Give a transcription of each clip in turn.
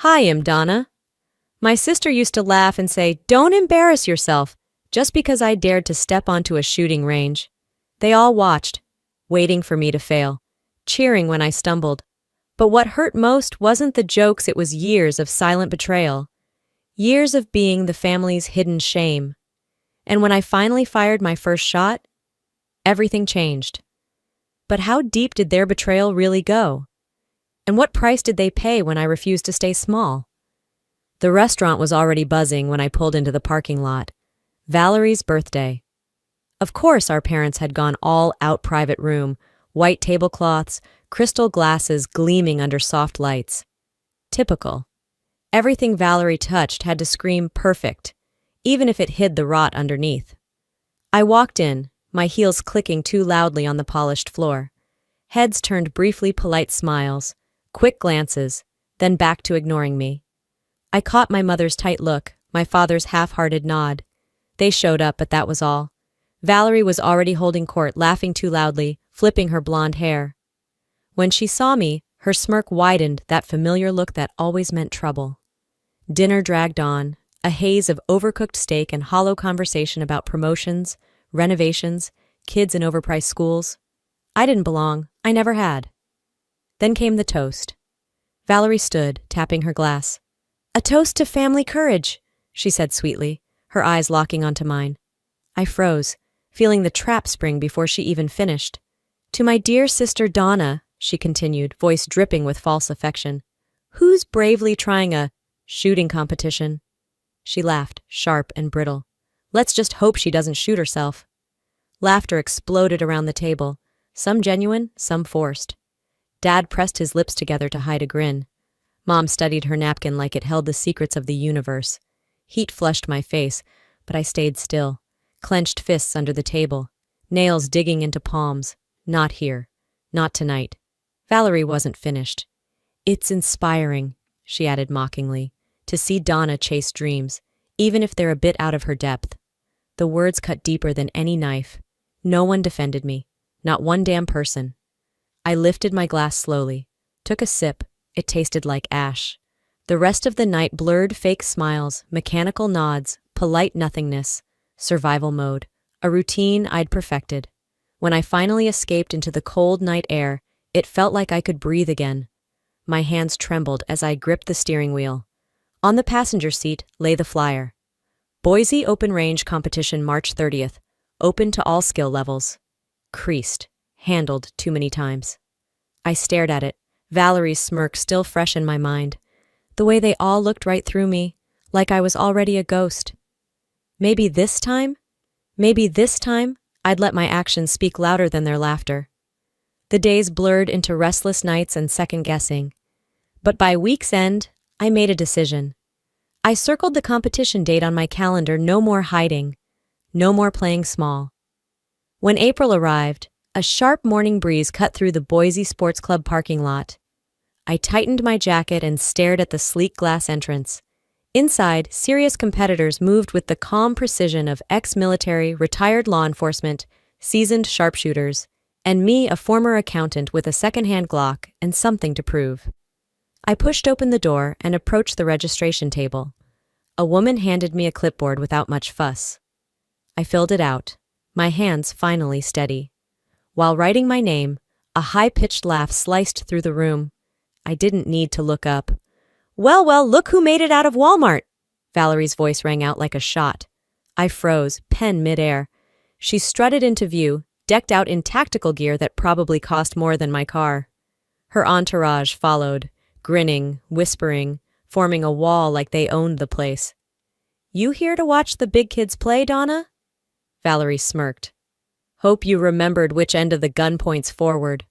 Hi, I'm Donna. My sister used to laugh and say, "Don't embarrass yourself," just because I dared to step onto a shooting range. They all watched, waiting for me to fail, cheering when I stumbled. But what hurt most wasn't the jokes, it was years of silent betrayal. Years of being the family's hidden shame. And when I finally fired my first shot, everything changed. But how deep did their betrayal really go? And what price did they pay when I refused to stay small? The restaurant was already buzzing when I pulled into the parking lot. Valerie's birthday. Of course, our parents had gone all out private room, white tablecloths, crystal glasses gleaming under soft lights. Typical. Everything Valerie touched had to scream perfect, even if it hid the rot underneath. I walked in, my heels clicking too loudly on the polished floor. Heads turned briefly, polite smiles, quick glances, then back to ignoring me. I caught my mother's tight look, my father's half-hearted nod. They showed up, but that was all. Valerie was already holding court, laughing too loudly, flipping her blonde hair. When she saw me, her smirk widened, that familiar look that always meant trouble. Dinner dragged on, a haze of overcooked steak and hollow conversation about promotions, renovations, kids in overpriced schools. I didn't belong. I never had. Then came the toast. Valerie stood, tapping her glass. "A toast to family courage," she said sweetly, her eyes locking onto mine. I froze, feeling the trap spring before she even finished. "To my dear sister Donna," she continued, voice dripping with false affection, "who's bravely trying a shooting competition." She laughed, sharp and brittle. "Let's just hope she doesn't shoot herself." Laughter exploded around the table, some genuine, some forced. Dad pressed his lips together to hide a grin. Mom studied her napkin like it held the secrets of the universe. Heat flushed my face, but I stayed still, clenched fists under the table, nails digging into palms. Not here. Not tonight. Valerie wasn't finished. "It's inspiring," she added mockingly, "to see Donna chase dreams, even if they're a bit out of her depth." The words cut deeper than any knife. No one defended me. Not one damn person. I lifted my glass slowly, took a sip. It tasted like ash. The rest of the night blurred fake smiles, mechanical nods, polite nothingness, survival mode, a routine I'd perfected. When I finally escaped into the cold night air, it felt like I could breathe again. My hands trembled as I gripped the steering wheel. On the passenger seat lay the flyer. Boise Open Range Competition, March 30th. Open to all skill levels. Creased. Handled too many times. I stared at it, Valerie's smirk still fresh in my mind. The way they all looked right through me, like I was already a ghost. Maybe this time, I'd let my actions speak louder than their laughter. The days blurred into restless nights and second-guessing. But by week's end, I made a decision. I circled the competition date on my calendar, no more hiding, no more playing small. When April arrived, a sharp morning breeze cut through the Boise Sports Club parking lot. I tightened my jacket and stared at the sleek glass entrance. Inside, serious competitors moved with the calm precision of ex-military, retired law enforcement, seasoned sharpshooters, and me, a former accountant with a second-hand Glock and something to prove. I pushed open the door and approached the registration table. A woman handed me a clipboard without much fuss. I filled it out, my hands finally steady. While writing my name, a high-pitched laugh sliced through the room. I didn't need to look up. Well, look who made it out of Walmart!" Valerie's voice rang out like a shot. I froze, pen midair. She strutted into view, decked out in tactical gear that probably cost more than my car. Her entourage followed, grinning, whispering, forming a wall like they owned the place. "You here to watch the big kids play, Donna?" Valerie smirked. "Hope you remembered which end of the gun points forward."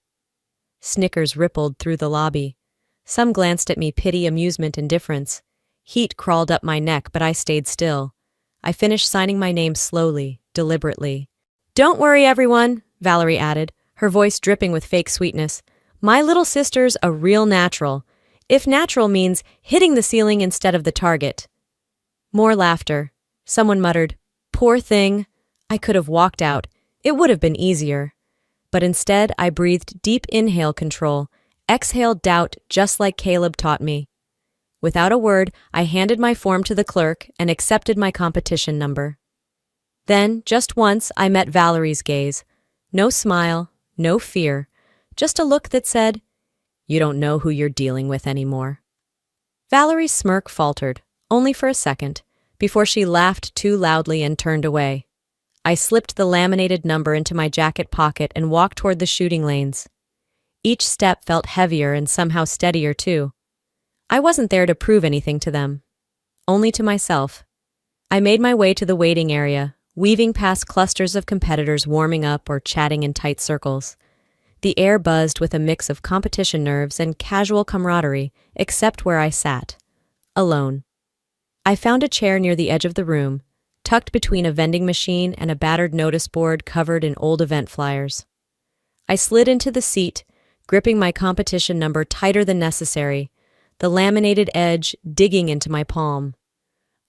Snickers rippled through the lobby. Some glanced at me, pity, amusement, indifference. Heat crawled up my neck, but I stayed still. I finished signing my name slowly, deliberately. "Don't worry, everyone," Valerie added, her voice dripping with fake sweetness. "My little sister's a real natural. If natural means hitting the ceiling instead of the target." More laughter. Someone muttered, "Poor thing." I could have walked out. It would have been easier. But instead, I breathed deep inhale control, exhale doubt, just like Caleb taught me. Without a word, I handed my form to the clerk and accepted my competition number. Then, just once, I met Valerie's gaze. No smile, no fear, just a look that said, "You don't know who you're dealing with anymore." Valerie's smirk faltered, only for a second, before she laughed too loudly and turned away. I slipped the laminated number into my jacket pocket and walked toward the shooting lanes. Each step felt heavier and somehow steadier, too. I wasn't there to prove anything to them, only to myself. I made my way to the waiting area, weaving past clusters of competitors warming up or chatting in tight circles. The air buzzed with a mix of competition nerves and casual camaraderie, except where I sat, alone. I found a chair near the edge of the room, tucked between a vending machine and a battered notice board covered in old event flyers. I slid into the seat, gripping my competition number tighter than necessary, the laminated edge digging into my palm.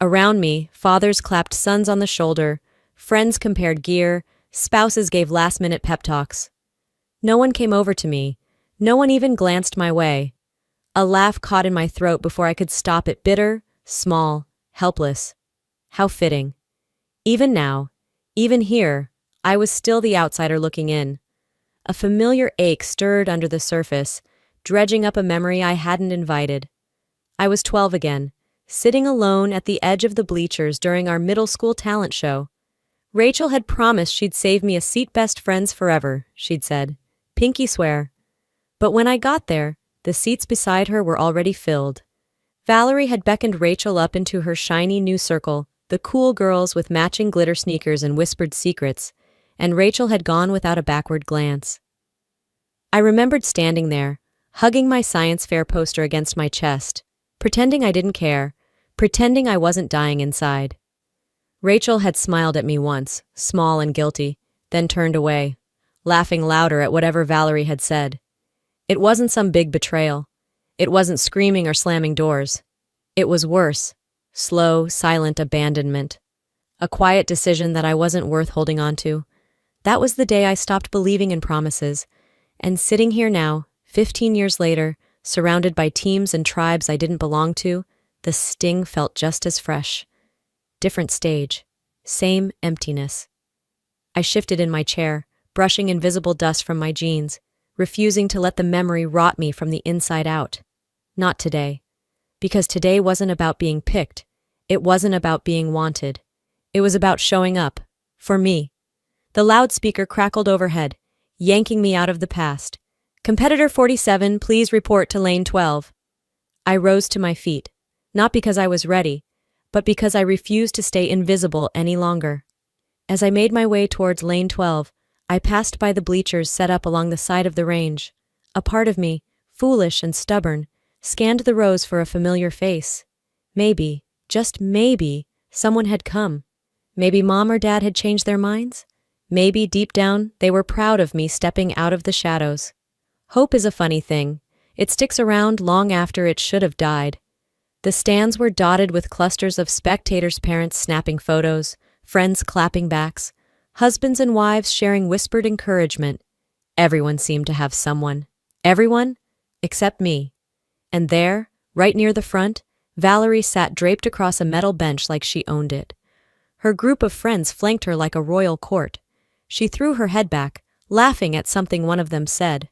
Around me, fathers clapped sons on the shoulder, friends compared gear, spouses gave last-minute pep talks. No one came over to me. No one even glanced my way. A laugh caught in my throat before I could stop it, bitter, small, helpless. How fitting. Even now, even here, I was still the outsider looking in. A familiar ache stirred under the surface, dredging up a memory I hadn't invited. I was 12 again, sitting alone at the edge of the bleachers during our middle school talent show. Rachel had promised she'd save me a seat. Best friends forever, she'd said. Pinky swear. But when I got there, the seats beside her were already filled. Valerie had beckoned Rachel up into her shiny new circle, the cool girls with matching glitter sneakers and whispered secrets, and Rachel had gone without a backward glance. I remembered standing there, hugging my science fair poster against my chest, pretending I didn't care, pretending I wasn't dying inside. Rachel had smiled at me once, small and guilty, then turned away, laughing louder at whatever Valerie had said. It wasn't some big betrayal. It wasn't screaming or slamming doors. It was worse, slow, silent abandonment. A quiet decision that I wasn't worth holding on to. That was the day I stopped believing in promises, and sitting here now, 15 years later, surrounded by teams and tribes I didn't belong to, the sting felt just as fresh. Different stage. Same emptiness. I shifted in my chair, brushing invisible dust from my jeans, refusing to let the memory rot me from the inside out. Not today. Because today wasn't about being picked. It wasn't about being wanted. It was about showing up. For me. The loudspeaker crackled overhead, yanking me out of the past. Competitor 47, please report to lane 12. I rose to my feet, not because I was ready, but because I refused to stay invisible any longer. As I made my way towards lane 12, I passed by the bleachers set up along the side of the range. A part of me, foolish and stubborn, scanned the rows for a familiar face. Maybe, just maybe, someone had come. Maybe Mom or Dad had changed their minds. Maybe, deep down, they were proud of me stepping out of the shadows. Hope is a funny thing. It sticks around long after it should have died. The stands were dotted with clusters of spectators' parents snapping photos, friends clapping backs, husbands and wives sharing whispered encouragement. Everyone seemed to have someone. Everyone, except me. And there, right near the front, Valerie sat draped across a metal bench like she owned it. Her group of friends flanked her like a royal court. She threw her head back, laughing at something one of them said.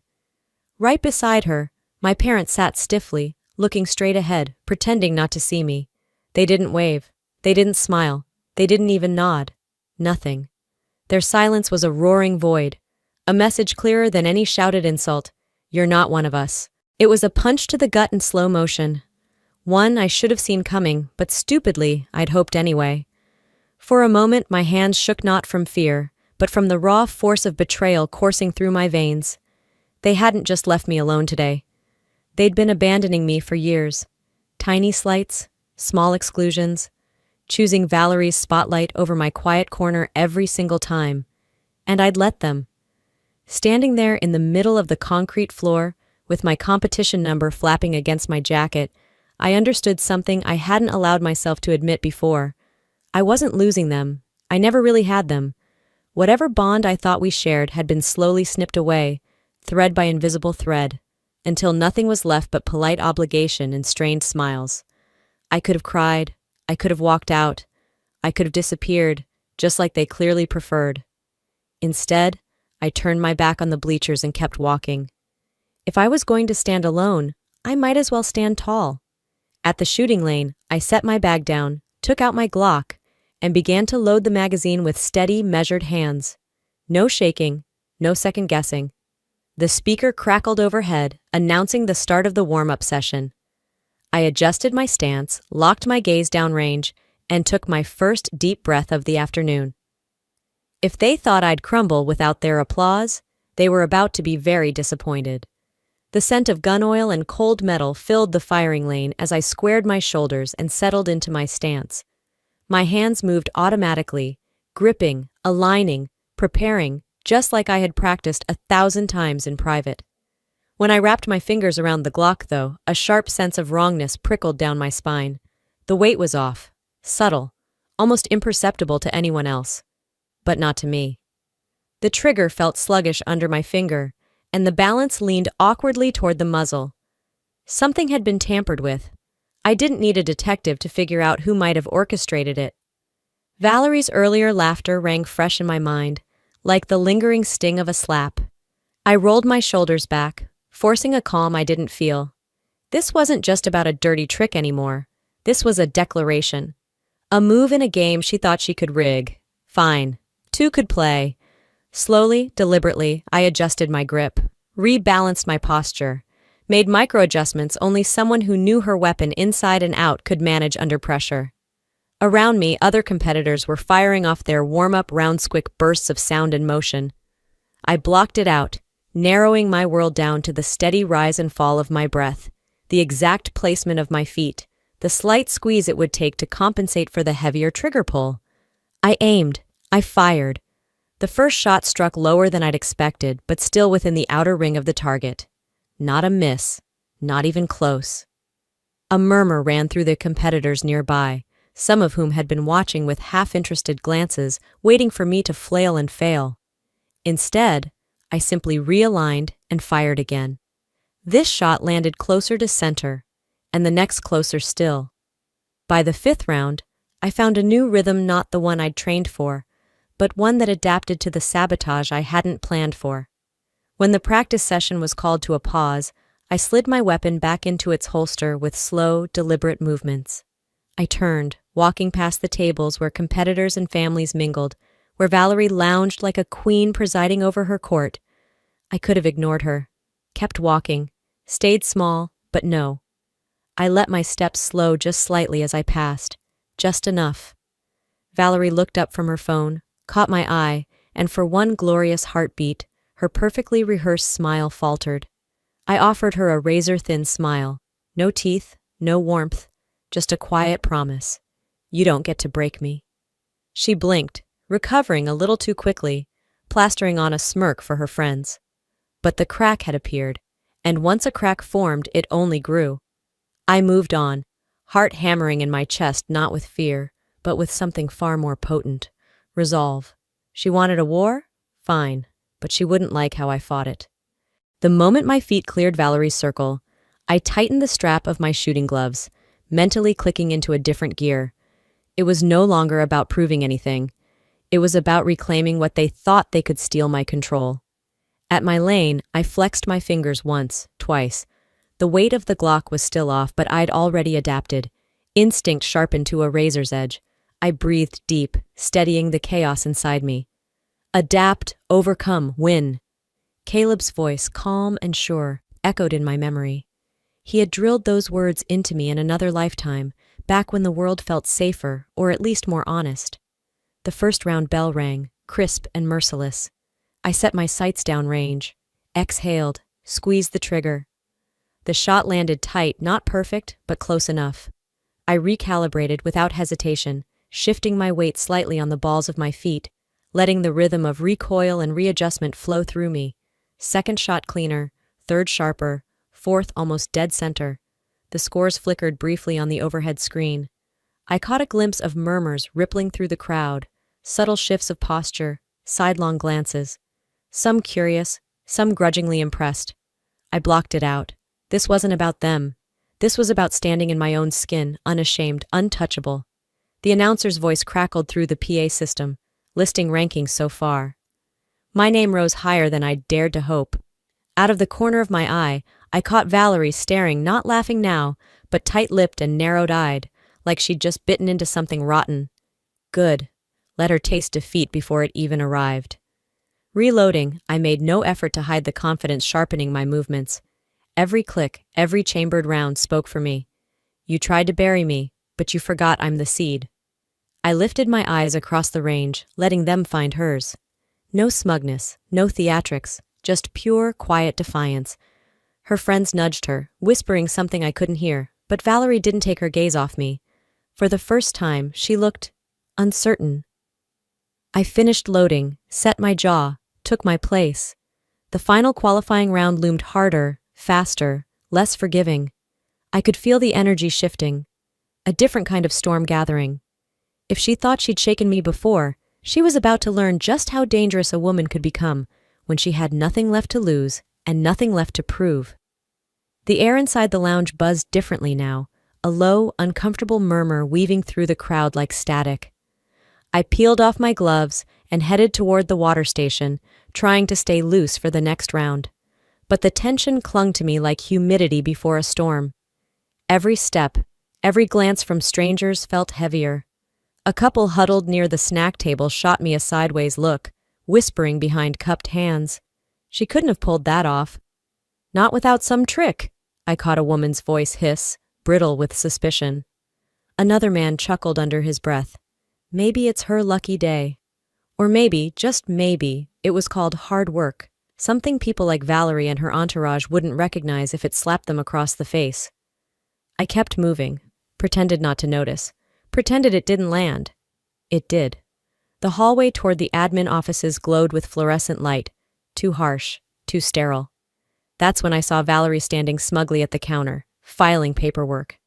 Right beside her, my parents sat stiffly, looking straight ahead, pretending not to see me. They didn't wave. They didn't smile. They didn't even nod. Nothing. Their silence was a roaring void, a message clearer than any shouted insult. You're not one of us. It was a punch to the gut in slow motion. One I should have seen coming, but stupidly, I'd hoped anyway. For a moment, my hands shook not from fear, but from the raw force of betrayal coursing through my veins. They hadn't just left me alone today. They'd been abandoning me for years. Tiny slights, small exclusions, choosing Valerie's spotlight over my quiet corner every single time. And I'd let them. Standing there in the middle of the concrete floor, with my competition number flapping against my jacket, I understood something I hadn't allowed myself to admit before. I wasn't losing them. I never really had them. Whatever bond I thought we shared had been slowly snipped away, thread by invisible thread, until nothing was left but polite obligation and strained smiles. I could have cried. I could have walked out. I could have disappeared, just like they clearly preferred. Instead, I turned my back on the bleachers and kept walking. If I was going to stand alone, I might as well stand tall. At the shooting lane, I set my bag down, took out my Glock, and began to load the magazine with steady, measured hands. No shaking, no second guessing. The speaker crackled overhead, announcing the start of the warm-up session. I adjusted my stance, locked my gaze downrange, and took my first deep breath of the afternoon. If they thought I'd crumble without their applause, they were about to be very disappointed. The scent of gun oil and cold metal filled the firing lane as I squared my shoulders and settled into my stance. My hands moved automatically, gripping, aligning, preparing, just like I had practiced 1,000 times in private. When I wrapped my fingers around the Glock, though, a sharp sense of wrongness prickled down my spine. The weight was off, subtle, almost imperceptible to anyone else. But not to me. The trigger felt sluggish under my finger, and the balance leaned awkwardly toward the muzzle. Something had been tampered with. I didn't need a detective to figure out who might have orchestrated it. Valerie's earlier laughter rang fresh in my mind, like the lingering sting of a slap. I rolled my shoulders back, forcing a calm I didn't feel. This wasn't just about a dirty trick anymore. This was a declaration. A move in a game she thought she could rig. Fine. Two could play. Slowly, deliberately, I adjusted my grip, rebalanced my posture, made micro-adjustments only someone who knew her weapon inside and out could manage under pressure. Around me, other competitors were firing off their warm-up round-squick bursts of sound and motion. I blocked it out, narrowing my world down to the steady rise and fall of my breath, the exact placement of my feet, the slight squeeze it would take to compensate for the heavier trigger pull. I aimed. I fired. The first shot struck lower than I'd expected, but still within the outer ring of the target. Not a miss. Not even close. A murmur ran through the competitors nearby, some of whom had been watching with half-interested glances, waiting for me to flail and fail. Instead, I simply realigned and fired again. This shot landed closer to center, and the next closer still. By the fifth round, I found a new rhythm, not the one I'd trained for, but one that adapted to the sabotage I hadn't planned for. When the practice session was called to a pause, I slid my weapon back into its holster with slow, deliberate movements. I turned, walking past the tables where competitors and families mingled, where Valerie lounged like a queen presiding over her court. I could have ignored her, kept walking, stayed small, but no. I let my steps slow just slightly as I passed, just enough. Valerie looked up from her phone, caught my eye, and for one glorious heartbeat, her perfectly rehearsed smile faltered. I offered her a razor-thin smile. No teeth, no warmth, just a quiet promise. You don't get to break me. She blinked, recovering a little too quickly, plastering on a smirk for her friends. But the crack had appeared, and once a crack formed, it only grew. I moved on, heart hammering in my chest, not with fear, but with something far more potent. Resolve. She wanted a war? Fine, but she wouldn't like how I fought it. The moment my feet cleared Valerie's circle, I tightened the strap of my shooting gloves, mentally clicking into a different gear. It was no longer about proving anything. It was about reclaiming what they thought they could steal my control. At my lane, I flexed my fingers once, twice. The weight of the Glock was still off, but I'd already adapted. Instinct sharpened to a razor's edge. I breathed deep, steadying the chaos inside me. Adapt, overcome, win. Caleb's voice, calm and sure, echoed in my memory. He had drilled those words into me in another lifetime, back when the world felt safer, or at least more honest. The first round bell rang, crisp and merciless. I set my sights down range, exhaled, squeezed the trigger. The shot landed tight, not perfect, but close enough. I recalibrated without hesitation, shifting my weight slightly on the balls of my feet, letting the rhythm of recoil and readjustment flow through me. Second shot cleaner, third sharper, fourth almost dead center. The scores flickered briefly on the overhead screen. I caught a glimpse of murmurs rippling through the crowd, subtle shifts of posture, sidelong glances. Some curious, some grudgingly impressed. I blocked it out. This wasn't about them. This was about standing in my own skin, unashamed, untouchable. The announcer's voice crackled through the PA system, listing rankings so far. My name rose higher than I'd dared to hope. Out of the corner of my eye, I caught Valerie staring, not laughing now, but tight-lipped and narrowed-eyed, like she'd just bitten into something rotten. Good. Let her taste defeat before it even arrived. Reloading, I made no effort to hide the confidence sharpening my movements. Every click, every chambered round spoke for me. You tried to bury me, but you forgot I'm the seed. I lifted my eyes across the range, letting them find hers. No smugness, no theatrics, just pure, quiet defiance. Her friends nudged her, whispering something I couldn't hear, but Valerie didn't take her gaze off me. For the first time, she looked uncertain. I finished loading, set my jaw, took my place. The final qualifying round loomed harder, faster, less forgiving. I could feel the energy shifting, a different kind of storm gathering. If she thought she'd shaken me before, she was about to learn just how dangerous a woman could become when she had nothing left to lose and nothing left to prove. The air inside the lounge buzzed differently now, a low, uncomfortable murmur weaving through the crowd like static. I peeled off my gloves and headed toward the water station, trying to stay loose for the next round. But the tension clung to me like humidity before a storm. Every step, every glance from strangers felt heavier. A couple huddled near the snack table shot me a sideways look, whispering behind cupped hands. She couldn't have pulled that off. Not without some trick, I caught a woman's voice hiss, brittle with suspicion. Another man chuckled under his breath. Maybe it's her lucky day. Or maybe, just maybe, it was called hard work, something people like Valerie and her entourage wouldn't recognize if it slapped them across the face. I kept moving, pretended not to notice, pretended it didn't land. It did. The hallway toward the admin offices glowed with fluorescent light, too harsh, too sterile. That's when I saw Valerie standing smugly at the counter, filing paperwork.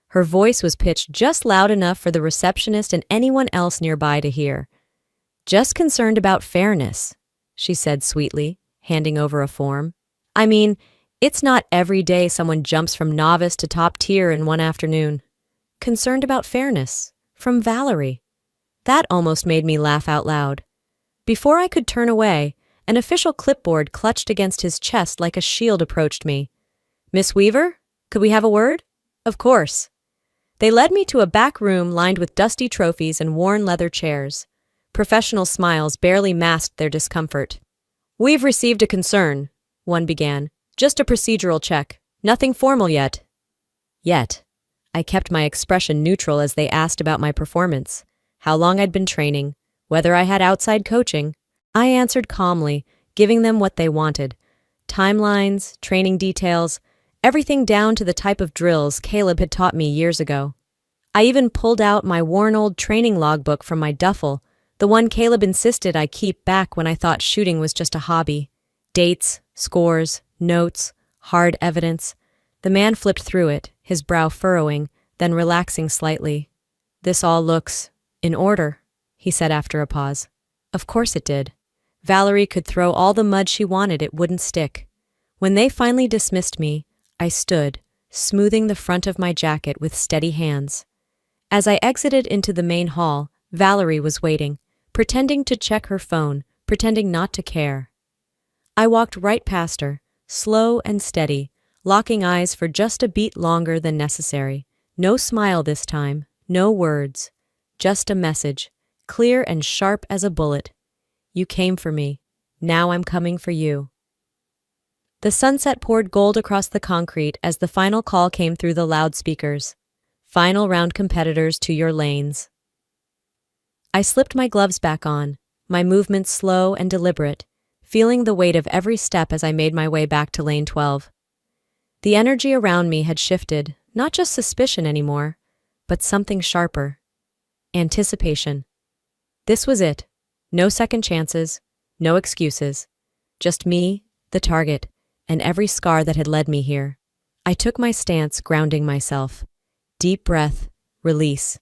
Her voice was pitched just loud enough for the receptionist and anyone else nearby to hear. Just concerned about fairness, she said sweetly, handing over a form. I mean, it's not every day someone jumps from novice to top tier in one afternoon. Concerned about fairness, from Valerie. That almost made me laugh out loud. Before I could turn away, an official clipboard clutched against his chest like a shield approached me. Miss Weaver, could we have a word? Of course. They led me to a back room lined with dusty trophies and worn leather chairs. Professional smiles barely masked their discomfort. We've received a concern, one began. Just a procedural check. Nothing formal yet. Yet. I kept my expression neutral as they asked about my performance, how long I'd been training, whether I had outside coaching. I answered calmly, giving them what they wanted. Timelines, training details, everything down to the type of drills Caleb had taught me years ago. I even pulled out my worn old training logbook from my duffel, the one Caleb insisted I keep back when I thought shooting was just a hobby. Dates, scores, notes, hard evidence. The man flipped through it, his brow furrowing, then relaxing slightly. This all looks in order, he said after a pause. Of course it did. Valerie could throw all the mud she wanted, it wouldn't stick. When they finally dismissed me, I stood, smoothing the front of my jacket with steady hands. As I exited into the main hall, Valerie was waiting, pretending to check her phone, pretending not to care. I walked right past her, slow and steady, locking eyes for just a beat longer than necessary. No smile this time, no words, just a message, clear and sharp as a bullet. You came for me. Now I'm coming for you. The sunset poured gold across the concrete as the final call came through the loudspeakers. Final round, competitors, to your lanes. I slipped my gloves back on, my movements slow and deliberate, feeling the weight of every step as I made my way back to lane 12. The energy around me had shifted, not just suspicion anymore, but something sharper. Anticipation. This was it. No second chances, no excuses. Just me, the target, and every scar that had led me here. I took my stance, grounding myself. Deep breath, release.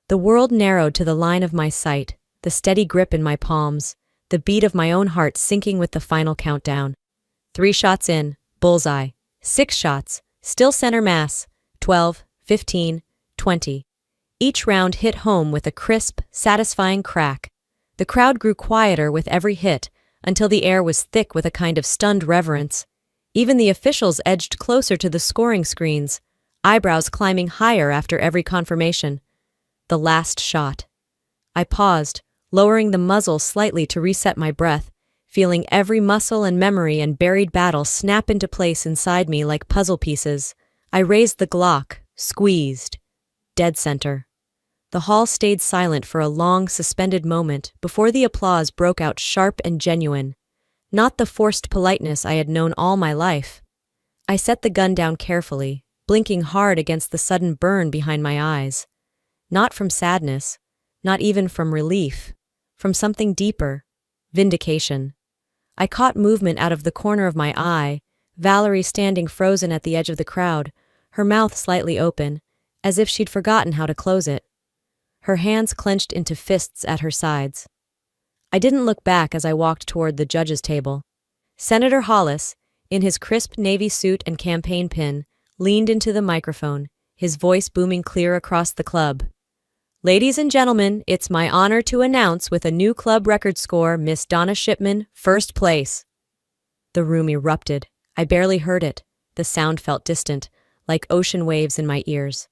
The world narrowed to the line of my sight, the steady grip in my palms, the beat of my own heart syncing with the final countdown. 3 shots in, bullseye. 6 shots, still center mass. 12, 15, 20. Each round hit home with a crisp, satisfying crack. The crowd grew quieter with every hit, until the air was thick with a kind of stunned reverence. Even the officials edged closer to the scoring screens, eyebrows climbing higher after every confirmation. The last shot. I paused, lowering the muzzle slightly to reset my breath, feeling every muscle and memory and buried battle snap into place inside me like puzzle pieces. I raised the Glock, squeezed. Dead center. The hall stayed silent for a long, suspended moment before the applause broke out sharp and genuine, not the forced politeness I had known all my life. I set the gun down carefully, blinking hard against the sudden burn behind my eyes. Not from sadness, not even from relief, from something deeper, vindication. I caught movement out of the corner of my eye, Valerie standing frozen at the edge of the crowd, her mouth slightly open, as if she'd forgotten how to close it. Her hands clenched into fists at her sides. I didn't look back as I walked toward the judges' table. Senator Hollis, in his crisp navy suit and campaign pin, leaned into the microphone, his voice booming clear across the club. "Ladies and gentlemen, it's my honor to announce with a new club record score, Miss Donna Shipman, first place." The room erupted. I barely heard it. The sound felt distant, like ocean waves in my ears.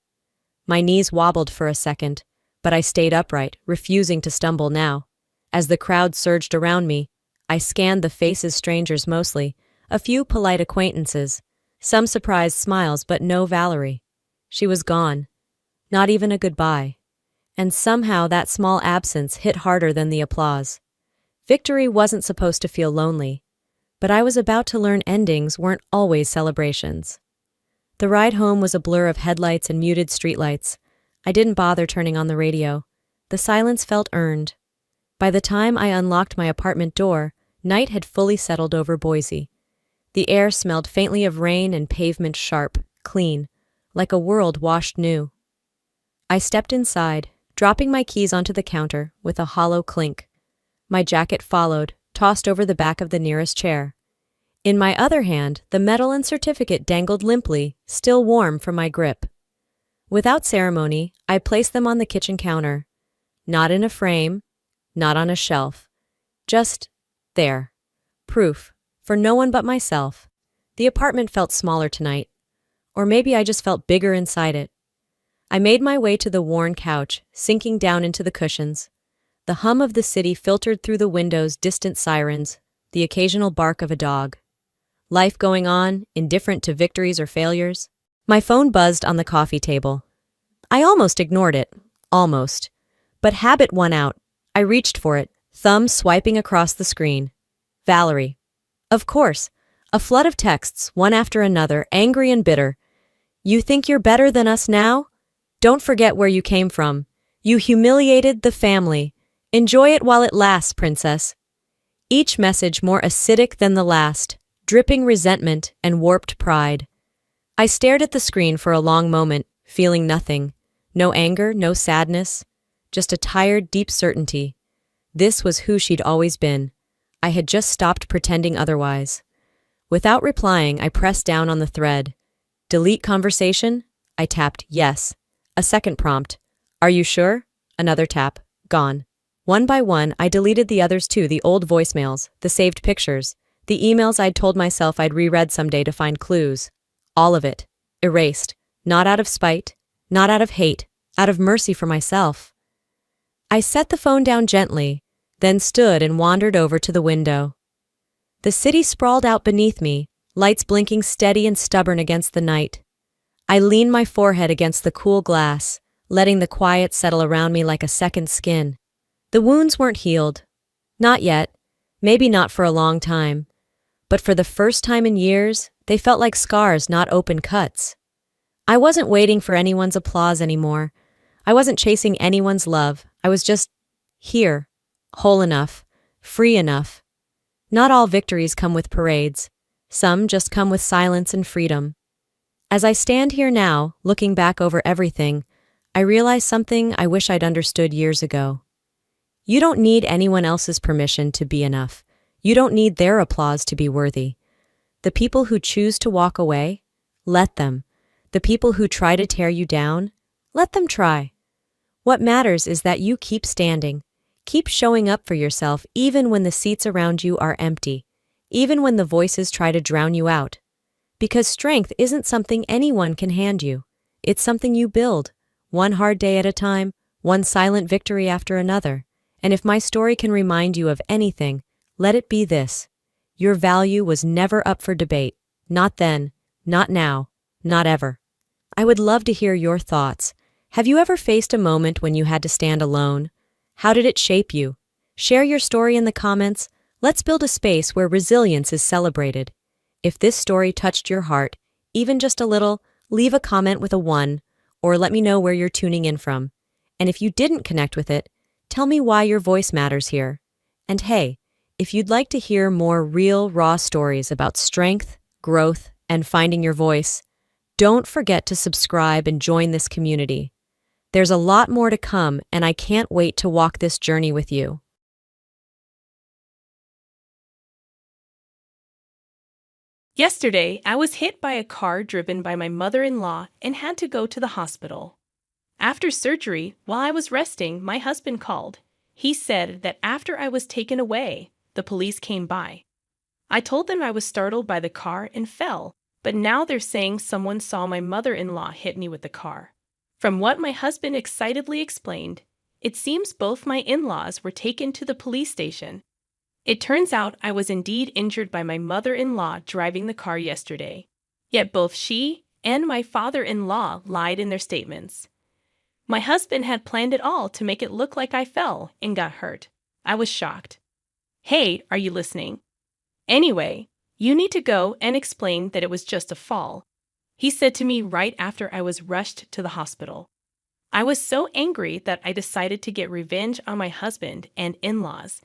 My knees wobbled for a second, but I stayed upright, refusing to stumble now. As the crowd surged around me, I scanned the faces, strangers mostly, a few polite acquaintances, some surprised smiles, but no Valerie. She was gone. Not even a goodbye. And somehow that small absence hit harder than the applause. Victory wasn't supposed to feel lonely, but I was about to learn endings weren't always celebrations. The ride home was a blur of headlights and muted streetlights. I didn't bother turning on the radio. The silence felt earned. By the time I unlocked my apartment door, night had fully settled over Boise. The air smelled faintly of rain and pavement sharp, clean, like a world washed new. I stepped inside, dropping my keys onto the counter with a hollow clink. My jacket followed, tossed over the back of the nearest chair. In my other hand, the medal and certificate dangled limply, still warm from my grip. Without ceremony, I placed them on the kitchen counter. Not in a frame, not on a shelf. Just there. Proof, for no one but myself. The apartment felt smaller tonight. Or maybe I just felt bigger inside it. I made my way to the worn couch, sinking down into the cushions. The hum of the city filtered through the windows, distant sirens, the occasional bark of a dog. Life going on, indifferent to victories or failures. My phone buzzed on the coffee table. I almost ignored it. Almost. But habit won out. I reached for it, thumb swiping across the screen. Valerie. Of course. A flood of texts, one after another, angry and bitter. "You think you're better than us now? Don't forget where you came from. You humiliated the family. Enjoy it while it lasts, princess." Each message more acidic than the last, dripping resentment and warped pride. I stared at the screen for a long moment, feeling nothing. No anger, no sadness. Just a tired, deep certainty. This was who she'd always been. I had just stopped pretending otherwise. Without replying, I pressed down on the thread. Delete conversation? I tapped yes. A second prompt. Are you sure? Another tap. Gone. One by one, I deleted the others too, the old voicemails, the saved pictures, the emails I'd told myself I'd reread someday to find clues. All of it. Erased. Not out of spite, not out of hate, out of mercy for myself. I set the phone down gently, then stood and wandered over to the window. The city sprawled out beneath me, lights blinking steady and stubborn against the night. I leaned my forehead against the cool glass, letting the quiet settle around me like a second skin. The wounds weren't healed. Not yet. Maybe not for a long time. But for the first time in years, they felt like scars, not open cuts. I wasn't waiting for anyone's applause anymore. I wasn't chasing anyone's love. I was just here, whole enough, free enough. Not all victories come with parades. Some just come with silence and freedom. As I stand here now, looking back over everything, I realize something I wish I'd understood years ago. You don't need anyone else's permission to be enough. You don't need their applause to be worthy. The people who choose to walk away, let them. The people who try to tear you down, let them try. What matters is that you keep standing. Keep showing up for yourself even when the seats around you are empty, even when the voices try to drown you out. Because strength isn't something anyone can hand you. It's something you build, one hard day at a time, one silent victory after another. And if my story can remind you of anything, let it be this. Your value was never up for debate. Not then, not now, not ever. I would love to hear your thoughts. Have you ever faced a moment when you had to stand alone? How did it shape you? Share your story in the comments. Let's build a space where resilience is celebrated. If this story touched your heart, even just a little, leave a comment with a 1, or let me know where you're tuning in from. And if you didn't connect with it, tell me why your voice matters here. And hey, if you'd like to hear more real, raw stories about strength, growth, and finding your voice, don't forget to subscribe and join this community. There's a lot more to come, and I can't wait to walk this journey with you. Yesterday, I was hit by a car driven by my mother-in-law and had to go to the hospital. After surgery, while I was resting, my husband called. He said that after I was taken away, the police came by. I told them I was startled by the car and fell, but now they're saying someone saw my mother-in-law hit me with the car. From what my husband excitedly explained, it seems both my in-laws were taken to the police station. It turns out I was indeed injured by my mother-in-law driving the car yesterday. Yet both she and my father-in-law lied in their statements. My husband had planned it all to make it look like I fell and got hurt. I was shocked. Hey, are you listening? Anyway, you need to go and explain that it was just a fall, he said to me right after I was rushed to the hospital. I was so angry that I decided to get revenge on my husband and in-laws.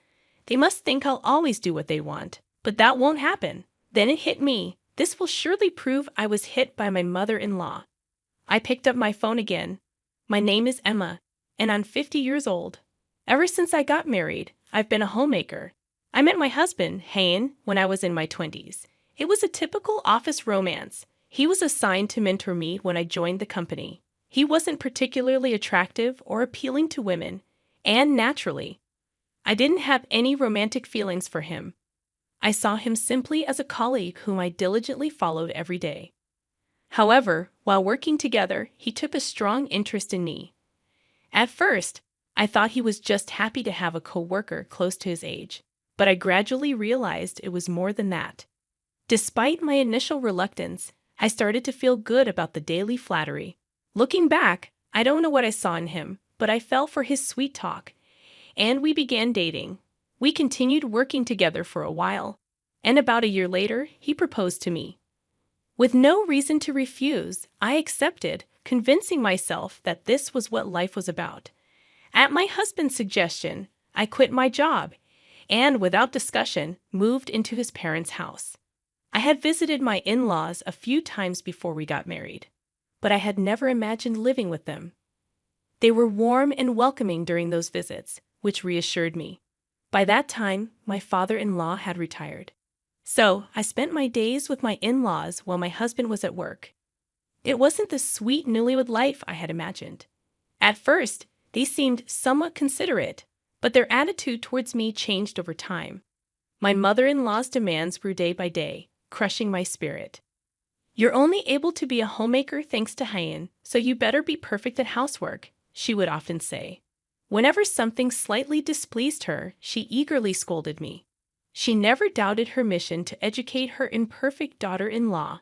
They must think I'll always do what they want, but that won't happen. Then it hit me. This will surely prove I was hit by my mother-in-law. I picked up my phone again. My name is Emma, and I'm 50 years old. Ever since I got married, I've been a homemaker. I met my husband, Hayen, when I was in my 20s. It was a typical office romance. He was assigned to mentor me when I joined the company. He wasn't particularly attractive or appealing to women, and naturally, I didn't have any romantic feelings for him. I saw him simply as a colleague whom I diligently followed every day. However, while working together, he took a strong interest in me. At first, I thought he was just happy to have a co-worker close to his age, but I gradually realized it was more than that. Despite my initial reluctance, I started to feel good about the daily flattery. Looking back, I don't know what I saw in him, but I fell for his sweet talk, and we began dating. We continued working together for a while, and about a year later, he proposed to me. With no reason to refuse, I accepted, convincing myself that this was what life was about. At my husband's suggestion, I quit my job and, without discussion, moved into his parents' house. I had visited my in-laws a few times before we got married, but I had never imagined living with them. They were warm and welcoming during those visits, which reassured me. By that time, my father-in-law had retired. So, I spent my days with my in-laws while my husband was at work. It wasn't the sweet newlywed life I had imagined. At first, they seemed somewhat considerate, but their attitude towards me changed over time. My mother-in-law's demands grew day by day, crushing my spirit. You're only able to be a homemaker thanks to Hayen, so you better be perfect at housework, she would often say. Whenever something slightly displeased her, she eagerly scolded me. She never doubted her mission to educate her imperfect daughter-in-law,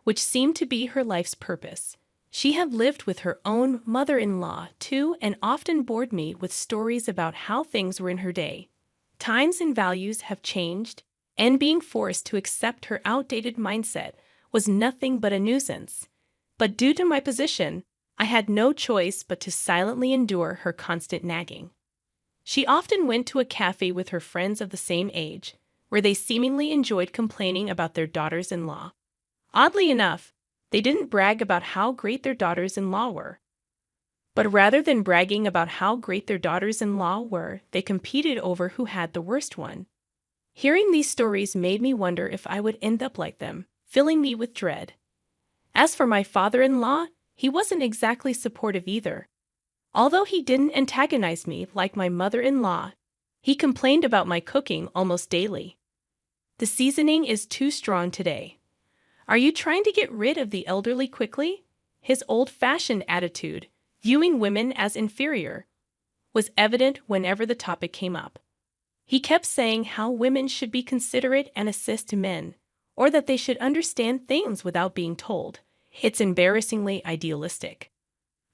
which seemed to be her life's purpose. She had lived with her own mother-in-law, too, and often bored me with stories about how things were in her day. Times and values have changed, and being forced to accept her outdated mindset was nothing but a nuisance. But due to my position, I had no choice but to silently endure her constant nagging. She often went to a cafe with her friends of the same age, where they seemingly enjoyed complaining about their daughters-in-law. Oddly enough, they didn't brag about how great their daughters-in-law were. But rather than bragging about how great their daughters-in-law were, they competed over who had the worst one. Hearing these stories made me wonder if I would end up like them, filling me with dread. As for my father-in-law, he wasn't exactly supportive either. Although he didn't antagonize me like my mother-in-law, he complained about my cooking almost daily. The seasoning is too strong today. Are you trying to get rid of the elderly quickly? His old-fashioned attitude, viewing women as inferior, was evident whenever the topic came up. He kept saying how women should be considerate and assist men, or that they should understand things without being told. It's embarrassingly idealistic.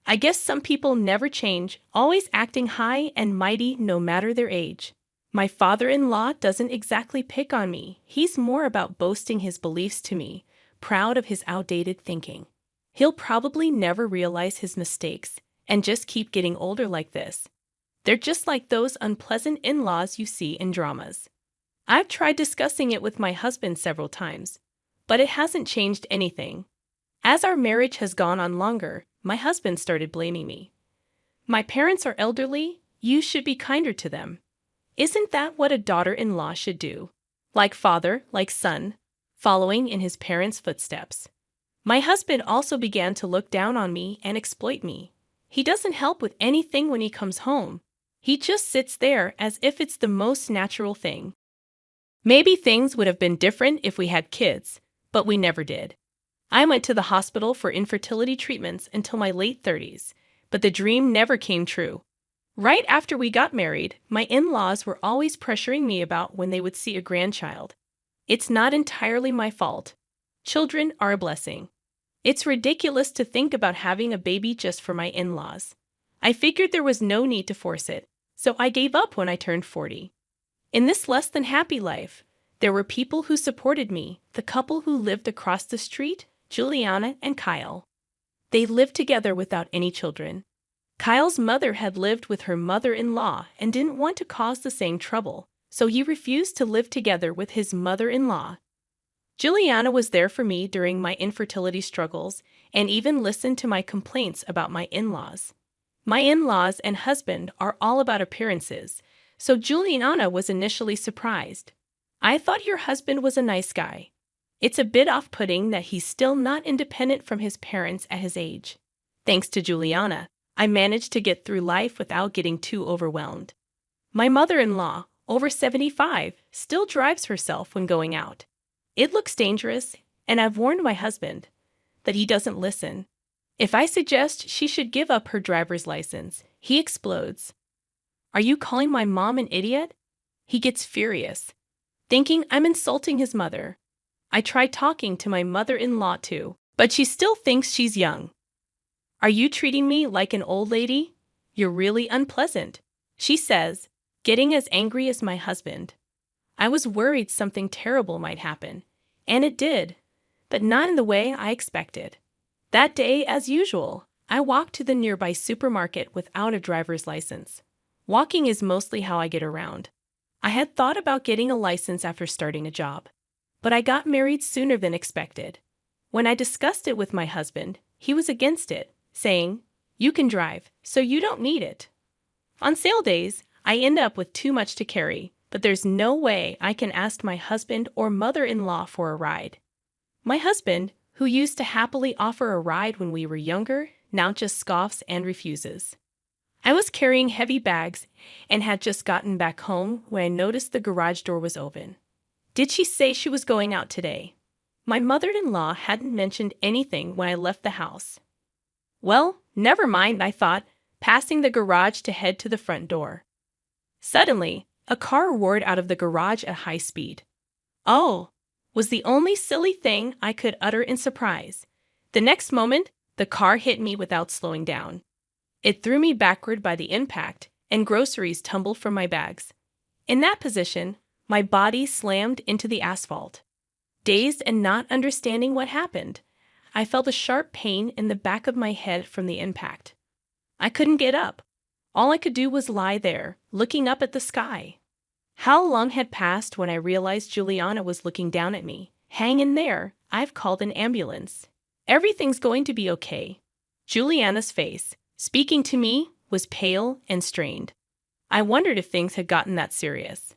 I guess some people never change, always acting high and mighty no matter their age. My father-in-law doesn't exactly pick on me. He's more about boasting his beliefs to me, proud of his outdated thinking. He'll probably never realize his mistakes and just keep getting older like this. They're just like those unpleasant in-laws you see in dramas. I've tried discussing it with my husband several times, but it hasn't changed anything. As our marriage has gone on longer, my husband started blaming me. My parents are elderly, you should be kinder to them. Isn't that what a daughter-in-law should do? Like father, like son, following in his parents' footsteps. My husband also began to look down on me and exploit me. He doesn't help with anything when he comes home. He just sits there as if it's the most natural thing. Maybe things would have been different if we had kids, but we never did. I went to the hospital for infertility treatments until my late 30s, but the dream never came true. Right after we got married, my in-laws were always pressuring me about when they would see a grandchild. It's not entirely my fault. Children are a blessing. It's ridiculous to think about having a baby just for my in-laws. I figured there was no need to force it, so I gave up when I turned 40. In this less than happy life, there were people who supported me, the couple who lived across the street, Juliana and Kyle. They lived together without any children. Kyle's mother had lived with her mother-in-law and didn't want to cause the same trouble, so he refused to live together with his mother-in-law. Juliana was there for me during my infertility struggles and even listened to my complaints about my in-laws. My in-laws and husband are all about appearances, so Juliana was initially surprised. I thought your husband was a nice guy. It's a bit off-putting that he's still not independent from his parents at his age. Thanks to Juliana, I managed to get through life without getting too overwhelmed. My mother-in-law, over 75, still drives herself when going out. It looks dangerous, and I've warned my husband that he doesn't listen. If I suggest she should give up her driver's license, he explodes. Are you calling my mom an idiot? He gets furious, thinking I'm insulting his mother. I tried talking to my mother-in-law too, but she still thinks she's young. Are you treating me like an old lady? You're really unpleasant, she says, getting as angry as my husband. I was worried something terrible might happen, and it did, but not in the way I expected. That day, as usual, I walked to the nearby supermarket without a driver's license. Walking is mostly how I get around. I had thought about getting a license after starting a job, but I got married sooner than expected. When I discussed it with my husband, he was against it, saying, "You can drive, so you don't need it." On sale days, I end up with too much to carry, but there's no way I can ask my husband or mother-in-law for a ride. My husband, who used to happily offer a ride when we were younger, now just scoffs and refuses. I was carrying heavy bags and had just gotten back home when I noticed the garage door was open. Did she say she was going out today? My mother-in-law hadn't mentioned anything when I left the house. Well, never mind, I thought, passing the garage to head to the front door. Suddenly, a car roared out of the garage at high speed. "Oh," was the only silly thing I could utter in surprise. The next moment, the car hit me without slowing down. It threw me backward by the impact, and groceries tumbled from my bags. In that position, my body slammed into the asphalt. Dazed and not understanding what happened, I felt a sharp pain in the back of my head from the impact. I couldn't get up. All I could do was lie there, looking up at the sky. How long had passed when I realized Juliana was looking down at me? "Hang in there, I've called an ambulance. Everything's going to be okay." Juliana's face, speaking to me, was pale and strained. I wondered if things had gotten that serious.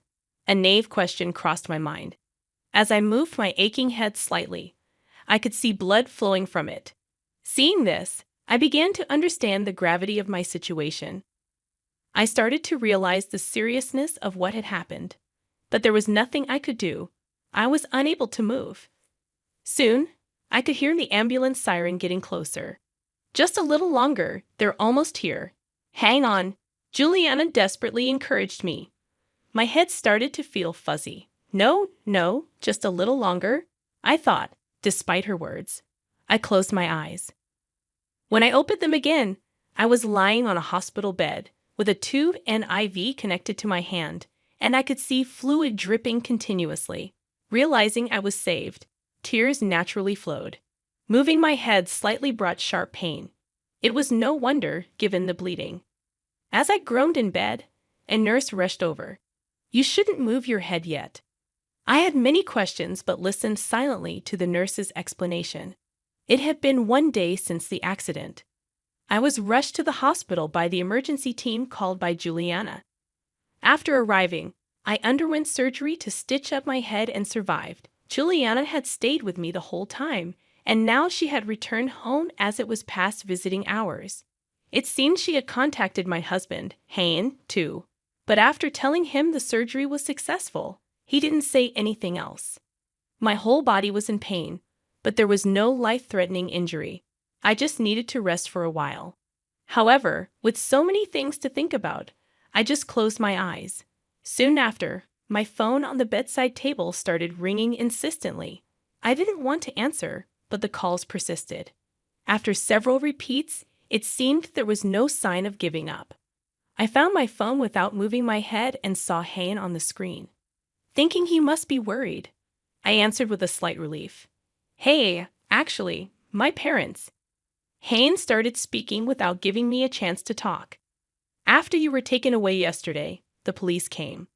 A naive question crossed my mind. As I moved my aching head slightly, I could see blood flowing from it. Seeing this, I began to understand the gravity of my situation. I started to realize the seriousness of what had happened, but there was nothing I could do. I was unable to move. Soon, I could hear the ambulance siren getting closer. Just a little longer, they're almost here. Hang on, Juliana desperately encouraged me. My head started to feel fuzzy. No, just a little longer, I thought, despite her words. I closed my eyes. When I opened them again, I was lying on a hospital bed with a tube and IV connected to my hand, and I could see fluid dripping continuously. Realizing I was saved, tears naturally flowed. Moving my head slightly brought sharp pain. It was no wonder, given the bleeding. As I groaned in bed, a nurse rushed over. "You shouldn't move your head yet." I had many questions but listened silently to the nurse's explanation. It had been 1 day since the accident. I was rushed to the hospital by the emergency team called by Juliana. After arriving, I underwent surgery to stitch up my head and survived. Juliana had stayed with me the whole time, and now she had returned home as it was past visiting hours. It seemed she had contacted my husband, Hayne, too. But after telling him the surgery was successful, he didn't say anything else. My whole body was in pain, but there was no life-threatening injury. I just needed to rest for a while. However, with so many things to think about, I just closed my eyes. Soon after, my phone on the bedside table started ringing insistently. I didn't want to answer, but the calls persisted. After several repeats, it seemed there was no sign of giving up. I found my phone without moving my head and saw Hayne on the screen. Thinking he must be worried, I answered with a slight relief. "Hey, actually, my parents." Hayne started speaking without giving me a chance to talk. "After you were taken away yesterday, the police came.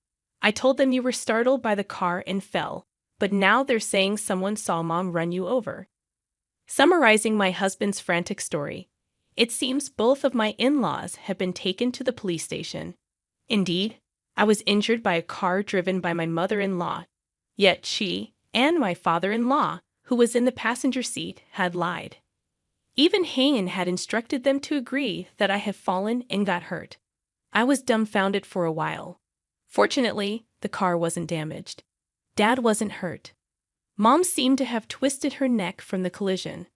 I told them you were startled by the car and fell, but now they're saying someone saw Mom run you over." Summarizing my husband's frantic story, it seems both of my in-laws had been taken to the police station. Indeed, I was injured by a car driven by my mother-in-law, yet she and my father-in-law, who was in the passenger seat, had lied. Even Hayne had instructed them to agree that I had fallen and got hurt. I was dumbfounded for a while. Fortunately, the car wasn't damaged. Dad wasn't hurt. Mom seemed to have twisted her neck from the collision.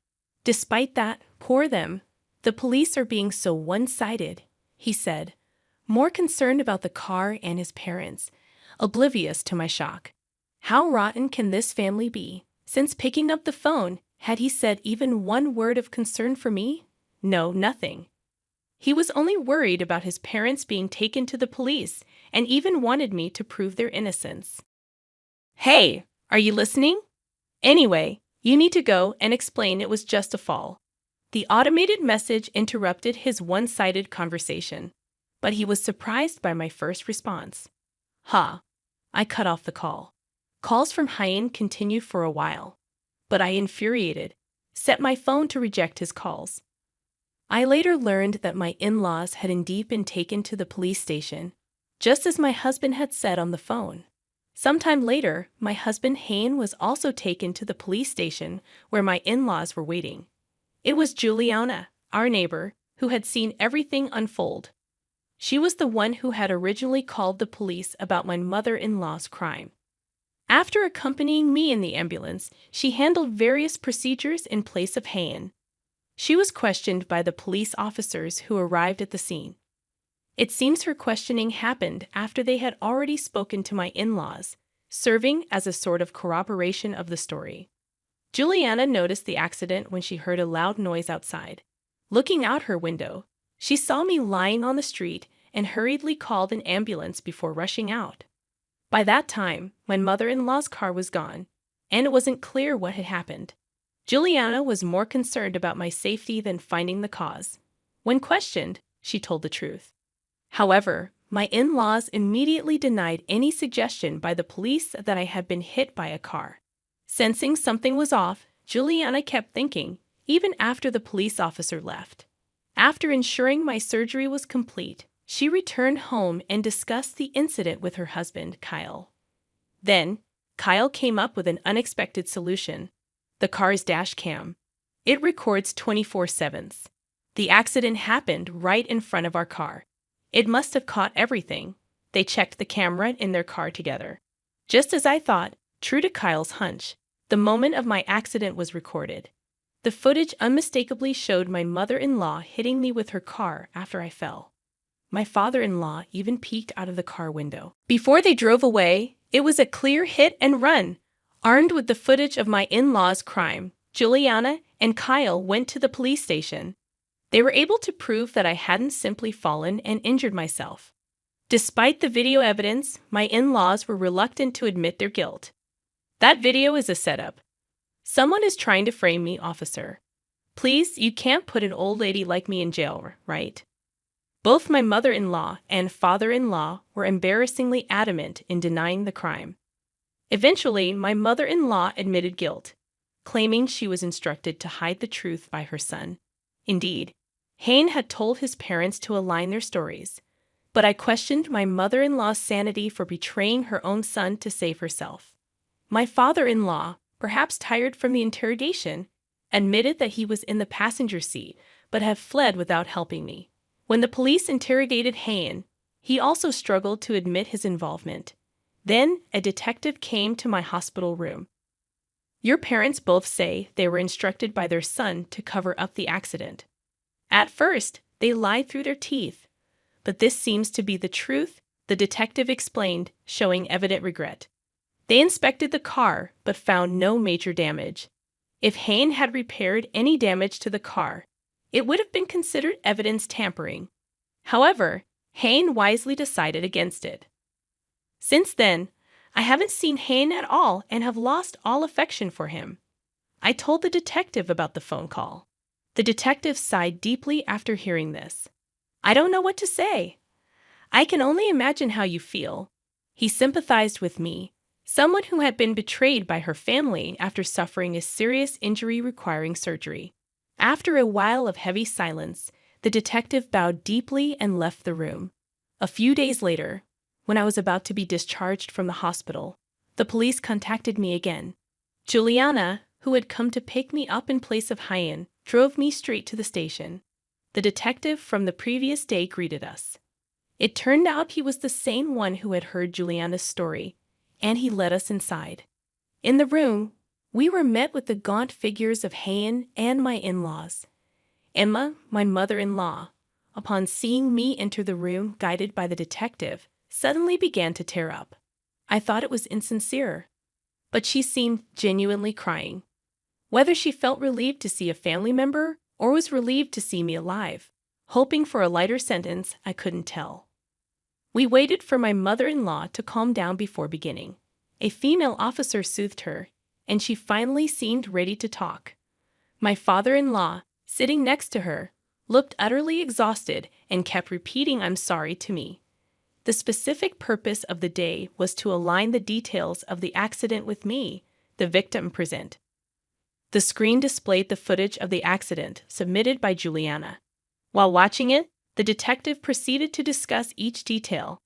Despite that, poor them. "The police are being so one-sided," he said, more concerned about the car and his parents, oblivious to my shock. How rotten can this family be? Since picking up the phone, had he said even one word of concern for me? No, nothing. He was only worried about his parents being taken to the police and even wanted me to prove their innocence. "Hey, are you listening? Anyway, you need to go and explain it was just a fall." The automated message interrupted his one-sided conversation, but he was surprised by my first response. I cut off the call. Calls from Hayne continued for a while, but I, infuriated, set my phone to reject his calls. I later learned that my in-laws had indeed been taken to the police station, just as my husband had said on the phone. Sometime later, my husband Hayne was also taken to the police station where my in-laws were waiting. It was Juliana, our neighbor, who had seen everything unfold. She was the one who had originally called the police about my mother-in-law's crime. After accompanying me in the ambulance, she handled various procedures in place of Hayne. She was questioned by the police officers who arrived at the scene. It seems her questioning happened after they had already spoken to my in-laws, serving as a sort of corroboration of the story. Juliana noticed the accident when she heard a loud noise outside. Looking out her window, she saw me lying on the street and hurriedly called an ambulance before rushing out. By that time, my mother-in-law's car was gone, and it wasn't clear what had happened. Juliana was more concerned about my safety than finding the cause. When questioned, she told the truth. However, my in-laws immediately denied any suggestion by the police that I had been hit by a car. Sensing something was off, Juliana kept thinking, even after the police officer left. After ensuring my surgery was complete, she returned home and discussed the incident with her husband, Kyle. Then, Kyle came up with an unexpected solution. the car's dash cam. It records 24/7. The accident happened right in front of our car. It must have caught everything. They checked the camera in their car together. Just as I thought, true to Kyle's hunch, the moment of my accident was recorded. The footage unmistakably showed my mother-in-law hitting me with her car after I fell. My father-in-law even peeked out of the car window. Before they drove away, it was a clear hit and run. Armed with the footage of my in-laws' crime, Juliana and Kyle went to the police station. They were able to prove that I hadn't simply fallen and injured myself. Despite the video evidence, my in-laws were reluctant to admit their guilt. That video is a setup. Someone is trying to frame me, officer. Please, you can't put an old lady like me in jail, right? Both my mother-in-law and father-in-law were embarrassingly adamant in denying the crime. Eventually, my mother-in-law admitted guilt, claiming she was instructed to hide the truth by her son. Indeed, Hayne had told his parents to align their stories, but I questioned my mother-in-law's sanity for betraying her own son to save herself. My father-in-law, perhaps tired from the interrogation, admitted that he was in the passenger seat but had fled without helping me. When the police interrogated Hayne, he also struggled to admit his involvement. Then, a detective came to my hospital room. Your parents both say they were instructed by their son to cover up the accident. At first, they lied through their teeth, but this seems to be the truth, the detective explained, showing evident regret. They inspected the car, but found no major damage. If Hayne had repaired any damage to the car, it would have been considered evidence tampering. However, Hayne wisely decided against it. Since then, I haven't seen Hayne at all and have lost all affection for him. I told the detective about the phone call. The detective sighed deeply after hearing this. I don't know what to say. I can only imagine how you feel. He sympathized with me, someone who had been betrayed by her family after suffering a serious injury requiring surgery. After a while of heavy silence, the detective bowed deeply and left the room. A few days later, when I was about to be discharged from the hospital, the police contacted me again. Juliana, who had come to pick me up in place of Hayne, drove me straight to the station. The detective from the previous day greeted us. It turned out he was the same one who had heard Juliana's story, and he led us inside. In the room, we were met with the gaunt figures of Hayne and my in-laws. Emma, my mother-in-law, upon seeing me enter the room guided by the detective, suddenly began to tear up. I thought it was insincere, but she seemed genuinely crying. Whether she felt relieved to see a family member or was relieved to see me alive, hoping for a lighter sentence, I couldn't tell. We waited for my mother-in-law to calm down before beginning. A female officer soothed her, and she finally seemed ready to talk. My father-in-law, sitting next to her, looked utterly exhausted and kept repeating "I'm sorry" to me. The specific purpose of the day was to align the details of the accident with me, the victim present. The screen displayed the footage of the accident submitted by Juliana. While watching it, the detective proceeded to discuss each detail.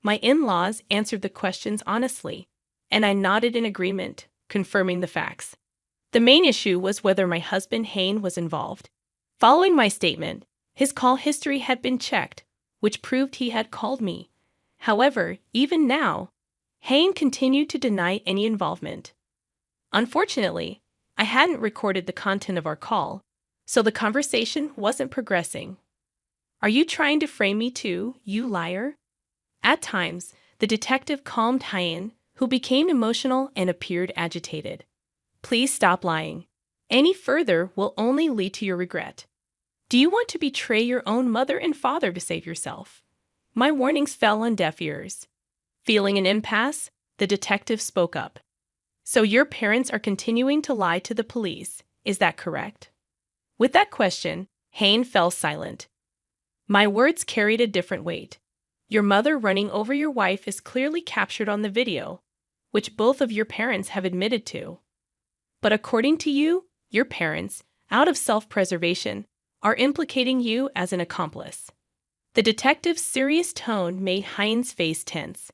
My in-laws answered the questions honestly, and I nodded in agreement, confirming the facts. The main issue was whether my husband Hayne was involved. Following my statement, his call history had been checked, which proved he had called me. However, even now, Hayne continued to deny any involvement. Unfortunately, I hadn't recorded the content of our call, so the conversation wasn't progressing. Are you trying to frame me too, you liar? At times, the detective calmed Hayne, who became emotional and appeared agitated. Please stop lying. Any further will only lead to your regret. Do you want to betray your own mother and father to save yourself? My warnings fell on deaf ears. Feeling an impasse, the detective spoke up. So your parents are continuing to lie to the police, is that correct? With that question, Hayne fell silent. My words carried a different weight. Your mother running over your wife is clearly captured on the video, which both of your parents have admitted to. But according to you, your parents, out of self-preservation, are implicating you as an accomplice. The detective's serious tone made Hayne's face tense.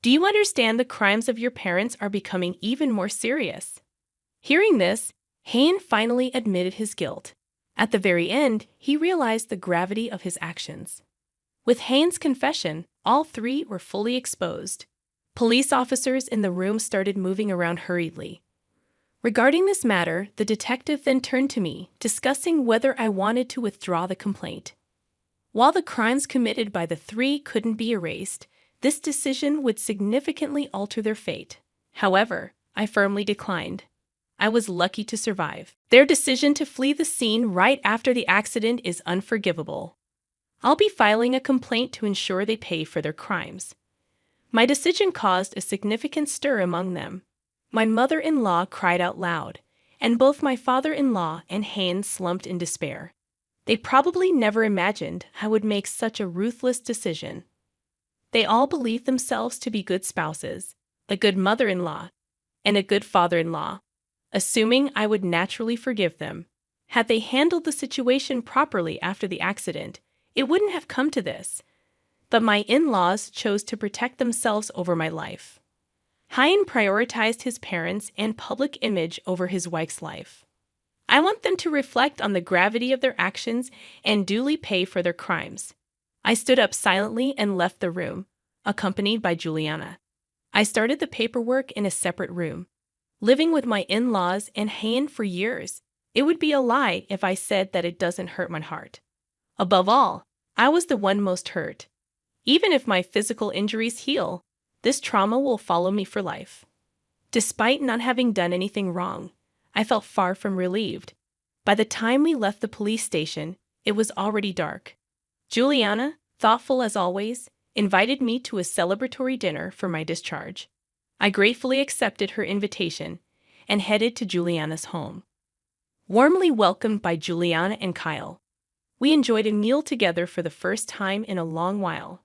Do you understand the crimes of your parents are becoming even more serious? Hearing this, Hain finally admitted his guilt. At the very end, he realized the gravity of his actions. With Hain's confession, all three were fully exposed. Police officers in the room started moving around hurriedly. Regarding this matter, the detective then turned to me, discussing whether I wanted to withdraw the complaint. While the crimes committed by the three couldn't be erased, this decision would significantly alter their fate. However, I firmly declined. I was lucky to survive. Their decision to flee the scene right after the accident is unforgivable. I'll be filing a complaint to ensure they pay for their crimes. My decision caused a significant stir among them. My mother-in-law cried out loud, and both my father-in-law and Hain slumped in despair. They probably never imagined I would make such a ruthless decision. They all believed themselves to be good spouses, a good mother-in-law, and a good father-in-law, assuming I would naturally forgive them. Had they handled the situation properly after the accident, it wouldn't have come to this. But my in-laws chose to protect themselves over my life. Hain prioritized his parents and public image over his wife's life. I want them to reflect on the gravity of their actions and duly pay for their crimes. I stood up silently and left the room, accompanied by Juliana. I started the paperwork in a separate room. Living with my in-laws and Hain for years, it would be a lie if I said that it doesn't hurt my heart. Above all, I was the one most hurt. Even if my physical injuries heal, this trauma will follow me for life. Despite not having done anything wrong, I felt far from relieved. By the time we left the police station, it was already dark. Juliana, thoughtful as always, invited me to a celebratory dinner for my discharge. I gratefully accepted her invitation and headed to Juliana's home. Warmly welcomed by Juliana and Kyle, we enjoyed a meal together for the first time in a long while.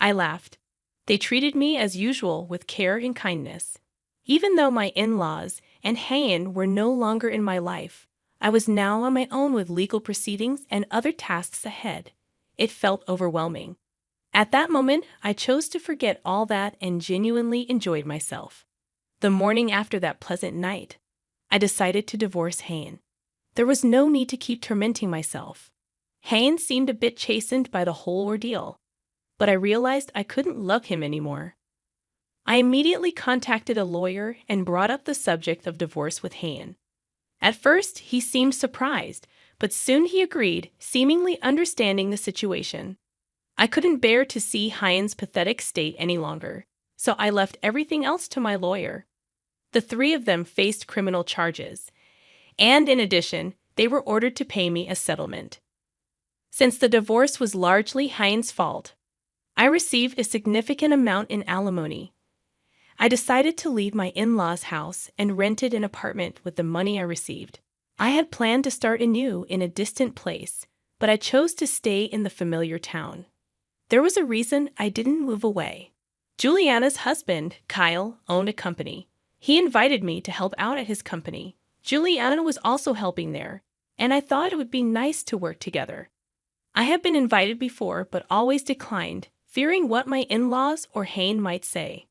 I laughed. They treated me as usual with care and kindness. Even though my in-laws and Hain were no longer in my life, I was now on my own with legal proceedings and other tasks ahead. It felt overwhelming. At that moment, I chose to forget all that and genuinely enjoyed myself. The morning after that pleasant night, I decided to divorce Hain. There was no need to keep tormenting myself. Hain seemed a bit chastened by the whole ordeal, but I realized I couldn't love him anymore. I immediately contacted a lawyer and brought up the subject of divorce with Hain. At first, he seemed surprised, but soon he agreed, seemingly understanding the situation. I couldn't bear to see Hain's pathetic state any longer, so I left everything else to my lawyer. The three of them faced criminal charges, and in addition, they were ordered to pay me a settlement. Since the divorce was largely Hain's fault, I received a significant amount in alimony. I decided to leave my in-laws' house and rented an apartment with the money I received. I had planned to start anew in a distant place, but I chose to stay in the familiar town. There was a reason I didn't move away. Juliana's husband, Kyle, owned a company. He invited me to help out at his company. Juliana was also helping there, and I thought it would be nice to work together. I had been invited before, but always declined, fearing what my in-laws or Hain might say.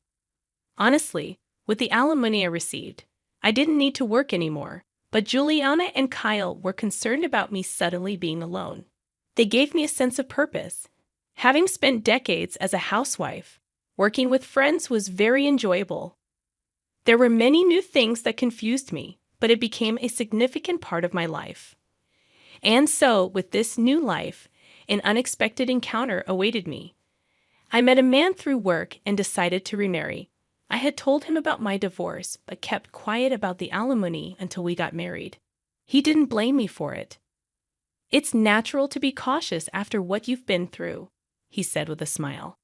Honestly, with the alimony I received, I didn't need to work anymore, but Juliana and Kyle were concerned about me suddenly being alone. They gave me a sense of purpose. Having spent decades as a housewife, working with friends was very enjoyable. There were many new things that confused me, but it became a significant part of my life. And so, with this new life, an unexpected encounter awaited me. I met a man through work and decided to remarry. I had told him about my divorce, but kept quiet about the alimony until we got married. He didn't blame me for it. "It's natural to be cautious after what you've been through," he said with a smile.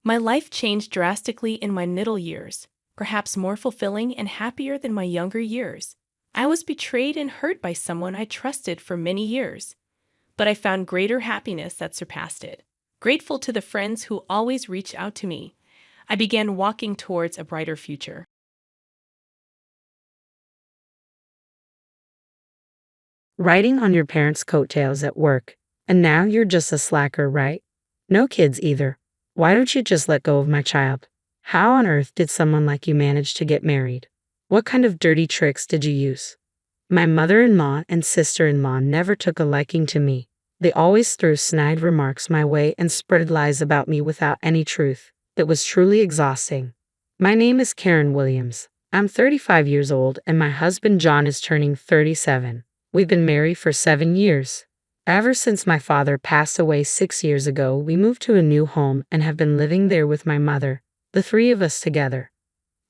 My life changed drastically in my middle years, perhaps more fulfilling and happier than my younger years. I was betrayed and hurt by someone I trusted for many years, but I found greater happiness that surpassed it. Grateful to the friends who always reached out to me, I began walking towards a brighter future. Riding on your parents' coattails at work, and now you're just a slacker, right? No kids either. Why don't you just let go of my child? How on earth did someone like you manage to get married? What kind of dirty tricks did you use? My mother-in-law and sister-in-law never took a liking to me. They always threw snide remarks my way and spread lies about me without any truth. It was truly exhausting. My name is Karen Williams. I'm 35 years old and my husband John is turning 37. We've been married for 7 years. Ever since my father passed away 6 years ago, we moved to a new home and have been living there with my mother, the three of us together.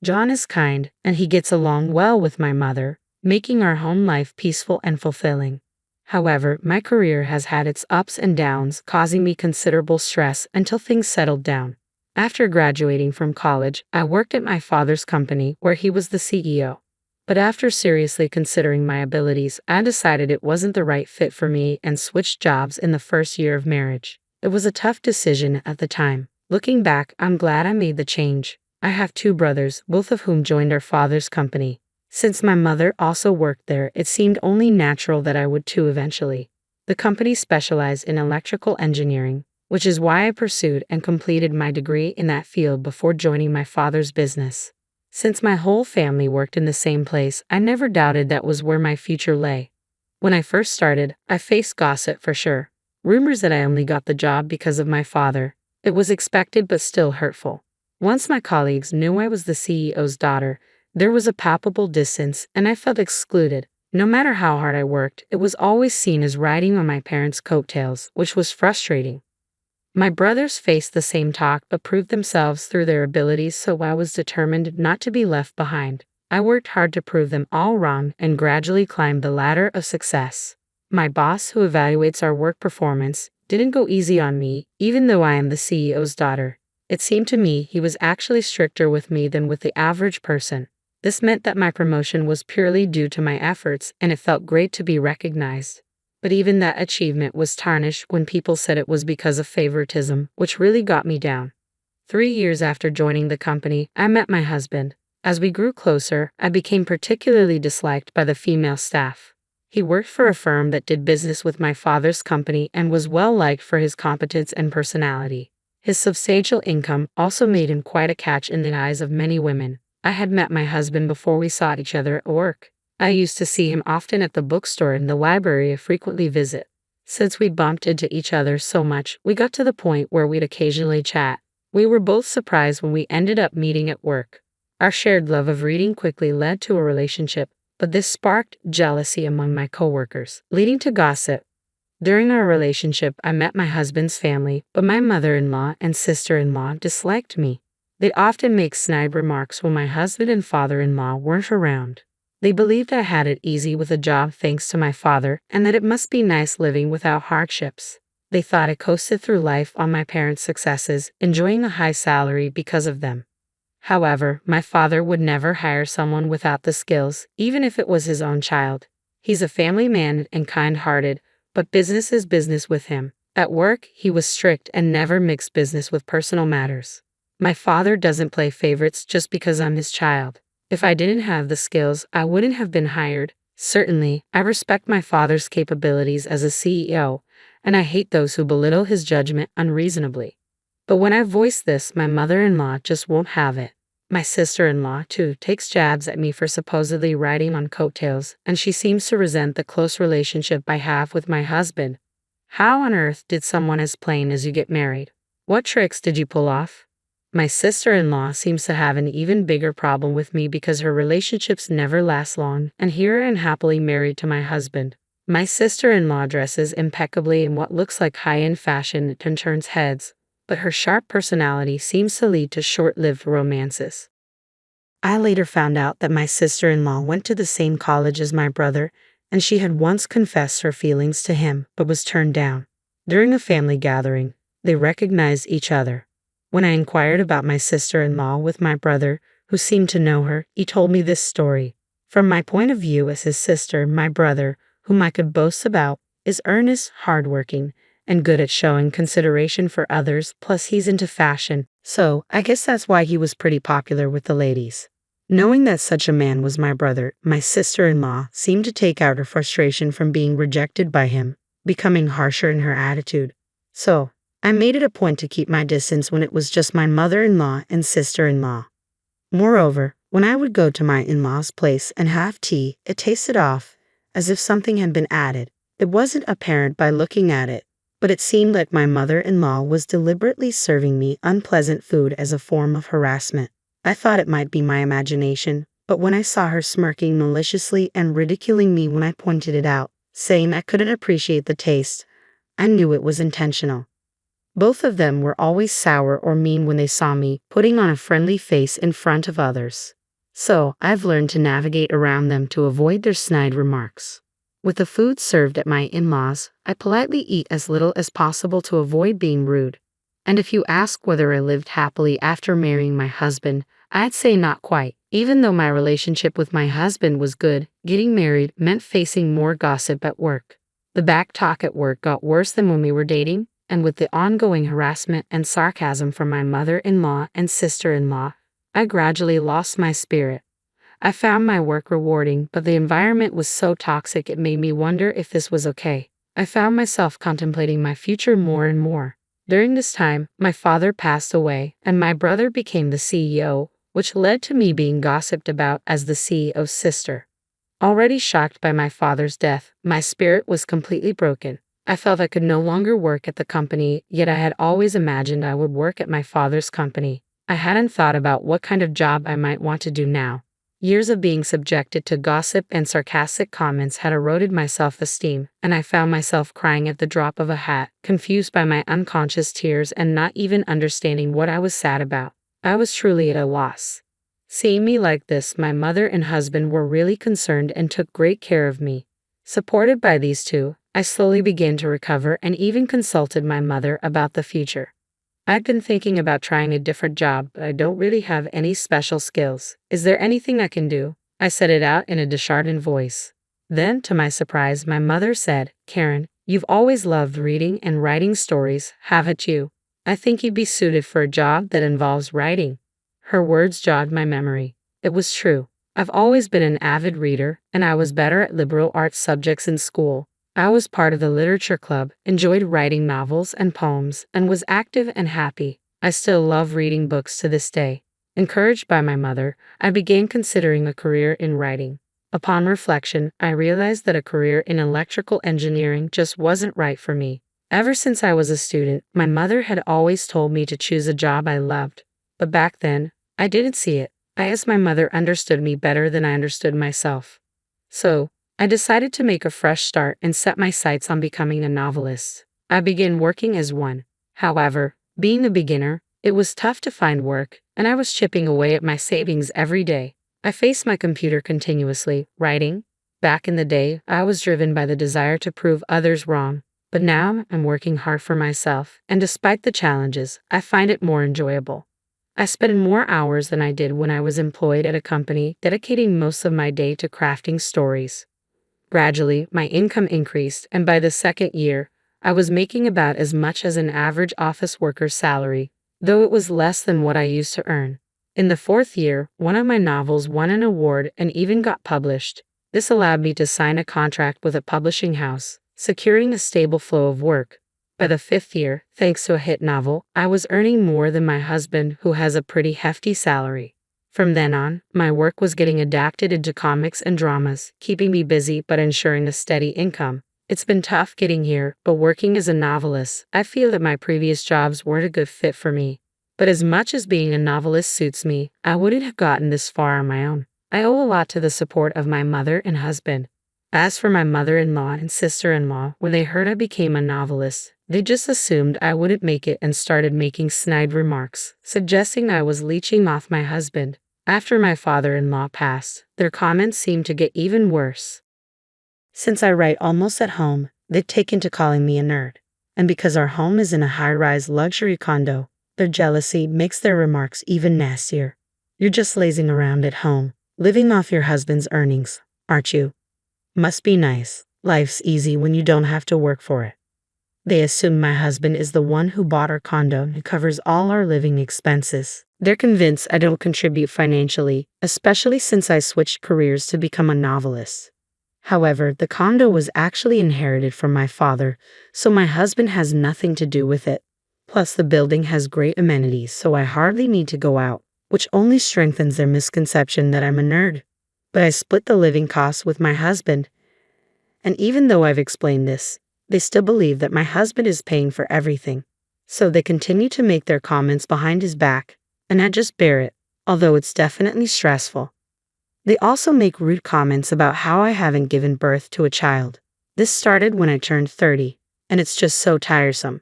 John is kind and he gets along well with my mother, making our home life peaceful and fulfilling. However, my career has had its ups and downs, causing me considerable stress until things settled down. After graduating from college, I worked at my father's company where he was the CEO. But after seriously considering my abilities, I decided it wasn't the right fit for me and switched jobs in the first year of marriage. It was a tough decision at the time. Looking back, I'm glad I made the change. I have 2 brothers, both of whom joined our father's company. Since my mother also worked there, it seemed only natural that I would too eventually. The company specialized in electrical engineering, which is why I pursued and completed my degree in that field before joining my father's business. Since my whole family worked in the same place, I never doubted that was where my future lay. When I first started, I faced gossip for sure. Rumors that I only got the job because of my father. It was expected but still hurtful. Once my colleagues knew I was the CEO's daughter, there was a palpable distance, and I felt excluded. No matter how hard I worked, it was always seen as riding on my parents' coattails, which was frustrating. My brothers faced the same talk but proved themselves through their abilities, so I was determined not to be left behind. I worked hard to prove them all wrong and gradually climbed the ladder of success. My boss, who evaluates our work performance, didn't go easy on me, even though I am the CEO's daughter. It seemed to me he was actually stricter with me than with the average person. This meant that my promotion was purely due to my efforts, and it felt great to be recognized. But even that achievement was tarnished when people said it was because of favoritism, which really got me down. 3 years after joining the company, I met my husband. As we grew closer, I became particularly disliked by the female staff. He worked for a firm that did business with my father's company and was well liked for his competence and personality. His substantial income also made him quite a catch in the eyes of many women. I had met my husband before we saw each other at work. I used to see him often at the bookstore and the library I frequently visit. Since we bumped into each other so much, we got to the point where we'd occasionally chat. We were both surprised when we ended up meeting at work. Our shared love of reading quickly led to a relationship, but this sparked jealousy among my coworkers, leading to gossip. During our relationship, I met my husband's family, but my mother-in-law and sister-in-law disliked me. They'd often make snide remarks when my husband and father-in-law weren't around. They believed I had it easy with a job thanks to my father, and that it must be nice living without hardships. They thought I coasted through life on my parents' successes, enjoying a high salary because of them. However, my father would never hire someone without the skills, even if it was his own child. He's a family man and kind-hearted, but business is business with him. At work, he was strict and never mixed business with personal matters. My father doesn't play favorites just because I'm his child. If I didn't have the skills, I wouldn't have been hired. Certainly, I respect my father's capabilities as a CEO, and I hate those who belittle his judgment unreasonably. But when I voice this, my mother-in-law just won't have it. My sister-in-law, too, takes jabs at me for supposedly riding on coattails, and she seems to resent the close relationship I have with my husband. How on earth did someone as plain as you get married? What tricks did you pull off? My sister-in-law seems to have an even bigger problem with me because her relationships never last long, and here I am happily married to my husband. My sister-in-law dresses impeccably in what looks like high-end fashion and turns heads, but her sharp personality seems to lead to short-lived romances. I later found out that my sister-in-law went to the same college as my brother, and she had once confessed her feelings to him, but was turned down. During a family gathering, they recognized each other. When I inquired about my sister-in-law with my brother, who seemed to know her, he told me this story. From my point of view as his sister, my brother, whom I could boast about, is earnest, hardworking, and good at showing consideration for others, plus he's into fashion, so I guess that's why he was pretty popular with the ladies. Knowing that such a man was my brother, my sister-in-law seemed to take out her frustration from being rejected by him, becoming harsher in her attitude. So, I made it a point to keep my distance when it was just my mother-in-law and sister-in-law. Moreover, when I would go to my in-laws' place and have tea, it tasted off, as if something had been added. It wasn't apparent by looking at it, but it seemed like my mother-in-law was deliberately serving me unpleasant food as a form of harassment. I thought it might be my imagination, but when I saw her smirking maliciously and ridiculing me when I pointed it out, saying I couldn't appreciate the taste, I knew it was intentional. Both of them were always sour or mean when they saw me, putting on a friendly face in front of others. So, I've learned to navigate around them to avoid their snide remarks. With the food served at my in-laws, I politely eat as little as possible to avoid being rude. And if you ask whether I lived happily after marrying my husband, I'd say not quite. Even though my relationship with my husband was good, getting married meant facing more gossip at work. The back talk at work got worse than when we were dating, and with the ongoing harassment and sarcasm from my mother-in-law and sister-in-law, I gradually lost my spirit. I found my work rewarding, but the environment was so toxic it made me wonder if this was okay. I found myself contemplating my future more and more. During this time, my father passed away, and my brother became the CEO, which led to me being gossiped about as the CEO's sister. Already shocked by my father's death, my spirit was completely broken. I felt I could no longer work at the company, yet I had always imagined I would work at my father's company. I hadn't thought about what kind of job I might want to do now. Years of being subjected to gossip and sarcastic comments had eroded my self-esteem, and I found myself crying at the drop of a hat, confused by my unconscious tears and not even understanding what I was sad about. I was truly at a loss. Seeing me like this, my mother and husband were really concerned and took great care of me. Supported by these two, I slowly began to recover and even consulted my mother about the future. I'd been thinking about trying a different job, but I don't really have any special skills. Is there anything I can do? I said it out in a disheartened voice. Then, to my surprise, my mother said, "Karen, you've always loved reading and writing stories, haven't you? I think you'd be suited for a job that involves writing." Her words jogged my memory. It was true. I've always been an avid reader, and I was better at liberal arts subjects in school. I was part of the literature club, enjoyed writing novels and poems, and was active and happy. I still love reading books to this day. Encouraged by my mother, I began considering a career in writing. Upon reflection, I realized that a career in electrical engineering just wasn't right for me. Ever since I was a student, my mother had always told me to choose a job I loved. But back then, I didn't see it. I guess my mother understood me better than I understood myself. So, I decided to make a fresh start and set my sights on becoming a novelist. I began working as one. However, being a beginner, it was tough to find work, and I was chipping away at my savings every day. I faced my computer continuously, writing. Back in the day, I was driven by the desire to prove others wrong, but now I'm working hard for myself, and despite the challenges, I find it more enjoyable. I spend more hours than I did when I was employed at a company, dedicating most of my day to crafting stories. Gradually, my income increased, and by the second year, I was making about as much as an average office worker's salary, though it was less than what I used to earn. In the fourth year, one of my novels won an award and even got published. This allowed me to sign a contract with a publishing house, securing a stable flow of work. By the fifth year, thanks to a hit novel, I was earning more than my husband, who has a pretty hefty salary. From then on, my work was getting adapted into comics and dramas, keeping me busy but ensuring a steady income. It's been tough getting here, but working as a novelist, I feel that my previous jobs weren't a good fit for me. But as much as being a novelist suits me, I wouldn't have gotten this far on my own. I owe a lot to the support of my mother and husband. As for my mother-in-law and sister-in-law, when they heard I became a novelist, they just assumed I wouldn't make it and started making snide remarks, suggesting I was leeching off my husband. After my father-in-law passed, their comments seemed to get even worse. Since I write almost at home, they've taken to calling me a nerd. And because our home is in a high-rise luxury condo, their jealousy makes their remarks even nastier. You're just lazing around at home, living off your husband's earnings, aren't you? Must be nice. Life's easy when you don't have to work for it. They assume my husband is the one who bought our condo and covers all our living expenses. They're convinced I don't contribute financially, especially since I switched careers to become a novelist. However, the condo was actually inherited from my father, so my husband has nothing to do with it. Plus, the building has great amenities, so I hardly need to go out, which only strengthens their misconception that I'm a nerd. But I split the living costs with my husband, And even though I've explained this, they still believe that my husband is paying for everything. So they continue to make their comments behind his back, and I just bear it, although it's definitely stressful. They also make rude comments about how I haven't given birth to a child. This started when I turned 30, and it's just so tiresome.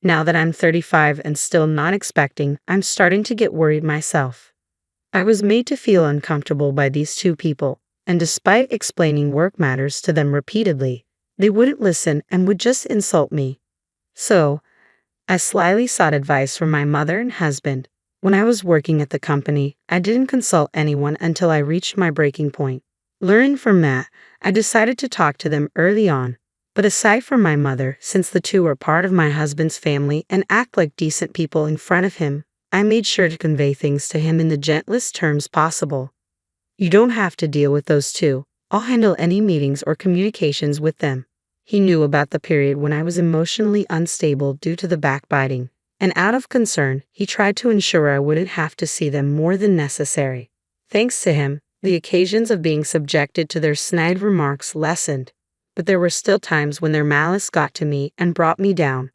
Now that I'm 35 and still not expecting, I'm starting to get worried myself. I was made to feel uncomfortable by these two people, and despite explaining work matters to them repeatedly, they wouldn't listen and would just insult me. So, I slyly sought advice from my mother and husband. When I was working at the company, I didn't consult anyone until I reached my breaking point. Learning from that, I decided to talk to them early on. But aside from my mother, since the two are part of my husband's family and act like decent people in front of him, I made sure to convey things to him in the gentlest terms possible. You don't have to deal with those two. I'll handle any meetings or communications with them. He knew about the period when I was emotionally unstable due to the backbiting, and out of concern, he tried to ensure I wouldn't have to see them more than necessary. Thanks to him, the occasions of being subjected to their snide remarks lessened, but there were still times when their malice got to me and brought me down.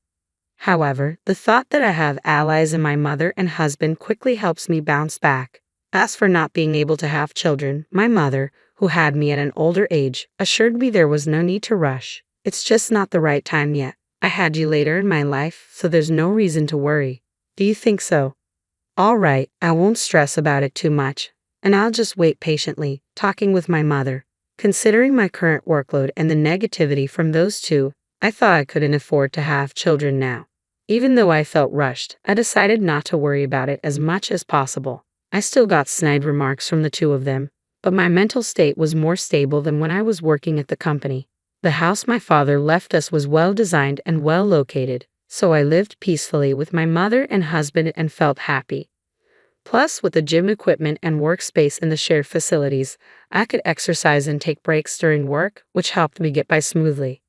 However, the thought that I have allies in my mother and husband quickly helps me bounce back. As for not being able to have children, my mother, who had me at an older age, assured me there was no need to rush. It's just not the right time yet. I had you later in my life, so there's no reason to worry. Do you think so? All right, I won't stress about it too much, and I'll just wait patiently, talking with my mother. Considering my current workload and the negativity from those two, I thought I couldn't afford to have children now. Even though I felt rushed, I decided not to worry about it as much as possible. I still got snide remarks from the two of them, but my mental state was more stable than when I was working at the company. The house my father left us was well designed and well located, so I lived peacefully with my mother and husband and felt happy. Plus, with the gym equipment and workspace in the shared facilities, I could exercise and take breaks during work, which helped me get by smoothly.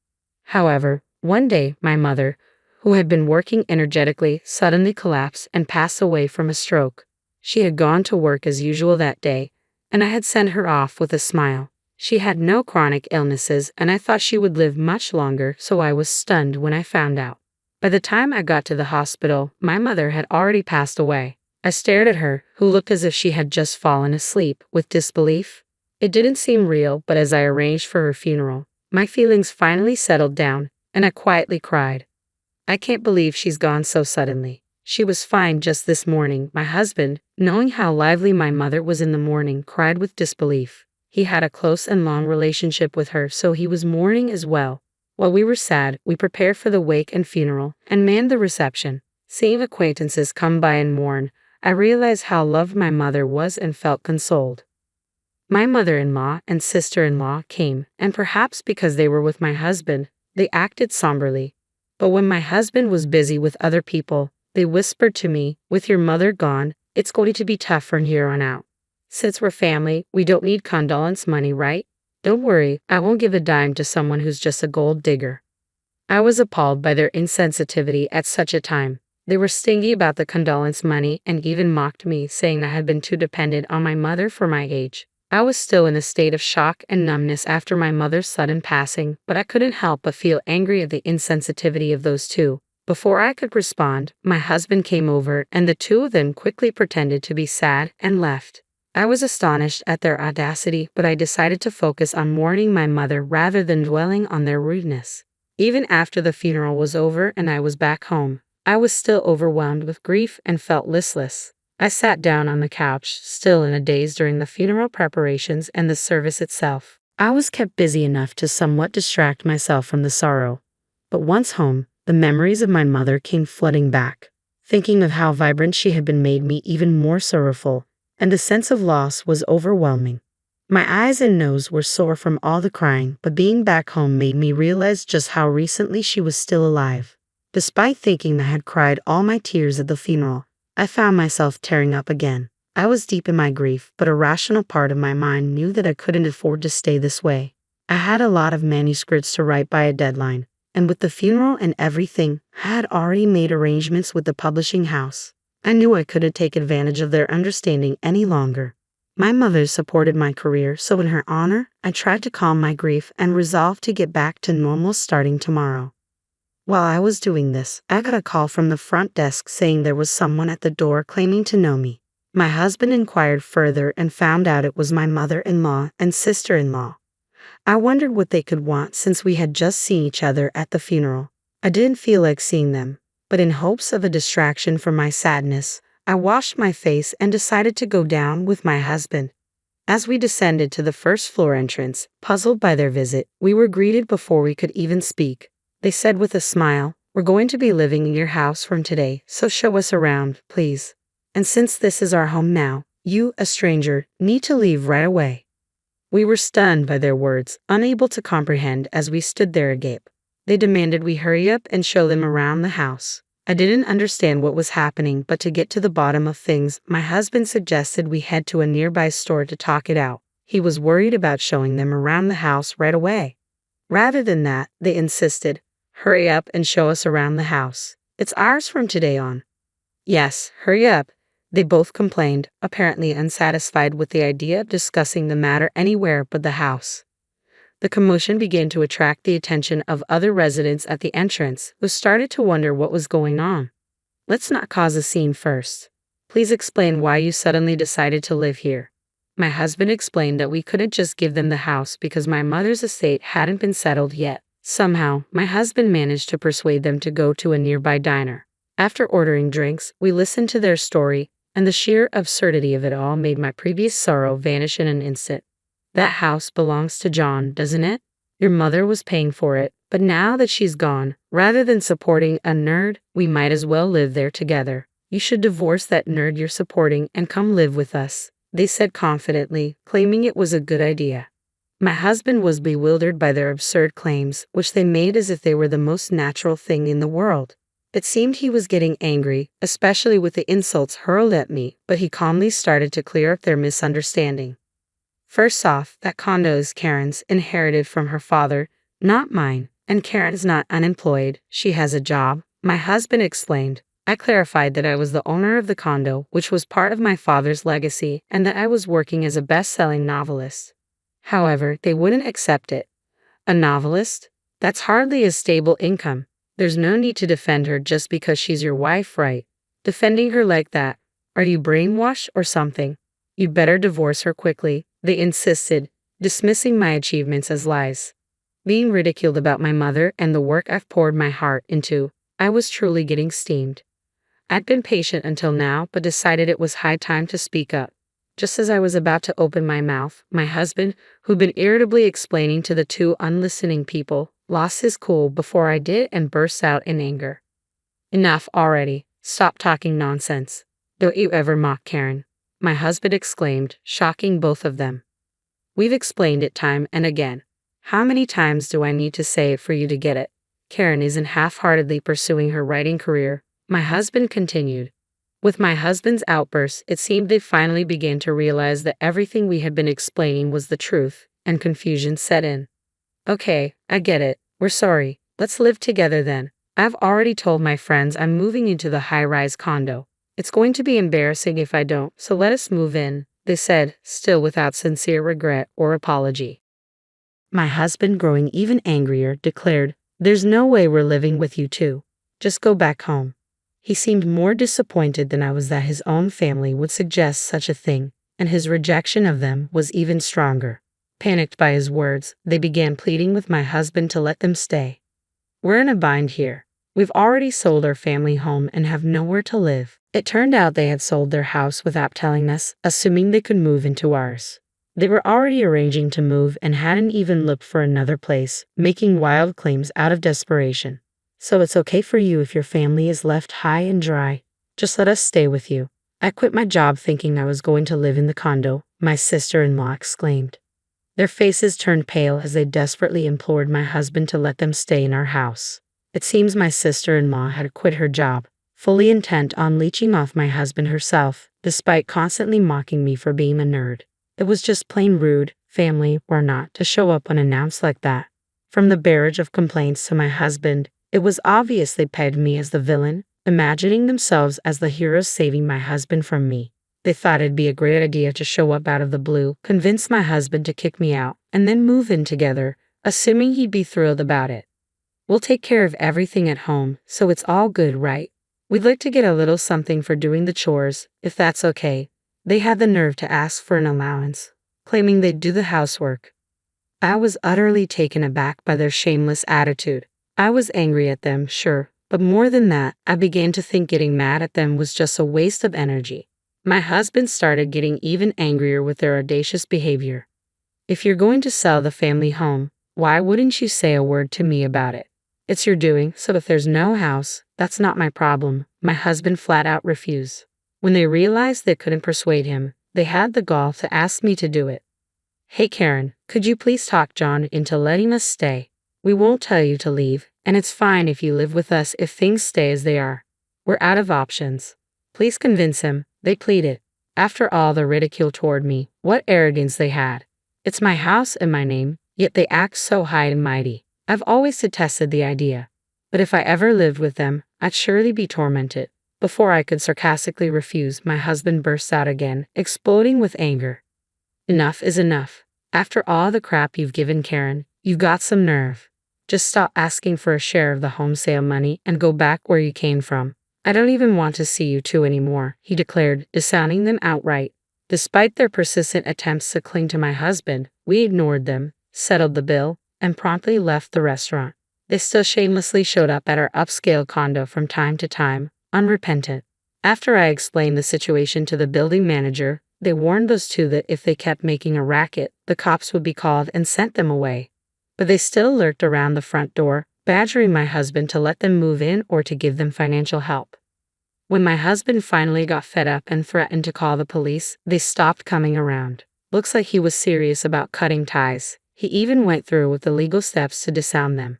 However, one day, my mother, who had been working energetically, suddenly collapsed and passed away from a stroke. She had gone to work as usual that day, and I had sent her off with a smile. She had no chronic illnesses, and I thought she would live much longer, so I was stunned when I found out. By the time I got to the hospital, my mother had already passed away. I stared at her, who looked as if she had just fallen asleep, with disbelief. It didn't seem real, but as I arranged for her funeral, my feelings finally settled down, and I quietly cried. I can't believe she's gone so suddenly. She was fine just this morning. My husband, knowing how lively my mother was in the morning, cried with disbelief. He had a close and long relationship with her, so he was mourning as well. While we were sad, we prepared for the wake and funeral, and manned the reception. Seeing acquaintances come by and mourn, I realized how loved my mother was and felt consoled. My mother-in-law and sister-in-law came, and perhaps because they were with my husband, they acted somberly. But when my husband was busy with other people, they whispered to me, "With your mother gone, it's going to be tough from here on out. Since we're family, we don't need condolence money, right? Don't worry, I won't give a dime to someone who's just a gold digger." I was appalled by their insensitivity at such a time. They were stingy about the condolence money and even mocked me, saying I had been too dependent on my mother for my age. I was still in a state of shock and numbness after my mother's sudden passing, but I couldn't help but feel angry at the insensitivity of those two. Before I could respond, my husband came over, and the two of them quickly pretended to be sad and left. I was astonished at their audacity, but I decided to focus on mourning my mother rather than dwelling on their rudeness. Even after the funeral was over and I was back home, I was still overwhelmed with grief and felt listless. I sat down on the couch, still in a daze during the funeral preparations and the service itself. I was kept busy enough to somewhat distract myself from the sorrow. But once home, the memories of my mother came flooding back. Thinking of how vibrant she had been made me even more sorrowful, and the sense of loss was overwhelming. My eyes and nose were sore from all the crying, but being back home made me realize just how recently she was still alive. Despite thinking I had cried all my tears at the funeral, I found myself tearing up again. I was deep in my grief, but a rational part of my mind knew that I couldn't afford to stay this way. I had a lot of manuscripts to write by a deadline, and with the funeral and everything, I had already made arrangements with the publishing house. I knew I couldn't take advantage of their understanding any longer. My mother supported my career, so in her honor, I tried to calm my grief and resolved to get back to normal starting tomorrow. While I was doing this, I got a call from the front desk saying there was someone at the door claiming to know me. My husband inquired further and found out it was my mother-in-law and sister-in-law. I wondered what they could want since we had just seen each other at the funeral. I didn't feel like seeing them, but in hopes of a distraction from my sadness, I washed my face and decided to go down with my husband. As we descended to the first floor entrance, puzzled by their visit, we were greeted before we could even speak. They said with a smile, "We're going to be living in your house from today, so show us around, please. And since this is our home now, you, a stranger, need to leave right away." We were stunned by their words, unable to comprehend as we stood there agape. They demanded we hurry up and show them around the house. I didn't understand what was happening, but to get to the bottom of things, my husband suggested we head to a nearby store to talk it out. He was worried about showing them around the house right away. Rather than that, they insisted, "Hurry up and show us around the house. It's ours from today on." "Yes, hurry up," they both complained, apparently unsatisfied with the idea of discussing the matter anywhere but the house. The commotion began to attract the attention of other residents at the entrance, who started to wonder what was going on. "Let's not cause a scene first. Please explain why you suddenly decided to live here." My husband explained that we couldn't just give them the house because my mother's estate hadn't been settled yet. Somehow, my husband managed to persuade them to go to a nearby diner. After ordering drinks, we listened to their story, and the sheer absurdity of it all made my previous sorrow vanish in an instant. "That house belongs to John, doesn't it? Your mother was paying for it, but now that she's gone, rather than supporting a nerd, we might as well live there together. You should divorce that nerd you're supporting and come live with us," they said confidently, claiming it was a good idea. My husband was bewildered by their absurd claims, which they made as if they were the most natural thing in the world. It seemed he was getting angry, especially with the insults hurled at me, but he calmly started to clear up their misunderstanding. "First off, that condo is Karen's, inherited from her father, not mine, and Karen's not unemployed, she has a job," my husband explained. I clarified that I was the owner of the condo, which was part of my father's legacy, and that I was working as a best-selling novelist. However, they wouldn't accept it. "A novelist? That's hardly a stable income. There's no need to defend her just because she's your wife, right? Defending her like that, are you brainwashed or something? You'd better divorce her quickly," they insisted, dismissing my achievements as lies. Being ridiculed about my mother and the work I've poured my heart into, I was truly getting steamed. I'd been patient until now, but decided it was high time to speak up. Just as I was about to open my mouth, my husband, who'd been irritably explaining to the two unlistening people, lost his cool before I did and burst out in anger. "Enough already. Stop talking nonsense. Don't you ever mock Karen," my husband exclaimed, shocking both of them. "We've explained it time and again. How many times do I need to say it for you to get it? Karen isn't half-heartedly pursuing her writing career," my husband continued. With my husband's outbursts, it seemed they finally began to realize that everything we had been explaining was the truth, and confusion set in. "Okay, I get it. We're sorry. Let's live together then. I've already told my friends I'm moving into the high-rise condo. It's going to be embarrassing if I don't, so let us move in," they said, still without sincere regret or apology. My husband, growing even angrier, declared, "There's no way we're living with you two. Just go back home." He seemed more disappointed than I was that his own family would suggest such a thing, and his rejection of them was even stronger. Panicked by his words, they began pleading with my husband to let them stay. "We're in a bind here. We've already sold our family home and have nowhere to live." It turned out they had sold their house without telling us, assuming they could move into ours. They were already arranging to move and hadn't even looked for another place, making wild claims out of desperation. "So it's okay for you if your family is left high and dry. Just let us stay with you." "I quit my job thinking I was going to live in the condo," my sister-in-law exclaimed. Their faces turned pale as they desperately implored my husband to let them stay in our house. It seems my sister-in-law had quit her job, fully intent on leeching off my husband herself, despite constantly mocking me for being a nerd. It was just plain rude, family or not, to show up unannounced like that. From the barrage of complaints to my husband, it was obvious they pegged me as the villain, imagining themselves as the heroes saving my husband from me. They thought it'd be a great idea to show up out of the blue, convince my husband to kick me out, and then move in together, assuming he'd be thrilled about it. We'll take care of everything at home, so it's all good, right? We'd like to get a little something for doing the chores, if that's okay. They had the nerve to ask for an allowance, claiming they'd do the housework. I was utterly taken aback by their shameless attitude. I was angry at them, sure, but more than that, I began to think getting mad at them was just a waste of energy. My husband started getting even angrier with their audacious behavior. If you're going to sell the family home, why wouldn't you say a word to me about it? It's your doing, so if there's no house, that's not my problem. My husband flat out refused. When they realized they couldn't persuade him, they had the gall to ask me to do it. Hey Karen, could you please talk John into letting us stay? We won't tell you to leave, and it's fine if you live with us if things stay as they are. We're out of options. Please convince him, they pleaded. After all the ridicule toward me, what arrogance they had. It's my house and my name, yet they act so high and mighty. I've always detested the idea. But if I ever lived with them, I'd surely be tormented. Before I could sarcastically refuse, my husband burst out again, exploding with anger. Enough is enough. After all the crap you've given Karen, you've got some nerve. Just stop asking for a share of the home sale money and go back where you came from. I don't even want to see you two anymore, he declared, disowning them outright. Despite their persistent attempts to cling to my husband, we ignored them, settled the bill, and promptly left the restaurant. They still shamelessly showed up at our upscale condo from time to time, unrepentant. After I explained the situation to the building manager, they warned those two that if they kept making a racket, the cops would be called and sent them away. But they still lurked around the front door, badgering my husband to let them move in or to give them financial help. When my husband finally got fed up and threatened to call the police, they stopped coming around. Looks like he was serious about cutting ties. He even went through with the legal steps to disarm them.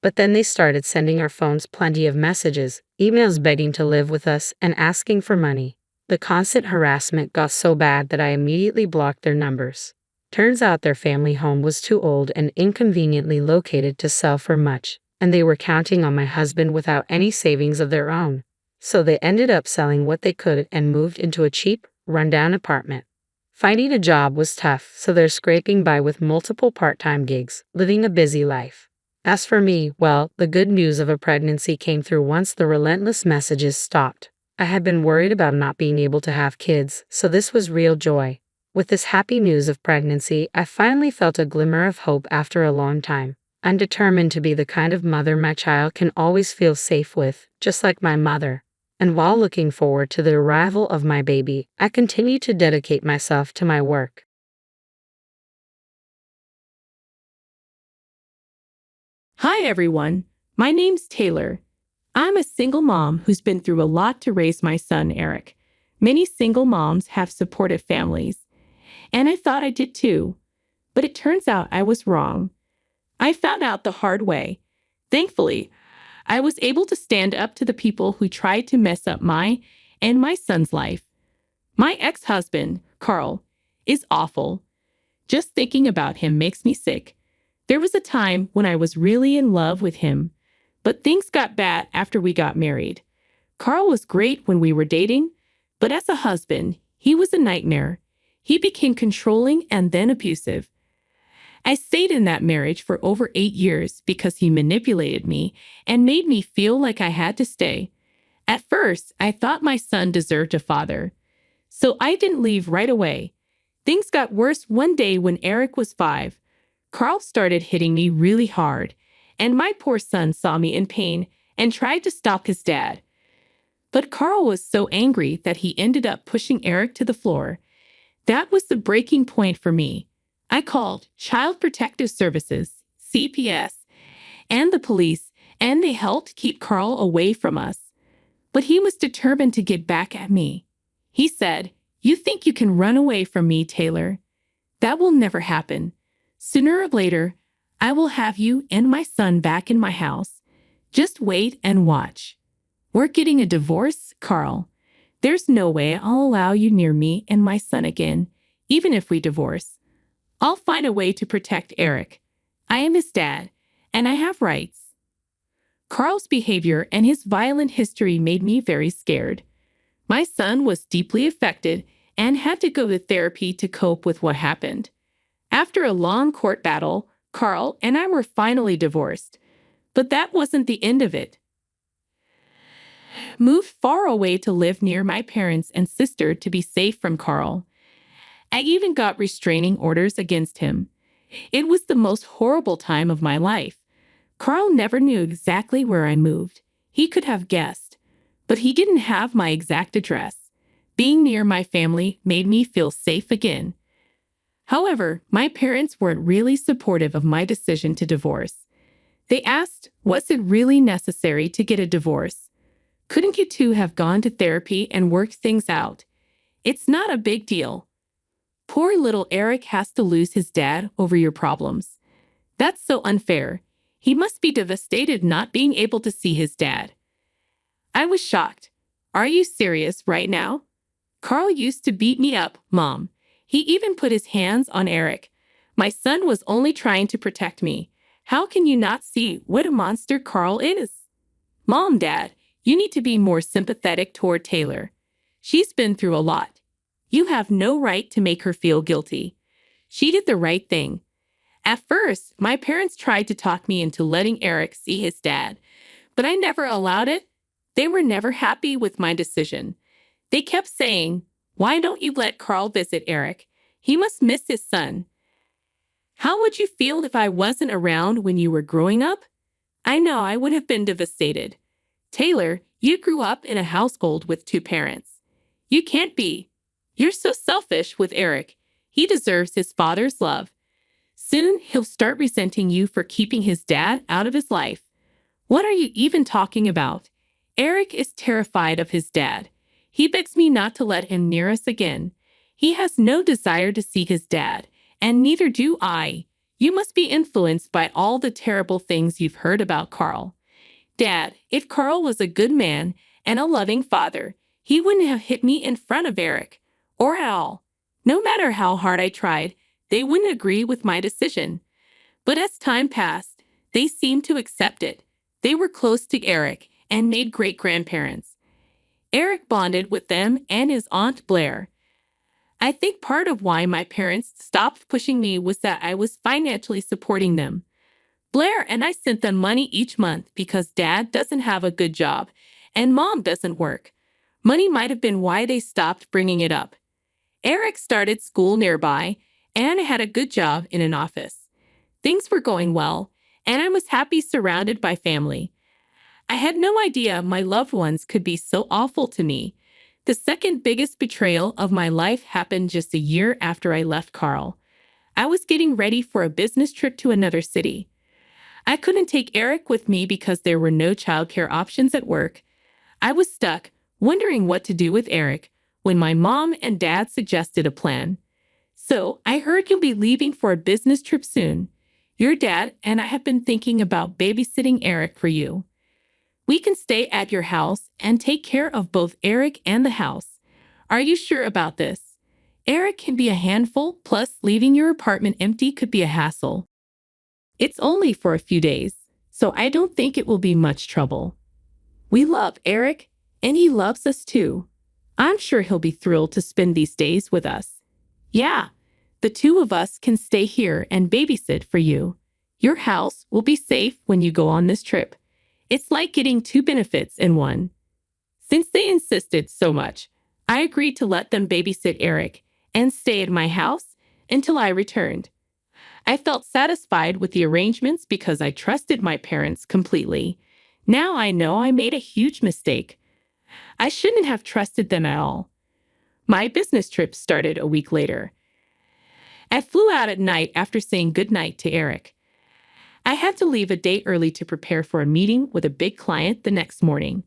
But then they started sending our phones plenty of messages, emails begging to live with us and asking for money. The constant harassment got so bad that I immediately blocked their numbers. Turns out their family home was too old and inconveniently located to sell for much, and they were counting on my husband without any savings of their own. So they ended up selling what they could and moved into a cheap, rundown apartment. Finding a job was tough, so they're scraping by with multiple part-time gigs, living a busy life. As for me, well, the good news of a pregnancy came through once the relentless messages stopped. I had been worried about not being able to have kids, so this was real joy. With this happy news of pregnancy, I finally felt a glimmer of hope after a long time. I'm determined to be the kind of mother my child can always feel safe with, just like my mother. And while looking forward to the arrival of my baby, I continue to dedicate myself to my work. Hi everyone, my name's Taylor. I'm a single mom who's been through a lot to raise my son Eric. Many single moms have supportive families, and I thought I did too. But it turns out I was wrong. I found out the hard way. Thankfully, I was able to stand up to the people who tried to mess up my and my son's life. My ex-husband, Carl, is awful. Just thinking about him makes me sick. There was a time when I was really in love with him, but things got bad after we got married. Carl was great when we were dating, but as a husband, he was a nightmare. He became controlling and then abusive. I stayed in that marriage for over 8 years because he manipulated me and made me feel like I had to stay. At first, I thought my son deserved a father, so I didn't leave right away. Things got worse one day when Eric was 5. Carl started hitting me really hard, and my poor son saw me in pain and tried to stop his dad. But Carl was so angry that he ended up pushing Eric to the floor. That was the breaking point for me. I called Child Protective Services, CPS, and the police, and they helped keep Carl away from us. But he was determined to get back at me. He said, "You think you can run away from me, Taylor? That will never happen. Sooner or later, I will have you and my son back in my house. Just wait and watch. We're getting a divorce, Carl. There's no way I'll allow you near me and my son again, even if we divorce. I'll find a way to protect Eric. I am his dad, and I have rights." Carl's behavior and his violent history made me very scared. My son was deeply affected, and had to go to therapy to cope with what happened. After a long court battle, Carl and I were finally divorced. But that wasn't the end of it. Moved far away to live near my parents and sister to be safe from Carl. I even got restraining orders against him. It was the most horrible time of my life. Carl never knew exactly where I moved. He could have guessed, but he didn't have my exact address. Being near my family made me feel safe again. However, my parents weren't really supportive of my decision to divorce. They asked, was it really necessary to get a divorce? Couldn't you two have gone to therapy and worked things out? It's not a big deal. Poor little Eric has to lose his dad over your problems. That's so unfair. He must be devastated not being able to see his dad. I was shocked. Are you serious right now? Carl used to beat me up, Mom. He even put his hands on Eric. My son was only trying to protect me. How can you not see what a monster Carl is? Mom, Dad, you need to be more sympathetic toward Taylor. She's been through a lot. You have no right to make her feel guilty. She did the right thing. At first, my parents tried to talk me into letting Eric see his dad, but I never allowed it. They were never happy with my decision. They kept saying, why don't you let Carl visit Eric? He must miss his son. How would you feel if I wasn't around when you were growing up? I know I would have been devastated. Taylor, you grew up in a household with two parents. You can't be. You're so selfish with Eric. He deserves his father's love. Soon he'll start resenting you for keeping his dad out of his life. What are you even talking about? Eric is terrified of his dad. He begs me not to let him near us again. He has no desire to see his dad, and neither do I. You must be influenced by all the terrible things you've heard about Carl. Dad, if Carl was a good man and a loving father, he wouldn't have hit me in front of Eric, or at all. No matter how hard I tried, they wouldn't agree with my decision. But as time passed, they seemed to accept it. They were close to Eric and made great-grandparents. Eric bonded with them and his Aunt Blair. I think part of why my parents stopped pushing me was that I was financially supporting them. Blair and I sent them money each month because Dad doesn't have a good job and Mom doesn't work. Money might have been why they stopped bringing it up. Eric started school nearby and had a good job in an office. Things were going well, and I was happy surrounded by family. I had no idea my loved ones could be so awful to me. The second biggest betrayal of my life happened just a year after I left Carl. I was getting ready for a business trip to another city. I couldn't take Eric with me because there were no childcare options at work. I was stuck, wondering what to do with Eric, when my mom and dad suggested a plan. So, I heard you'll be leaving for a business trip soon. Your dad and I have been thinking about babysitting Eric for you. We can stay at your house and take care of both Eric and the house. Are you sure about this? Eric can be a handful, plus leaving your apartment empty could be a hassle. It's only for a few days, so I don't think it will be much trouble. We love Eric, and he loves us too. I'm sure he'll be thrilled to spend these days with us. Yeah, the two of us can stay here and babysit for you. Your house will be safe when you go on this trip. It's like getting two benefits in one. Since they insisted so much, I agreed to let them babysit Eric and stay at my house until I returned. I felt satisfied with the arrangements because I trusted my parents completely. Now I know I made a huge mistake. I shouldn't have trusted them at all. My business trip started a week later. I flew out at night after saying goodnight to Eric. I had to leave a day early to prepare for a meeting with a big client the next morning.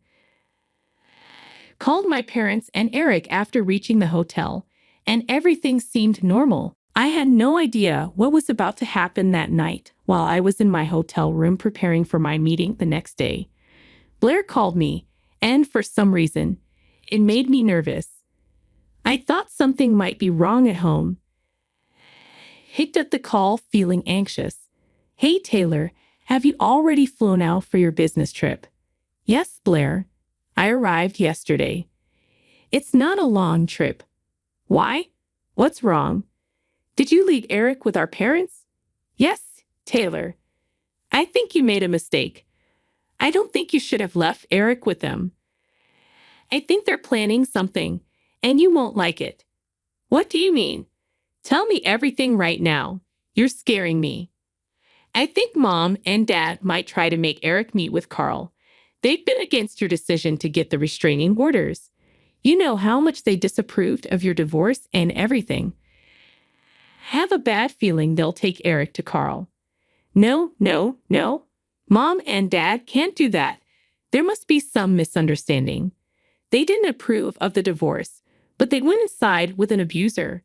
Called my parents and Eric after reaching the hotel, and everything seemed normal. I had no idea what was about to happen that night while I was in my hotel room preparing for my meeting the next day. Blair called me, and for some reason, it made me nervous. I thought something might be wrong at home. Picked up the call feeling anxious. Hey, Taylor, have you already flown out for your business trip? Yes, Blair. I arrived yesterday. It's not a long trip. Why? What's wrong? Did you leave Eric with our parents? Yes, Taylor. I think you made a mistake. I don't think you should have left Eric with them. I think they're planning something, and you won't like it. What do you mean? Tell me everything right now. You're scaring me. I think Mom and Dad might try to make Eric meet with Carl. They've been against your decision to get the restraining orders. You know how much they disapproved of your divorce and everything. Have a bad feeling they'll take Eric to Carl. No, no, no. Mom and Dad can't do that. There must be some misunderstanding. They didn't approve of the divorce, but they went inside with an abuser.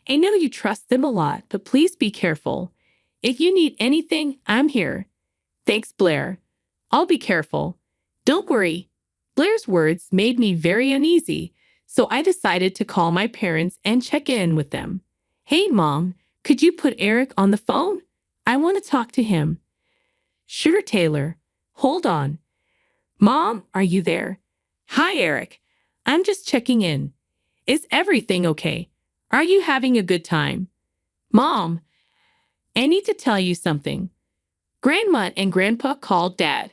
I know you trust them a lot, but please be careful. If you need anything, I'm here. Thanks, Blair. I'll be careful. Don't worry. Blair's words made me very uneasy, so I decided to call my parents and check in with them. Hey, Mom, could you put Eric on the phone? I want to talk to him. Sure, Taylor. Hold on. Mom, are you there? Hi, Eric. I'm just checking in. Is everything okay? Are you having a good time? Mom, I need to tell you something. Grandma and Grandpa called Dad.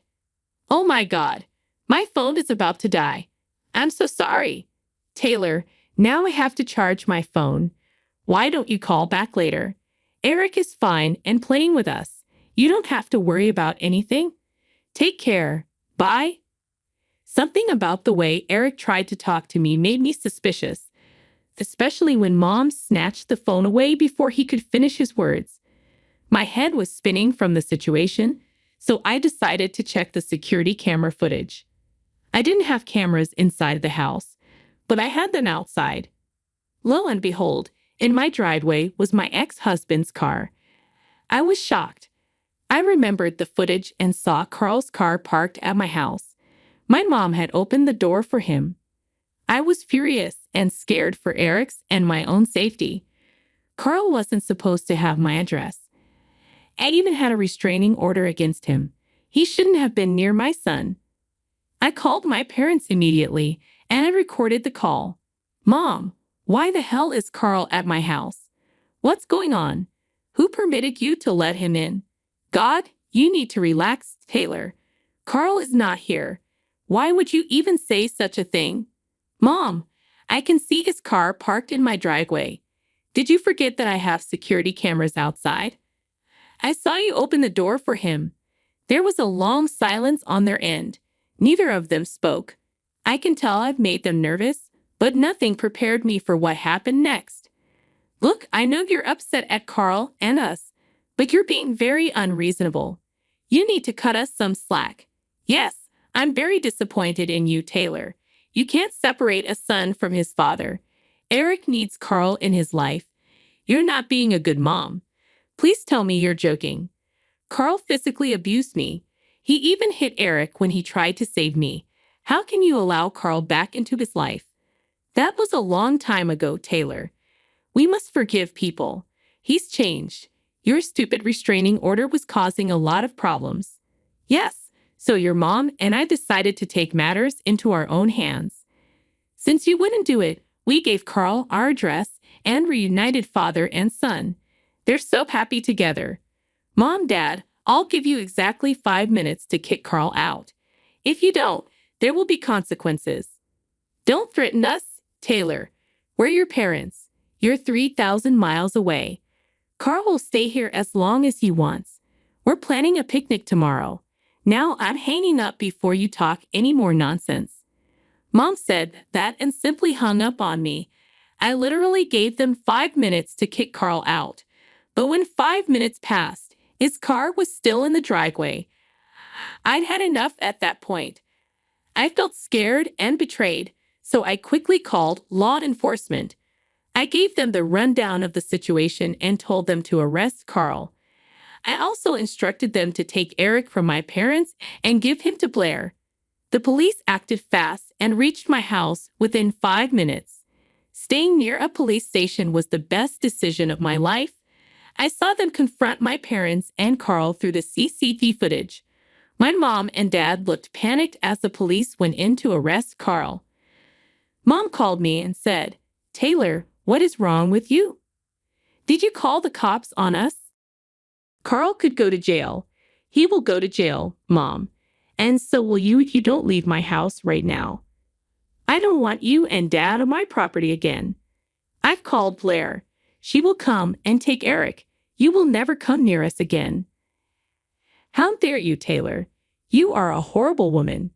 Oh my God, my phone is about to die. I'm so sorry. Taylor, now I have to charge my phone. Why don't you call back later? Eric is fine and playing with us. You don't have to worry about anything. Take care. Bye. Something about the way Eric tried to talk to me made me suspicious, especially when Mom snatched the phone away before he could finish his words. My head was spinning from the situation, so I decided to check the security camera footage. I didn't have cameras inside the house, but I had them outside. Lo and behold, in my driveway was my ex-husband's car. I was shocked. I remembered the footage and saw Carl's car parked at my house. My mom had opened the door for him. I was furious and scared for Eric's and my own safety. Carl wasn't supposed to have my address. I even had a restraining order against him. He shouldn't have been near my son. I called my parents immediately, and I recorded the call. Mom, why the hell is Carl at my house? What's going on? Who permitted you to let him in? God, you need to relax, Taylor. Carl is not here. Why would you even say such a thing? Mom, I can see his car parked in my driveway. Did you forget that I have security cameras outside? I saw you open the door for him. There was a long silence on their end. Neither of them spoke. I can tell I've made them nervous, but nothing prepared me for what happened next. Look, I know you're upset at Carl and us, but you're being very unreasonable. You need to cut us some slack. Yes, I'm very disappointed in you, Taylor. You can't separate a son from his father. Eric needs Carl in his life. You're not being a good mom. Please tell me you're joking. Carl physically abused me. He even hit Eric when he tried to save me. How can you allow Carl back into his life? That was a long time ago, Taylor. We must forgive people. He's changed. Your stupid restraining order was causing a lot of problems. Yes, so your mom and I decided to take matters into our own hands. Since you wouldn't do it, we gave Carl our address and reunited father and son. They're so happy together. Mom, Dad, I'll give you exactly 5 minutes to kick Carl out. If you don't, there will be consequences. Don't threaten us, Taylor. We're your parents. You're 3,000 miles away. Carl will stay here as long as he wants. We're planning a picnic tomorrow. Now I'm hanging up before you talk any more nonsense. Mom said that and simply hung up on me. I literally gave them 5 minutes to kick Carl out. But when 5 minutes passed, his car was still in the driveway. I'd had enough at that point. I felt scared and betrayed, so I quickly called law enforcement. I gave them the rundown of the situation and told them to arrest Carl. I also instructed them to take Eric from my parents and give him to Blair. The police acted fast and reached my house within 5 minutes. Staying near a police station was the best decision of my life. I saw them confront my parents and Carl through the CCTV footage. My mom and dad looked panicked as the police went in to arrest Carl. Mom called me and said, Taylor, what is wrong with you? Did you call the cops on us? Carl could go to jail. He will go to jail, Mom. And so will you if you don't leave my house right now. I don't want you and Dad on my property again. I've called Blair. She will come and take Eric. You will never come near us again. How dare you, Taylor? You are a horrible woman.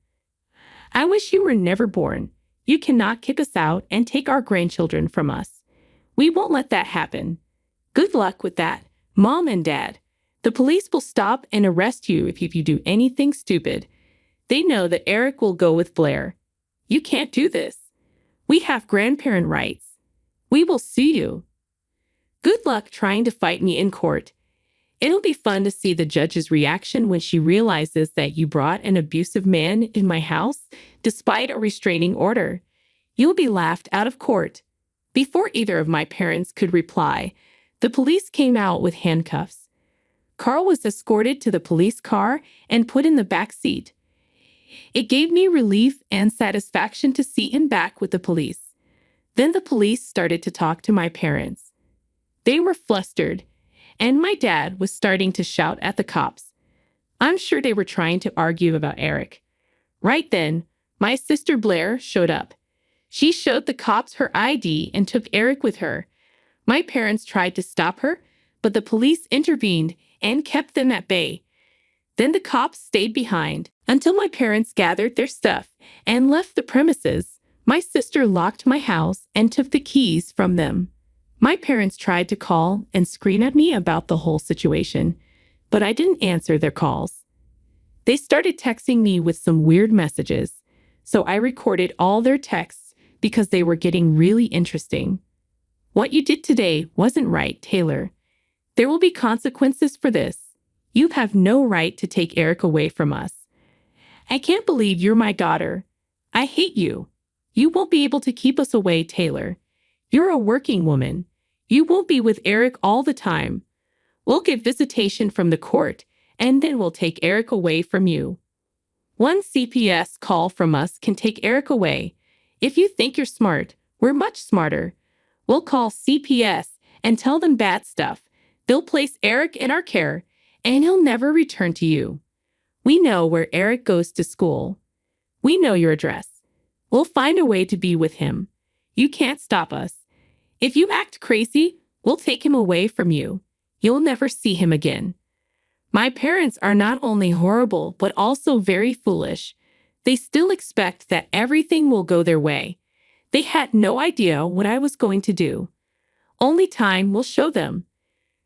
I wish you were never born. You cannot kick us out and take our grandchildren from us. We won't let that happen. Good luck with that, Mom and Dad. The police will stop and arrest you if you do anything stupid. They know that Eric will go with Blair. You can't do this. We have grandparent rights. We will sue you. Good luck trying to fight me in court. It'll be fun to see the judge's reaction when she realizes that you brought an abusive man in my house despite a restraining order. You'll be laughed out of court. Before either of my parents could reply, the police came out with handcuffs. Carl was escorted to the police car and put in the back seat. It gave me relief and satisfaction to see him back with the police. Then the police started to talk to my parents. They were flustered, and my dad was starting to shout at the cops. I'm sure they were trying to argue about Eric. Right then, my sister Blair showed up. She showed the cops her ID and took Eric with her. My parents tried to stop her, but the police intervened and kept them at bay. Then the cops stayed behind until my parents gathered their stuff and left the premises. My sister locked my house and took the keys from them. My parents tried to call and scream at me about the whole situation, but I didn't answer their calls. They started texting me with some weird messages, so I recorded all their texts because they were getting really interesting. What you did today wasn't right, Taylor. There will be consequences for this. You have no right to take Eric away from us. I can't believe you're my daughter. I hate you. You won't be able to keep us away, Taylor. You're a working woman. You won't be with Eric all the time. We'll get visitation from the court, and then we'll take Eric away from you. One CPS call from us can take Eric away. If you think you're smart, we're much smarter. We'll call CPS and tell them bad stuff. They'll place Eric in our care, and he'll never return to you. We know where Eric goes to school. We know your address. We'll find a way to be with him. You can't stop us. If you act crazy, we'll take him away from you. You'll never see him again. My parents are not only horrible, but also very foolish. They still expect that everything will go their way. They had no idea what I was going to do. Only time will show them.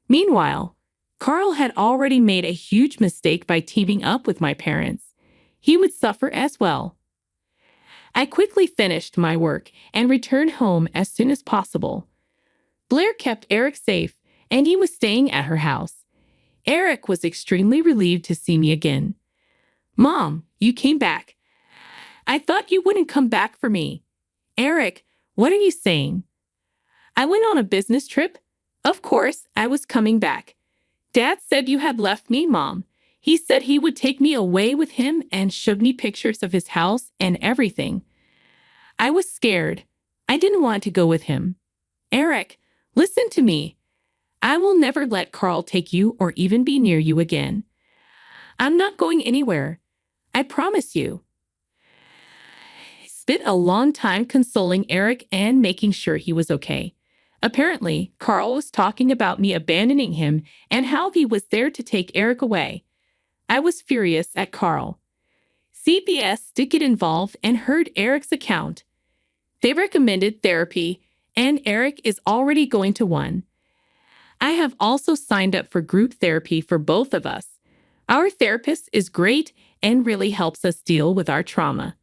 Meanwhile, Carl had already made a huge mistake by teaming up with my parents. He would suffer as well. I quickly finished my work and returned home as soon as possible. Blair kept Eric safe, and he was staying at her house. Eric was extremely relieved to see me again. Mom, you came back. I thought you wouldn't come back for me. Eric, what are you saying? I went on a business trip. Of course, I was coming back. Dad said you had left me, Mom. He said he would take me away with him and showed me pictures of his house and everything. I was scared. I didn't want to go with him. Eric, listen to me. I will never let Carl take you or even be near you again. I'm not going anywhere. I promise you. I spent a long time consoling Eric and making sure he was okay. Apparently, Carl was talking about me abandoning him and how he was there to take Eric away. I was furious at Carl. CPS did get involved and heard Eric's account. They recommended therapy, and Eric is already going to one. I have also signed up for group therapy for both of us. Our therapist is great and really helps us deal with our trauma.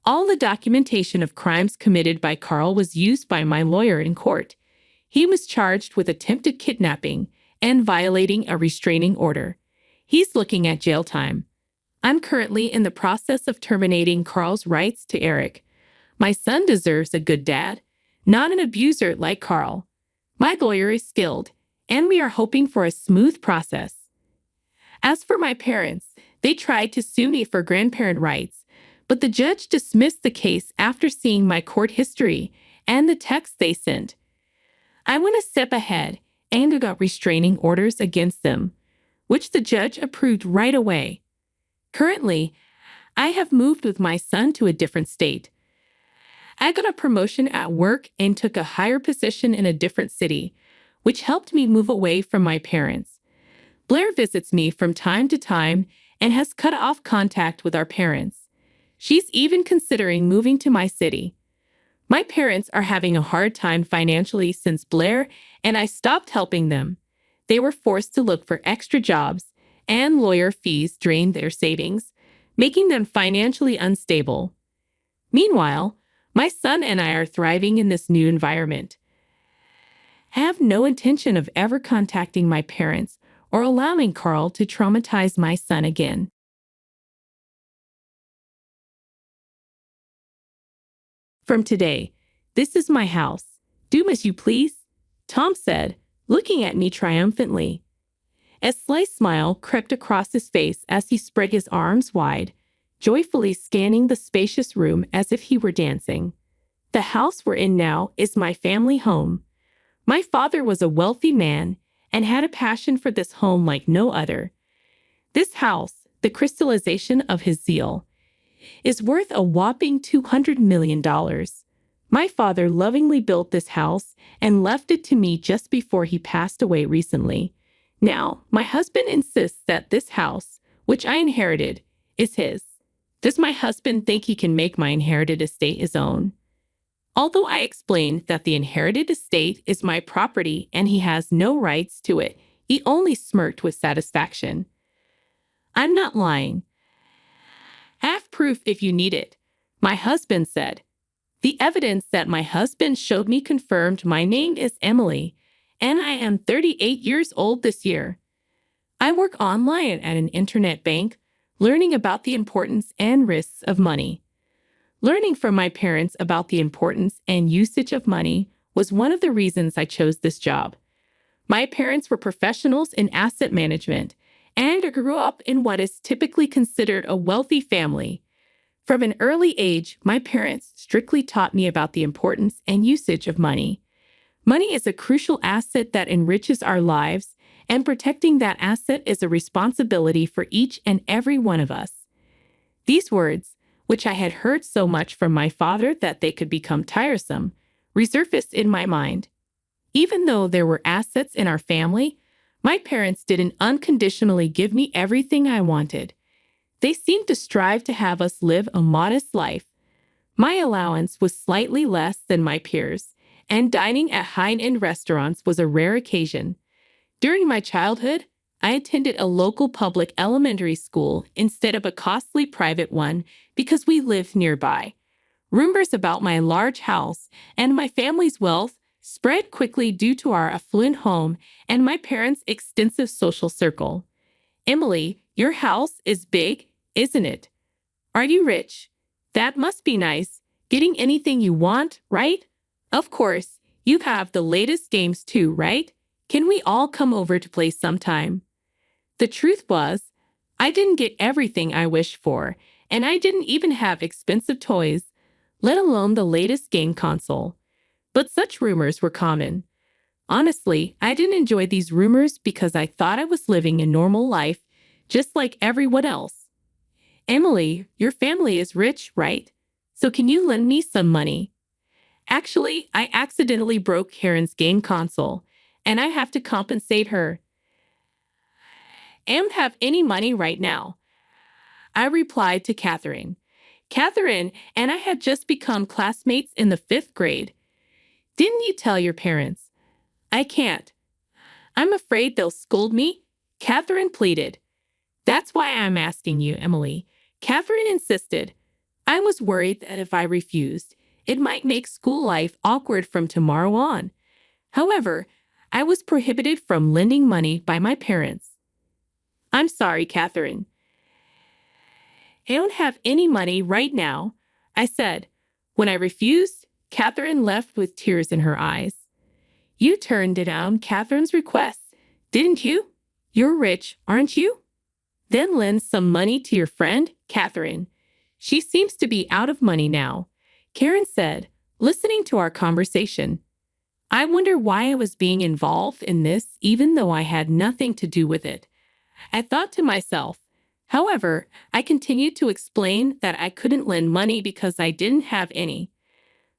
All the documentation of crimes committed by Carl was used by my lawyer in court. He was charged with attempted kidnapping and violating a restraining order. He's looking at jail time. I'm currently in the process of terminating Carl's rights to Eric. My son deserves a good dad, not an abuser like Carl. My lawyer is skilled, and we are hoping for a smooth process. As for my parents, they tried to sue me for grandparent rights, but the judge dismissed the case after seeing my court history and the texts they sent. I went a step ahead and got restraining orders against them, which the judge approved right away. Currently, I have moved with my son to a different state. I got a promotion at work and took a higher position in a different city, which helped me move away from my parents. Blair visits me from time to time and has cut off contact with our parents. She's even considering moving to my city. My parents are having a hard time financially since Blair and I stopped helping them. They were forced to look for extra jobs, and lawyer fees drained their savings, making them financially unstable. Meanwhile, my son and I are thriving in this new environment. I have no intention of ever contacting my parents or allowing Carl to traumatize my son again. From today, this is my house. Do as you please, Tom said, looking at me triumphantly. A slight smile crept across his face as he spread his arms wide, joyfully scanning the spacious room as if he were dancing. The house we're in now is my family home. My father was a wealthy man and had a passion for this home like no other. This house, the crystallization of his zeal, is worth a whopping $200 million. My father lovingly built this house and left it to me just before he passed away recently. Now, my husband insists that this house, which I inherited, is his. Does my husband think he can make my inherited estate his own? Although I explained that the inherited estate is my property and he has no rights to it, he only smirked with satisfaction. I'm not lying. I have proof if you need it, my husband said. The evidence that my husband showed me confirmed my name is Emily, and I am 38 years old this year. I work online at an internet bank, learning about the importance and risks of money. Learning from my parents about the importance and usage of money was one of the reasons I chose this job. My parents were professionals in asset management, and I grew up in what is typically considered a wealthy family. From an early age, my parents strictly taught me about the importance and usage of money. Money is a crucial asset that enriches our lives, and protecting that asset is a responsibility for each and every one of us. These words, which I had heard so much from my father that they could become tiresome, resurfaced in my mind. Even though there were assets in our family, my parents didn't unconditionally give me everything I wanted. They seemed to strive to have us live a modest life. My allowance was slightly less than my peers, and dining at high-end restaurants was a rare occasion. During my childhood, I attended a local public elementary school instead of a costly private one because we lived nearby. Rumors about my large house and my family's wealth spread quickly due to our affluent home and my parents' extensive social circle. Emily, your house is big, isn't it? Are you rich? That must be nice. Getting anything you want, right? Of course, you have the latest games too, right? Can we all come over to play sometime? The truth was, I didn't get everything I wished for, and I didn't even have expensive toys, let alone the latest game console. But such rumors were common. Honestly, I didn't enjoy these rumors because I thought I was living a normal life, just like everyone else. Emily, your family is rich, right? So can you lend me some money? Actually, I accidentally broke Karen's game console, and I have to compensate her. I don't have any money right now, I replied to Catherine. Catherine and I had just become classmates in the 5th grade. Didn't you tell your parents? I can't. I'm afraid they'll scold me, Catherine pleaded. That's why I'm asking you, Emily. Catherine insisted. I was worried that if I refused, it might make school life awkward from tomorrow on. However, I was prohibited from lending money by my parents. I'm sorry, Catherine. I don't have any money right now, I said. When I refused, Catherine left with tears in her eyes. You turned down Catherine's request, didn't you? You're rich, aren't you? Then lend some money to your friend, Catherine. She seems to be out of money now, Karen said, Listening to our conversation, I wonder why I was being involved in this even though I had nothing to do with it. I thought to myself. However, I continued to explain that I couldn't lend money because I didn't have any.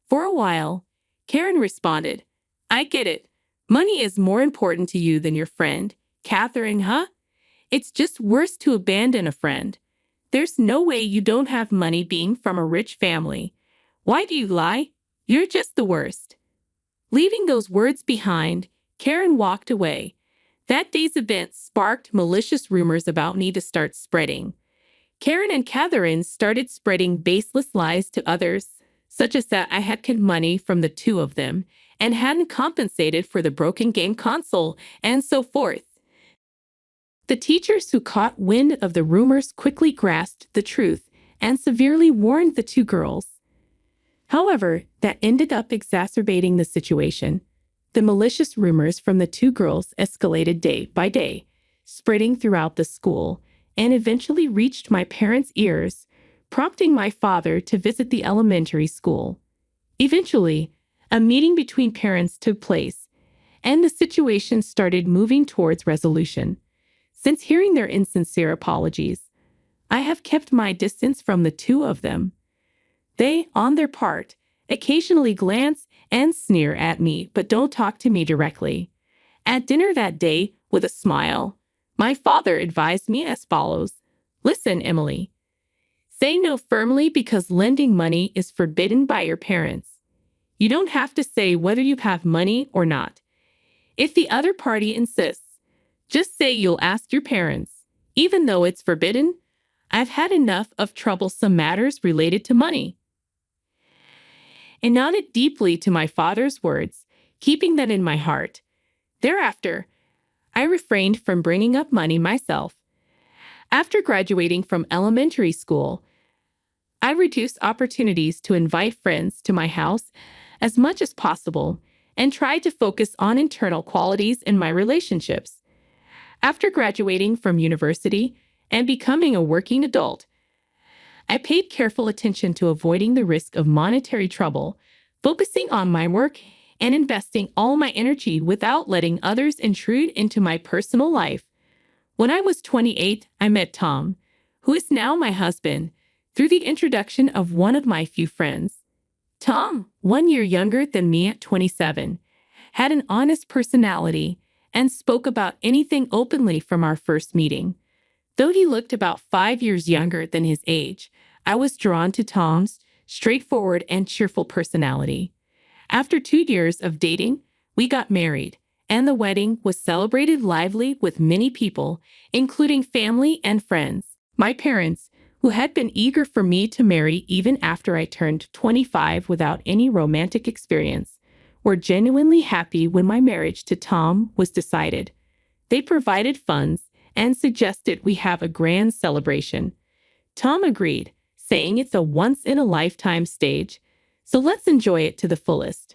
For a while, Karen responded, I get it. Money is more important to you than your friend. Catherine, huh? It's just worse to abandon a friend. There's no way you don't have money being from a rich family. Why do you lie? You're just the worst. Leaving those words behind, Karen walked away. That day's event sparked malicious rumors about me to start spreading. Karen and Catherine started spreading baseless lies to others, such as that I had kept money from the two of them and hadn't compensated for the broken game console, and so forth. The teachers who caught wind of the rumors quickly grasped the truth and severely warned the two girls. However, that ended up exacerbating the situation. The malicious rumors from the two girls escalated day by day, spreading throughout the school, and eventually reached my parents' ears, prompting my father to visit the elementary school. Eventually, a meeting between parents took place, and the situation started moving towards resolution. Since hearing their insincere apologies, I have kept my distance from the two of them. They, on their part, occasionally glance and sneer at me, but don't talk to me directly. At dinner that day, with a smile, my father advised me as follows. Listen, Emily. Say no firmly because lending money is forbidden by your parents. You don't have to say whether you have money or not. If the other party insists, just say you'll ask your parents. Even though it's forbidden, I've had enough of troublesome matters related to money. And nodded deeply to my father's words, keeping that in my heart. Thereafter, I refrained from bringing up money myself. After graduating from elementary school, I reduced opportunities to invite friends to my house as much as possible and tried to focus on internal qualities in my relationships. After graduating from university and becoming a working adult, I paid careful attention to avoiding the risk of monetary trouble, focusing on my work and investing all my energy without letting others intrude into my personal life. When I was 28, I met Tom, who is now my husband, through the introduction of one of my few friends. Tom, 1 year younger than me at 27, had an honest personality and spoke about anything openly from our first meeting. Though he looked about 5 years younger than his age, I was drawn to Tom's straightforward and cheerful personality. After 2 years of dating, we got married, and the wedding was celebrated lively with many people, including family and friends. My parents, who had been eager for me to marry even after I turned 25 without any romantic experience, were genuinely happy when my marriage to Tom was decided. They provided funds and suggested we have a grand celebration. Tom agreed, saying it's a once-in-a-lifetime stage, so let's enjoy it to the fullest.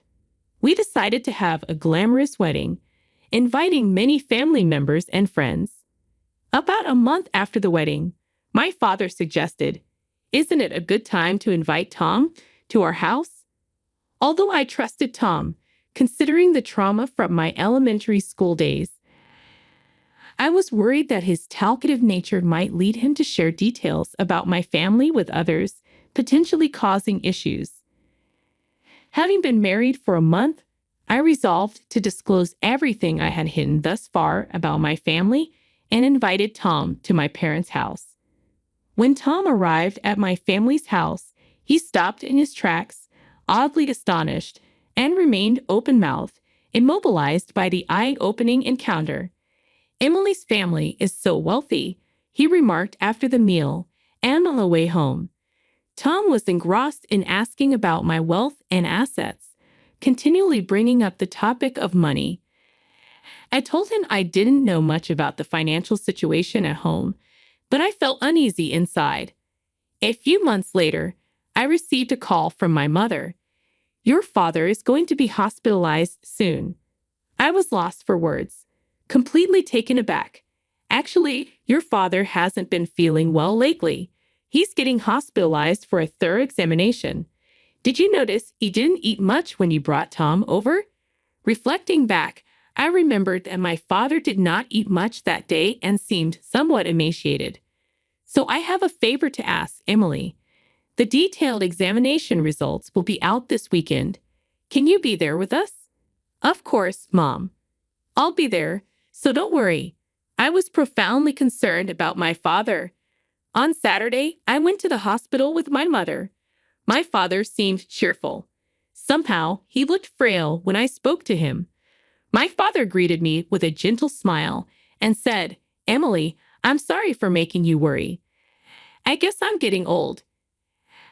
We decided to have a glamorous wedding, inviting many family members and friends. About a month after the wedding, my father suggested, isn't it a good time to invite Tom to our house? Although I trusted Tom, considering the trauma from my elementary school days, I was worried that his talkative nature might lead him to share details about my family with others, potentially causing issues. Having been married for a month, I resolved to disclose everything I had hidden thus far about my family and invited Tom to my parents' house. When Tom arrived at my family's house, he stopped in his tracks, oddly astonished, and remained open-mouthed, immobilized by the eye-opening encounter. Emily's family is so wealthy, he remarked after the meal and on the way home. Tom was engrossed in asking about my wealth and assets, continually bringing up the topic of money. I told him I didn't know much about the financial situation at home, but I felt uneasy inside. A few months later, I received a call from my mother. Your father is going to be hospitalized soon. I was lost for words, completely taken aback. Actually, your father hasn't been feeling well lately. He's getting hospitalized for a thorough examination. Did you notice he didn't eat much when you brought Tom over? Reflecting back, I remembered that my father did not eat much that day and seemed somewhat emaciated. So I have a favor to ask, Emily. The detailed examination results will be out this weekend. Can you be there with us? Of course, Mom. I'll be there, so don't worry. I was profoundly concerned about my father. On Saturday, I went to the hospital with my mother. My father seemed cheerful. Somehow, he looked frail when I spoke to him. My father greeted me with a gentle smile and said, "Emily, I'm sorry for making you worry. I guess I'm getting old."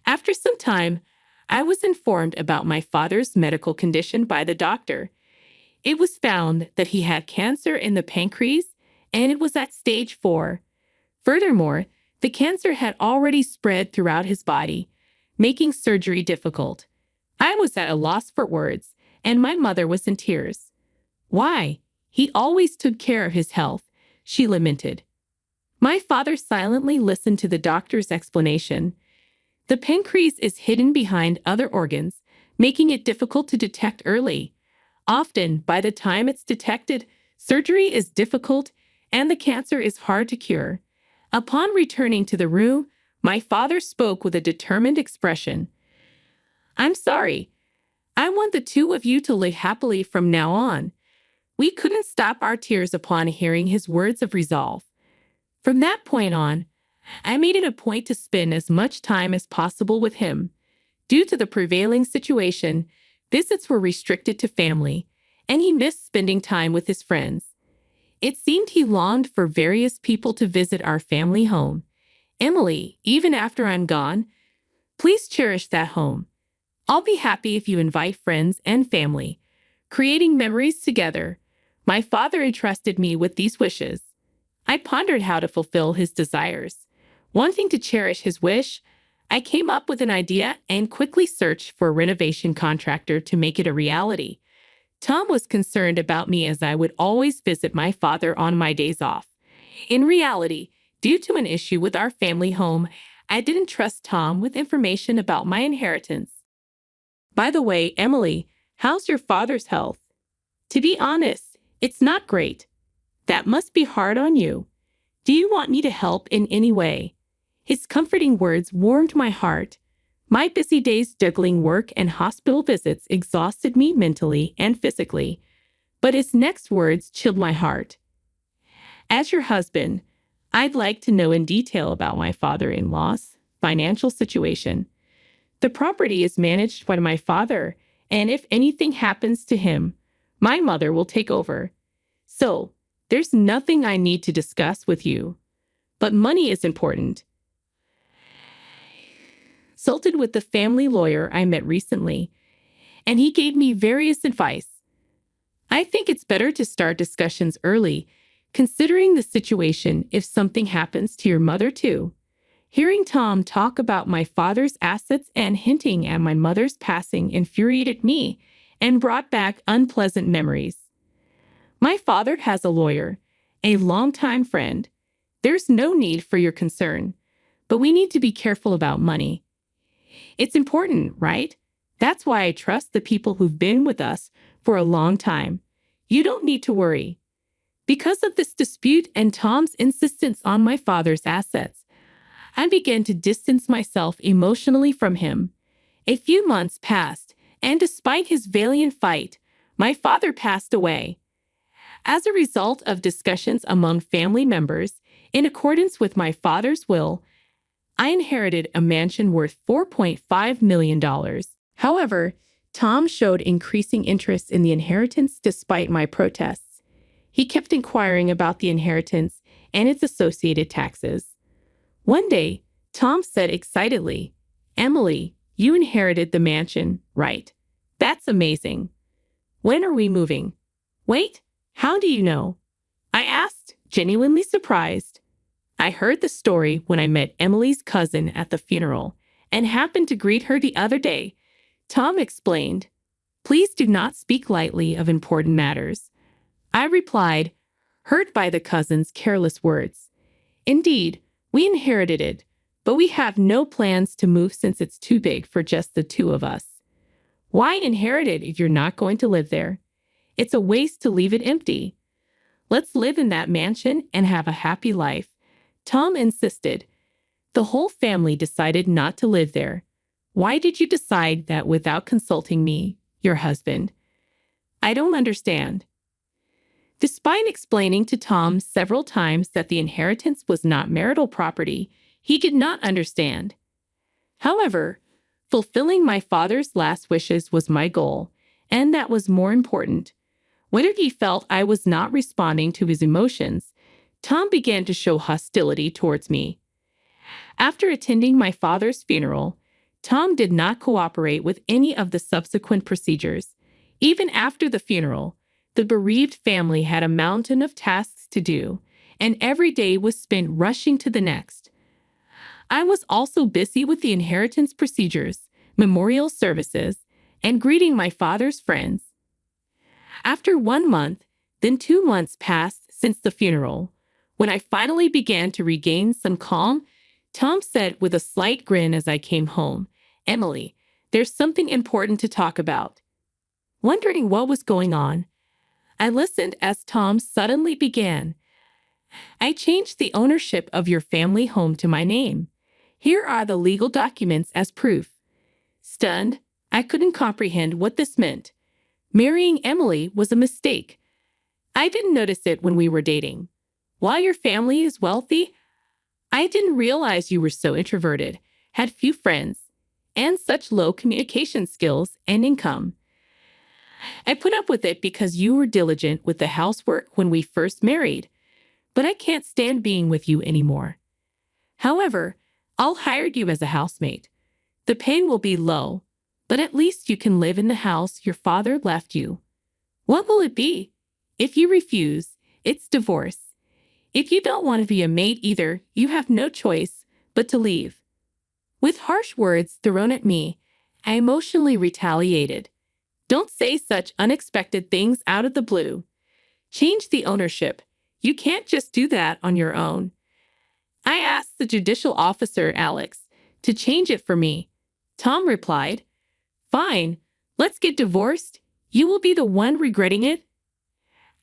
After some time, I was informed about my father's medical condition by the doctor. It was found that he had cancer in the pancreas and it was at stage 4. Furthermore, the cancer had already spread throughout his body, making surgery difficult. I was at a loss for words, and my mother was in tears. "Why? He always took care of his health," she lamented. My father silently listened to the doctor's explanation. The pancreas is hidden behind other organs, making it difficult to detect early. Often, by the time it's detected, surgery is difficult and the cancer is hard to cure. Upon returning to the room, my father spoke with a determined expression. "I'm sorry. I want the two of you to live happily from now on." We couldn't stop our tears upon hearing his words of resolve. From that point on, I made it a point to spend as much time as possible with him. Due to the prevailing situation, visits were restricted to family, and he missed spending time with his friends. It seemed he longed for various people to visit our family home. "Emily, even after I'm gone, please cherish that home. I'll be happy if you invite friends and family, creating memories together." My father entrusted me with these wishes. I pondered how to fulfill his desires. Wanting to cherish his wish, I came up with an idea and quickly searched for a renovation contractor to make it a reality. Tom was concerned about me as I would always visit my father on my days off. In reality, due to an issue with our family home, I didn't trust Tom with information about my inheritance. "By the way, Emily, how's your father's health?" "To be honest, it's not great." "That must be hard on you. Do you want me to help in any way?" His comforting words warmed my heart. My busy days juggling work and hospital visits exhausted me mentally and physically, but his next words chilled my heart. "As your husband, I'd like to know in detail about my father-in-law's financial situation. The property is managed by my father, and if anything happens to him, my mother will take over. So, there's nothing I need to discuss with you. But money is important." Consulted with the family lawyer I met recently, and he gave me various advice. I think it's better to start discussions early, considering the situation if something happens to your mother too. Hearing Tom talk about my father's assets and hinting at my mother's passing infuriated me and brought back unpleasant memories. My father has a lawyer, a longtime friend. There's no need for your concern, but we need to be careful about money. It's important, right? That's why I trust the people who've been with us for a long time. You don't need to worry. Because of this dispute and Tom's insistence on my father's assets, I began to distance myself emotionally from him. A few months passed, and despite his valiant fight, my father passed away. As a result of discussions among family members, in accordance with my father's will, I inherited a mansion worth $4.5 million. However, Tom showed increasing interest in the inheritance despite my protests. He kept inquiring about the inheritance and its associated taxes. One day, Tom said excitedly, "Emily, you inherited the mansion, right? That's amazing. When are we moving?" "Wait, how do you know?" I asked, genuinely surprised. "I heard the story when I met Emily's cousin at the funeral and happened to greet her the other day," Tom explained. "Please do not speak lightly of important matters," I replied, hurt by the cousin's careless words. Indeed, we inherited it, but we have no plans to move since it's too big for just the two of us. Why inherit it if you're not going to live there? It's a waste to leave it empty. Let's live in that mansion and have a happy life, Tom insisted. The whole family decided not to live there. Why did you decide that without consulting me, your husband? I don't understand. Despite explaining to Tom several times that the inheritance was not marital property, he did not understand. However, fulfilling my father's last wishes was my goal, and that was more important. Whether he felt I was not responding to his emotions, Tom began to show hostility towards me. After attending my father's funeral, Tom did not cooperate with any of the subsequent procedures. Even after the funeral, the bereaved family had a mountain of tasks to do, and every day was spent rushing to the next. I was also busy with the inheritance procedures, memorial services, and greeting my father's friends. After 1 month, then 2 months passed since the funeral. When I finally began to regain some calm, Tom said with a slight grin as I came home, "Emily, there's something important to talk about." Wondering what was going on, I listened as Tom suddenly began. "I changed the ownership of your family home to my name. Here are the legal documents as proof." Stunned, I couldn't comprehend what this meant. Marrying Emily was a mistake. I didn't notice it when we were dating. While your family is wealthy, I didn't realize you were so introverted, had few friends, and such low communication skills and income. I put up with it because you were diligent with the housework when we first married, but I can't stand being with you anymore. However, I'll hire you as a housemate. The pay will be low, but at least you can live in the house your father left you. What will it be? If you refuse, it's divorce. If you don't want to be a maid either, you have no choice but to leave. With harsh words thrown at me, I emotionally retaliated. Don't say such unexpected things out of the blue. Change the ownership. You can't just do that on your own. I asked the judicial officer, Alex, to change it for me. Tom replied, "Fine, let's get divorced. You will be the one regretting it."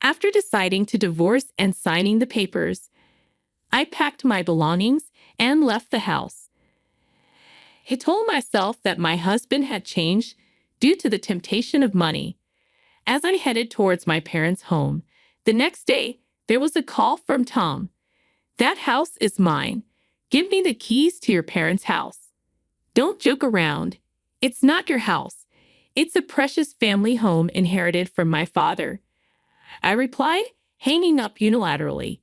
After deciding to divorce and signing the papers, I packed my belongings and left the house. I told myself that my husband had changed due to the temptation of money. As I headed towards my parents' home, the next day, there was a call from Tom. "That house is mine. Give me the keys to your parents' house. Don't joke around. It's not your house. It's a precious family home inherited from my father," I replied, hanging up unilaterally.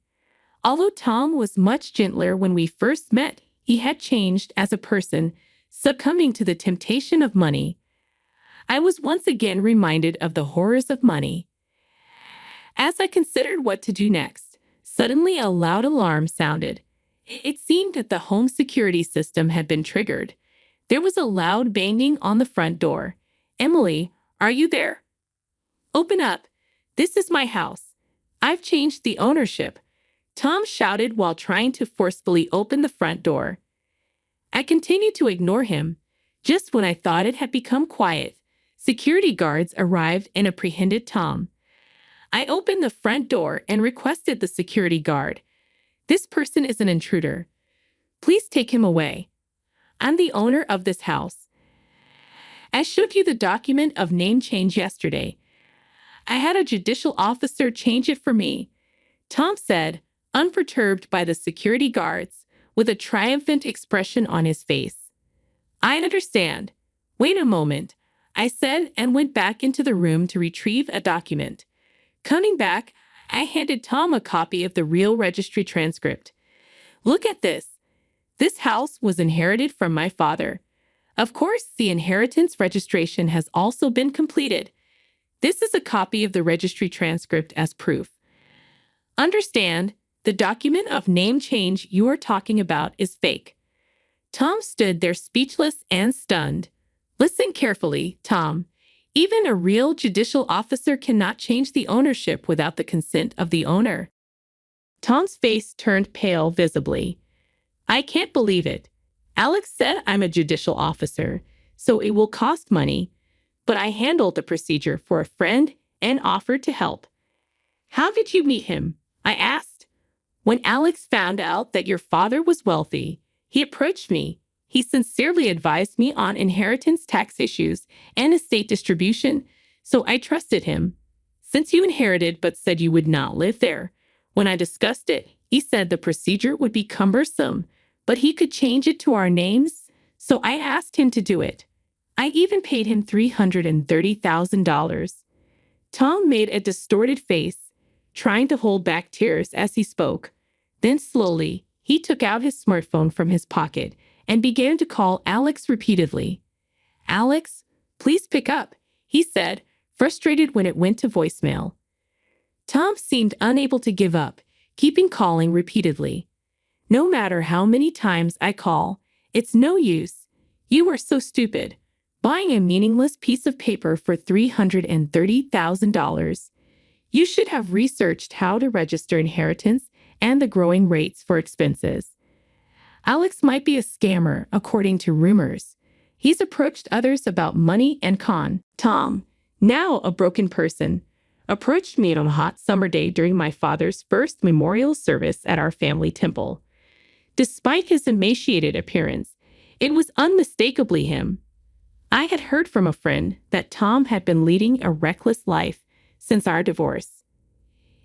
Although Tom was much gentler when we first met, he had changed as a person, succumbing to the temptation of money. I was once again reminded of the horrors of money. As I considered what to do next, suddenly a loud alarm sounded. It seemed that the home security system had been triggered. There was a loud banging on the front door. "Emily, are you there? Open up. This is my house. I've changed the ownership," Tom shouted while trying to forcefully open the front door. I continued to ignore him. Just when I thought it had become quiet, security guards arrived and apprehended Tom. I opened the front door and requested the security guard, "This person is an intruder. Please take him away. I'm the owner of this house. I showed you the document of name change yesterday. I had a judicial officer change it for me," Tom said, unperturbed by the security guards, with a triumphant expression on his face. "I understand. Wait a moment," I said and went back into the room to retrieve a document. Coming back, I handed Tom a copy of the real registry transcript. "Look at this. This house was inherited from my father. Of course, the inheritance registration has also been completed. This is a copy of the registry transcript as proof. Understand, the document of name change you are talking about is fake." Tom stood there speechless and stunned. "Listen carefully, Tom. Even a real judicial officer cannot change the ownership without the consent of the owner." Tom's face turned pale visibly. "I can't believe it. Alex said I'm a judicial officer, so it will cost money, but I handled the procedure for a friend and offered to help. How did you meet him? I asked. When Alex found out that your father was wealthy, he approached me. He sincerely advised me on inheritance tax issues and estate distribution, so I trusted him. Since you inherited but said you would not live there, when I discussed it, he said the procedure would be cumbersome, but he could change it to our names, so I asked him to do it. I even paid him $330,000. Tom made a distorted face, trying to hold back tears as he spoke. Then slowly, he took out his smartphone from his pocket and began to call Alex repeatedly. Alex, please pick up, he said, frustrated when it went to voicemail. Tom seemed unable to give up, keeping calling repeatedly. No matter how many times I call, it's no use. You are so stupid. Buying a meaningless piece of paper for $330,000. You should have researched how to register inheritance and the growing rates for expenses. Alex might be a scammer, according to rumors. He's approached others about money and con. Tom, now a broken person, approached me on a hot summer day during my father's first memorial service at our family temple. Despite his emaciated appearance, it was unmistakably him. I had heard from a friend that Tom had been leading a reckless life since our divorce.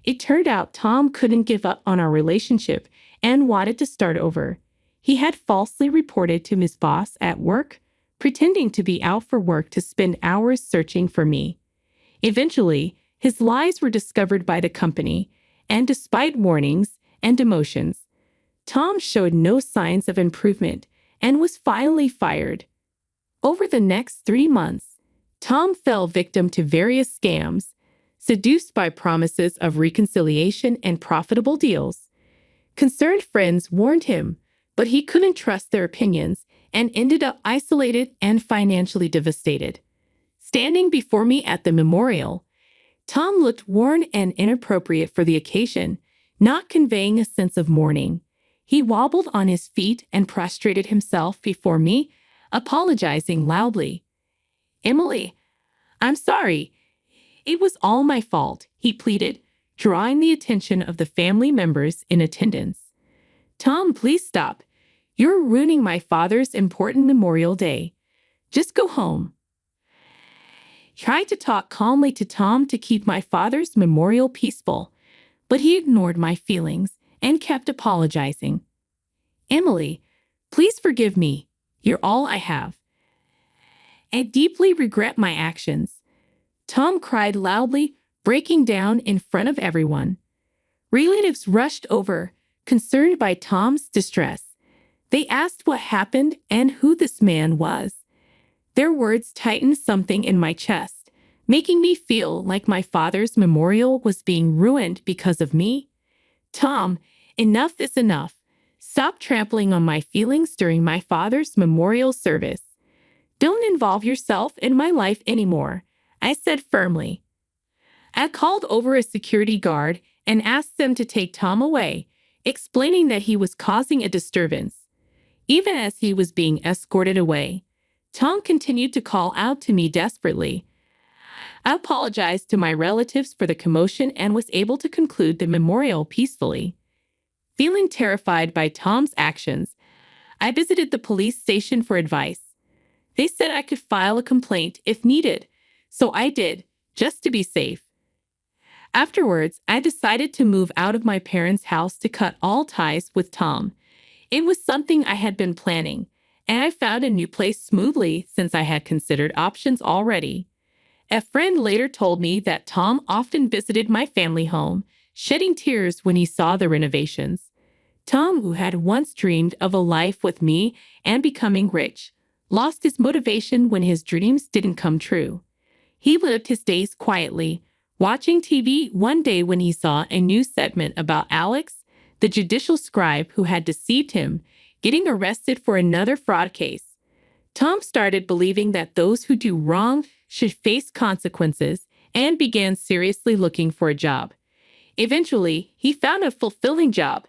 It turned out Tom couldn't give up on our relationship and wanted to start over. He had falsely reported to his boss at work, pretending to be out for work to spend hours searching for me. Eventually, his lies were discovered by the company, and despite warnings and demotions, Tom showed no signs of improvement and was finally fired. Over the next 3 months, Tom fell victim to various scams, seduced by promises of reconciliation and profitable deals. Concerned friends warned him, but he couldn't trust their opinions and ended up isolated and financially devastated. Standing before me at the memorial, Tom looked worn and inappropriate for the occasion, not conveying a sense of mourning. He wobbled on his feet and prostrated himself before me, apologizing loudly. Emily, I'm sorry. It was all my fault, he pleaded, drawing the attention of the family members in attendance. Tom, please stop. You're ruining my father's important Memorial Day. Just go home. Tried to talk calmly to Tom to keep my father's memorial peaceful, but he ignored my feelings and kept apologizing. Emily, please forgive me. You're all I have. I deeply regret my actions. Tom cried loudly, breaking down in front of everyone. Relatives rushed over, concerned by Tom's distress. They asked what happened and who this man was. Their words tightened something in my chest, making me feel like my father's memorial was being ruined because of me. Tom, enough is enough. Stop trampling on my feelings during my father's memorial service. Don't involve yourself in my life anymore, I said firmly. I called over a security guard and asked them to take Tom away, explaining that he was causing a disturbance. Even as he was being escorted away, Tom continued to call out to me desperately. I apologized to my relatives for the commotion and was able to conclude the memorial peacefully. Feeling terrified by Tom's actions, I visited the police station for advice. They said I could file a complaint if needed, so I did, just to be safe. Afterwards, I decided to move out of my parents' house to cut all ties with Tom. It was something I had been planning, and I found a new place smoothly since I had considered options already. A friend later told me that Tom often visited my family home, shedding tears when he saw the renovations. Tom, who had once dreamed of a life with me and becoming rich, lost his motivation when his dreams didn't come true. He lived his days quietly, watching TV one day when he saw a news segment about Alex, the judicial scribe who had deceived him, getting arrested for another fraud case. Tom started believing that those who do wrong should face consequences and began seriously looking for a job. Eventually, he found a fulfilling job,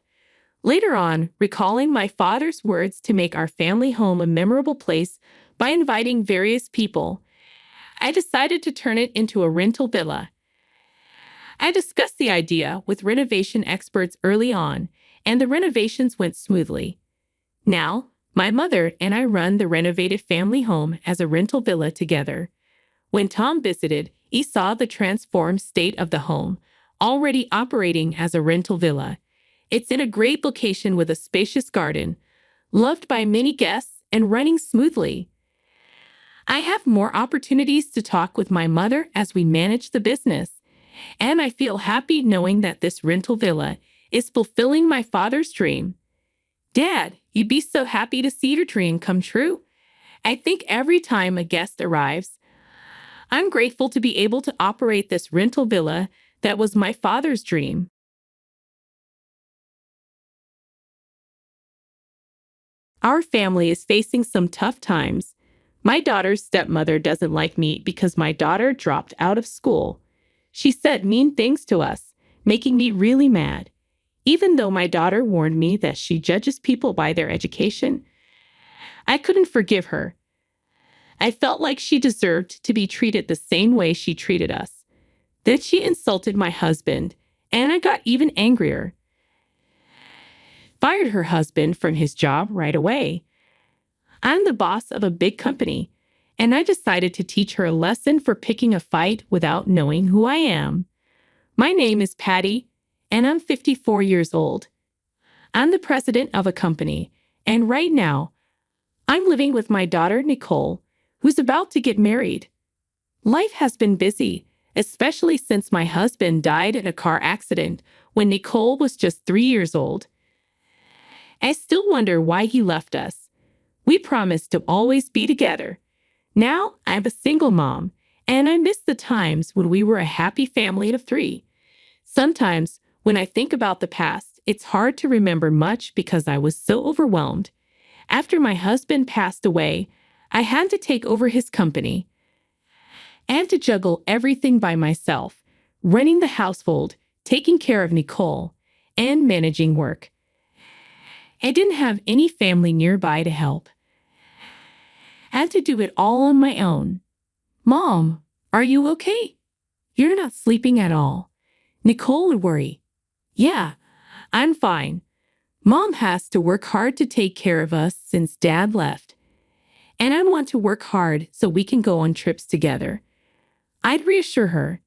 Later on, recalling my father's words to make our family home a memorable place by inviting various people, I decided to turn it into a rental villa. I discussed the idea with renovation experts early on, and the renovations went smoothly. Now, my mother and I run the renovated family home as a rental villa together. When Tom visited, he saw the transformed state of the home, already operating as a rental villa. It's in a great location with a spacious garden, loved by many guests and running smoothly. I have more opportunities to talk with my mother as we manage the business, and I feel happy knowing that this rental villa is fulfilling my father's dream. Dad, you'd be so happy to see your dream come true. I think every time a guest arrives, I'm grateful to be able to operate this rental villa that was my father's dream. Our family is facing some tough times. My daughter's stepmother doesn't like me because my daughter dropped out of school. She said mean things to us, making me really mad. Even though my daughter warned me that she judges people by their education, I couldn't forgive her. I felt like she deserved to be treated the same way she treated us. Then she insulted my husband, and I got even angrier. Fired her husband from his job right away. I'm the boss of a big company, and I decided to teach her a lesson for picking a fight without knowing who I am. My name is Patty, and I'm 54 years old. I'm the president of a company, and right now, I'm living with my daughter, Nicole, who's about to get married. Life has been busy, especially since my husband died in a car accident when Nicole was just 3 years old. I still wonder why he left us. We promised to always be together. Now I'm a single mom, and I miss the times when we were a happy family of 3. Sometimes, when I think about the past, it's hard to remember much because I was so overwhelmed. After my husband passed away, I had to take over his company and to juggle everything by myself, running the household, taking care of Nicole, and managing work. I didn't have any family nearby to help. I had to do it all on my own. Mom, are you okay? You're not sleeping at all. Nicole would worry. Yeah, I'm fine. Mom has to work hard to take care of us since Dad left. And I want to work hard so we can go on trips together. I'd reassure her.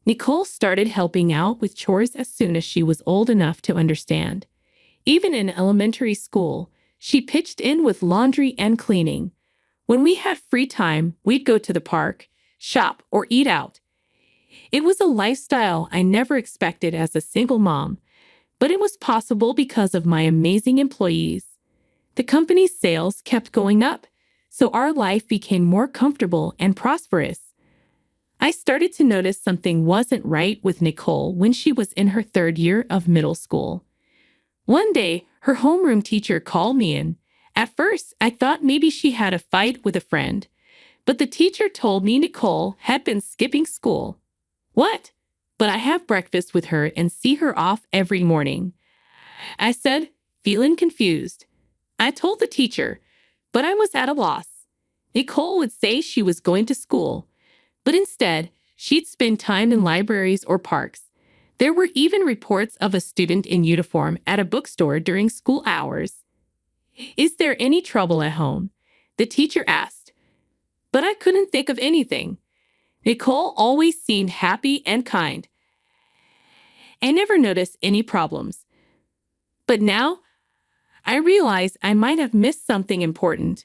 Nicole started helping out with chores as soon as she was old enough to understand. Even in elementary school, she pitched in with laundry and cleaning. When we had free time, we'd go to the park, shop, or eat out. It was a lifestyle I never expected as a single mom, but it was possible because of my amazing employees. The company's sales kept going up, so our life became more comfortable and prosperous. I started to notice something wasn't right with Nicole when she was in her 3rd year of middle school. One day, her homeroom teacher called me in. At first, I thought maybe she had a fight with a friend, but the teacher told me Nicole had been skipping school. What? But I have breakfast with her and see her off every morning. I said, feeling confused. I told the teacher, but I was at a loss. Nicole would say she was going to school, but instead, she'd spend time in libraries or parks. There were even reports of a student in uniform at a bookstore during school hours. Is there any trouble at home? The teacher asked, but I couldn't think of anything. Nicole always seemed happy and kind. I never noticed any problems. But now, I realize I might have missed something important.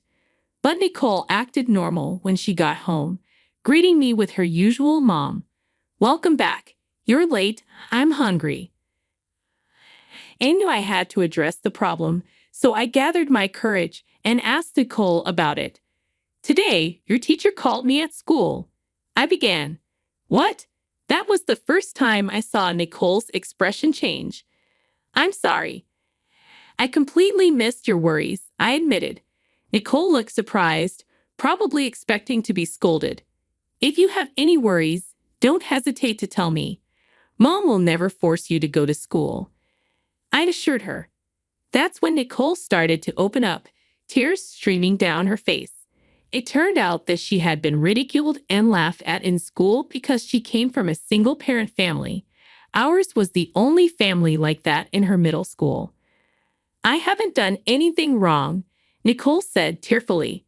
But Nicole acted normal when she got home, greeting me with her usual mom. Welcome back. You're late. I'm hungry. I knew I had to address the problem, so I gathered my courage and asked Nicole about it. Today, your teacher called me at school. I began. What? That was the first time I saw Nicole's expression change. I'm sorry. I completely missed your worries, I admitted. Nicole looked surprised, probably expecting to be scolded. If you have any worries, don't hesitate to tell me. Mom will never force you to go to school. I assured her. That's when Nicole started to open up, tears streaming down her face. It turned out that she had been ridiculed and laughed at in school because she came from a single-parent family. Ours was the only family like that in her middle school. I haven't done anything wrong, Nicole said tearfully.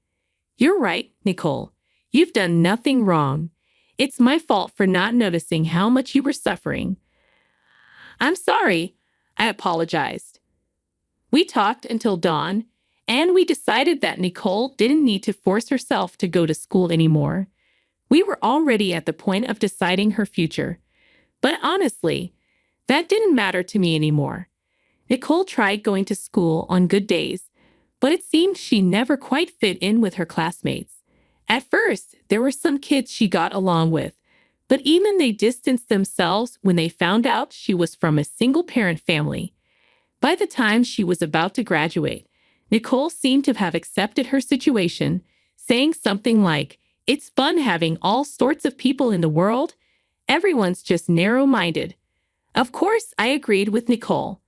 You're right, Nicole. You've done nothing wrong. It's my fault for not noticing how much you were suffering. I'm sorry, I apologized. We talked until dawn, and we decided that Nicole didn't need to force herself to go to school anymore. We were already at the point of deciding her future. But honestly, that didn't matter to me anymore. Nicole tried going to school on good days, but it seemed she never quite fit in with her classmates. At first, there were some kids she got along with, but even they distanced themselves when they found out she was from a single-parent family. By the time she was about to graduate, Nicole seemed to have accepted her situation, saying something like, "It's fun having all sorts of people in the world. Everyone's just narrow-minded." Of course, I agreed with Nicole.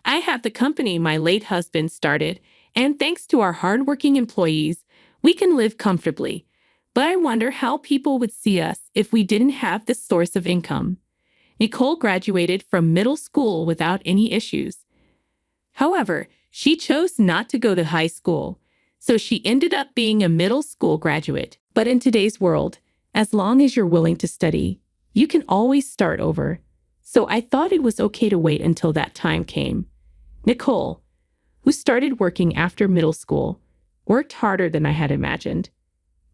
I had the company my late husband started, and thanks to our hardworking employees, we can live comfortably. But I wonder how people would see us if we didn't have this source of income. Nicole graduated from middle school without any issues. However, she chose not to go to high school, so she ended up being a middle school graduate. But in today's world, as long as you're willing to study, you can always start over. So I thought it was okay to wait until that time came. Nicole, who started working after middle school, worked harder than I had imagined.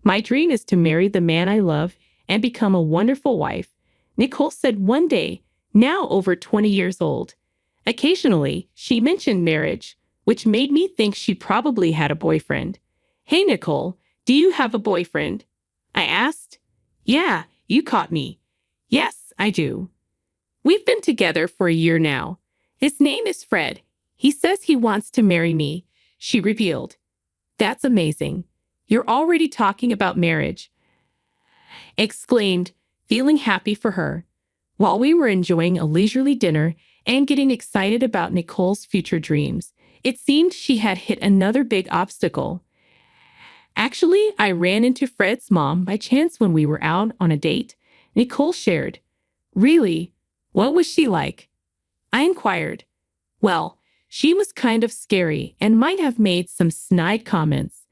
My dream is to marry the man I love and become a wonderful wife, Nicole said one day, now over 20 years old. Occasionally, she mentioned marriage, which made me think she probably had a boyfriend. "Hey, Nicole, do you have a boyfriend?" I asked. "Yeah, you caught me. Yes, I do. We've been together for a year now. His name is Fred. He says he wants to marry me," she revealed. "That's amazing. You're already talking about marriage," exclaimed, feeling happy for her. While we were enjoying a leisurely dinner and getting excited about Nicole's future dreams, it seemed she had hit another big obstacle. "Actually, I ran into Fred's mom by chance when we were out on a date," Nicole shared. "Really? What was she like?" I inquired. "Well, she was kind of scary and might have made some snide comments.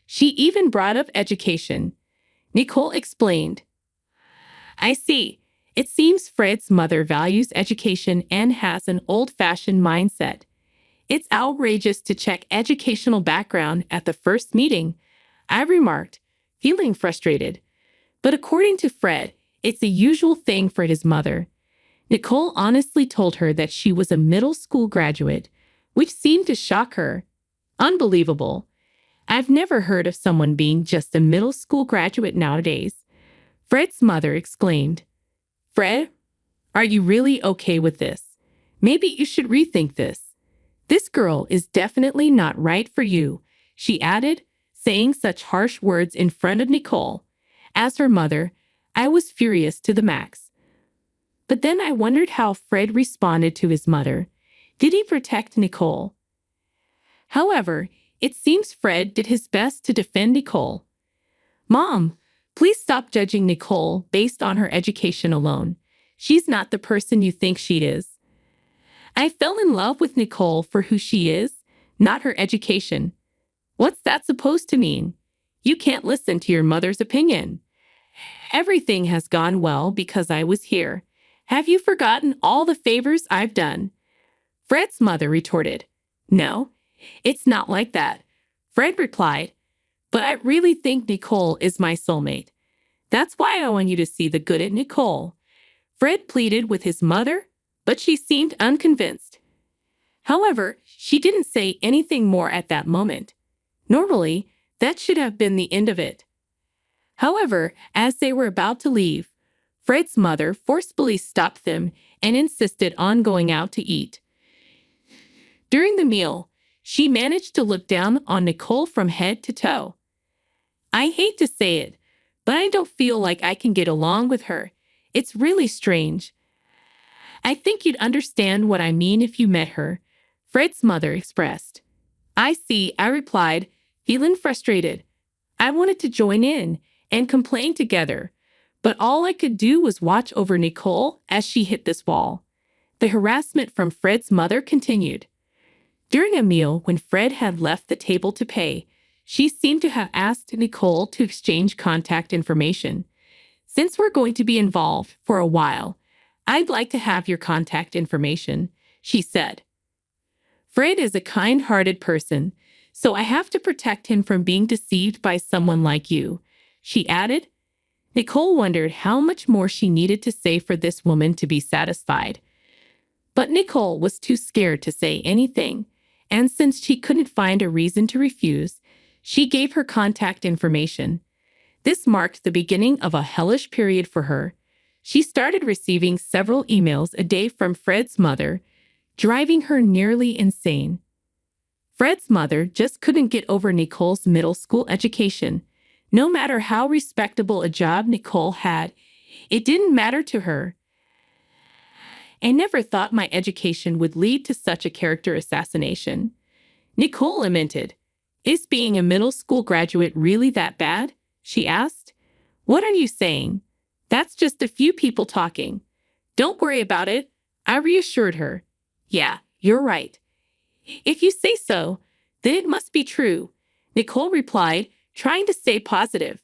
She even brought up education," Nicole explained. "I see. It seems Fred's mother values education and has an old-fashioned mindset. It's outrageous to check educational background at the first meeting," I remarked, feeling frustrated. But according to Fred, it's a usual thing for his mother. Nicole honestly told her that she was a middle school graduate, which seemed to shock her. Unbelievable. I've never heard of someone being just a middle school graduate nowadays. Fred's mother exclaimed. "Fred, are you really okay with this? Maybe you should rethink this. This girl is definitely not right for you," she added, saying such harsh words in front of Nicole. As her mother, I was furious to the max. But then I wondered how Fred responded to his mother. Did he protect Nicole? However, it seems Fred did his best to defend Nicole. "Mom, please stop judging Nicole based on her education alone. She's not the person you think she is." I fell in love with Nicole for who she is, not her education. What's that supposed to mean? You can't listen to your mother's opinion. Everything has gone well because I was here. Have you forgotten all the favors I've done? Fred's mother retorted. "No, it's not like that," Fred replied. "But I really think Nicole is my soulmate. That's why I want you to see the good in Nicole." Fred pleaded with his mother, but she seemed unconvinced. However, she didn't say anything more at that moment. Normally, that should have been the end of it. However, as they were about to leave, Fred's mother forcefully stopped them and insisted on going out to eat. During the meal, she managed to look down on Nicole from head to toe. I hate to say it, but I don't feel like I can get along with her. It's really strange. I think you'd understand what I mean if you met her," Fred's mother expressed. I see, I replied, feeling frustrated. I wanted to join in and complain together, but all I could do was watch over Nicole as she hit this wall. The harassment from Fred's mother continued. During a meal, when Fred had left the table to pay, she seemed to have asked Nicole to exchange contact information. Since we're going to be involved for a while, I'd like to have your contact information, she said. Fred is a kind-hearted person, so I have to protect him from being deceived by someone like you, she added. Nicole wondered how much more she needed to say for this woman to be satisfied. But Nicole was too scared to say anything, and since she couldn't find a reason to refuse, she gave her contact information. This marked the beginning of a hellish period for her. She started receiving several emails a day from Fred's mother, driving her nearly insane. Fred's mother just couldn't get over Nicole's middle school education. No matter how respectable a job Nicole had, it didn't matter to her. I never thought my education would lead to such a character assassination. Nicole lamented. Is being a middle school graduate really that bad? She asked. What are you saying? That's just a few people talking. Don't worry about it, I reassured her. Yeah, you're right. If you say so, then it must be true, Nicole replied, trying to stay positive.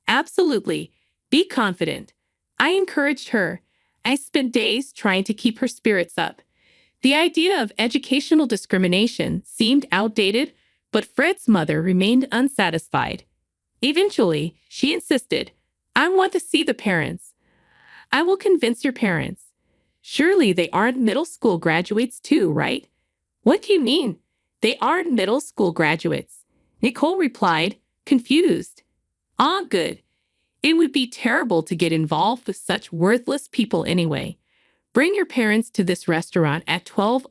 Absolutely. Be confident. I encouraged her. I spent days trying to keep her spirits up. The idea of educational discrimination seemed outdated, but Fred's mother remained unsatisfied. Eventually, she insisted, I want to see the parents. I will convince your parents. Surely they aren't middle school graduates too, right? What do you mean? They aren't middle school graduates, Nicole replied, confused. Ah, good. It would be terrible to get involved with such worthless people anyway. Bring your parents to this restaurant at 12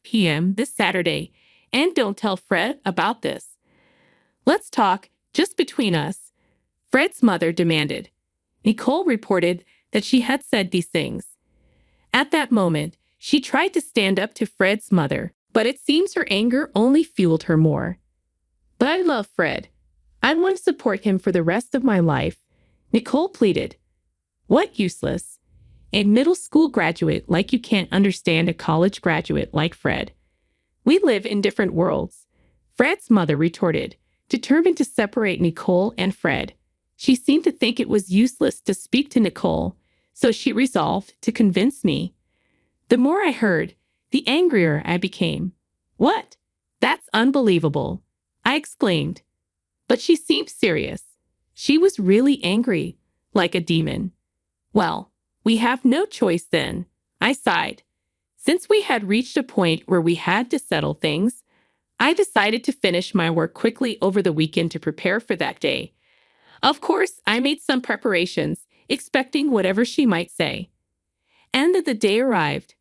p.m. this Saturday, and don't tell Fred about this. Let's talk, just between us, Fred's mother demanded. Nicole reported that she had said these things. At that moment, she tried to stand up to Fred's mother, but it seems her anger only fueled her more. But I love Fred. I want to support him for the rest of my life, Nicole pleaded. What useless? A middle school graduate like you can't understand a college graduate like Fred. We live in different worlds, Fred's mother retorted, determined to separate Nicole and Fred. She seemed to think it was useless to speak to Nicole, so she resolved to convince me. The more I heard, the angrier I became. What? That's unbelievable, I exclaimed. But she seemed serious. She was really angry, like a demon. Well, we have no choice then, I sighed. Since we had reached a point where we had to settle things, I decided to finish my work quickly over the weekend to prepare for that day. Of course, I made some preparations, expecting whatever she might say. And the day arrived.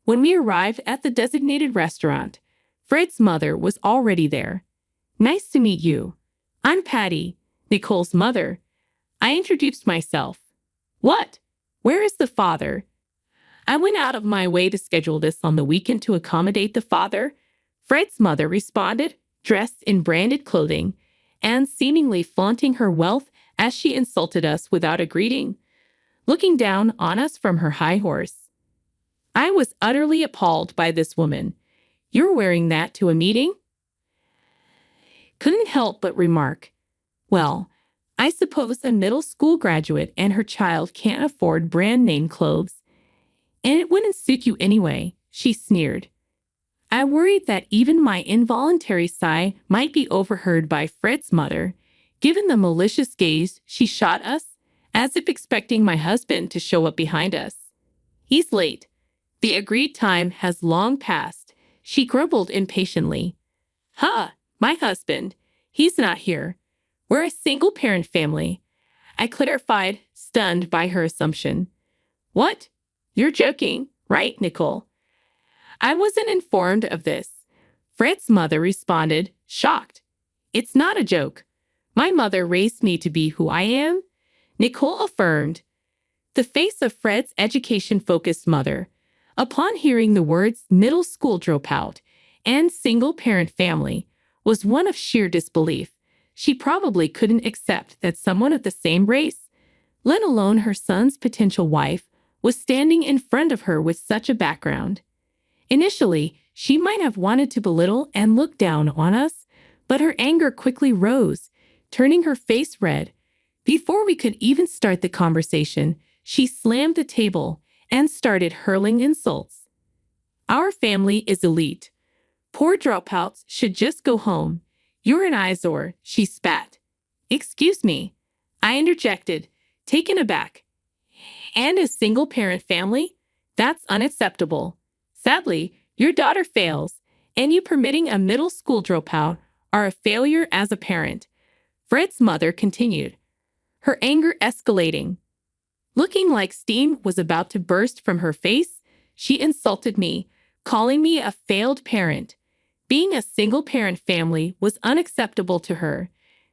When we arrived at the designated restaurant, Fred's mother was already there. Nice to meet you. I'm Patty, Nicole's mother. I introduced myself. What? Where is the father? I went out of my way to schedule this on the weekend to accommodate the father, Fred's mother responded, dressed in branded clothing and seemingly flaunting her wealth as she insulted us without a greeting, looking down on us from her high horse. I was utterly appalled by this woman. You're wearing that to a meeting? Couldn't help but remark, well, I suppose a middle school graduate and her child can't afford brand name clothes. And it wouldn't suit you anyway, she sneered. I worried that even my involuntary sigh might be overheard by Fred's mother, given the malicious gaze she shot us, as if expecting my husband to show up behind us. He's late. The agreed time has long passed, she grumbled impatiently. My husband. He's not here. We're a single-parent family, I clarified, stunned by her assumption. What? You're joking, right, Nicole? I wasn't informed of this, Fred's mother responded, shocked. It's not a joke. My mother raised me to be who I am, Nicole affirmed. The face of Fred's education-focused mother, upon hearing the words middle school dropout and single-parent family was one of sheer disbelief. She probably couldn't accept that someone of the same race, let alone her son's potential wife, was standing in front of her with such a background. Initially, she might have wanted to belittle and look down on us, but her anger quickly rose, turning her face red. Before we could even start the conversation, she slammed the table and started hurling insults. Our family is elite. Poor dropouts should just go home. You're an eyesore, she spat. Excuse me, I interjected, taken aback. And a single-parent family? That's unacceptable. Sadly, your daughter fails, and you permitting a middle school dropout are a failure as a parent. Fred's mother continued, her anger escalating. Looking like steam was about to burst from her face, she insulted me, calling me a failed parent. Being a single-parent family was unacceptable to her.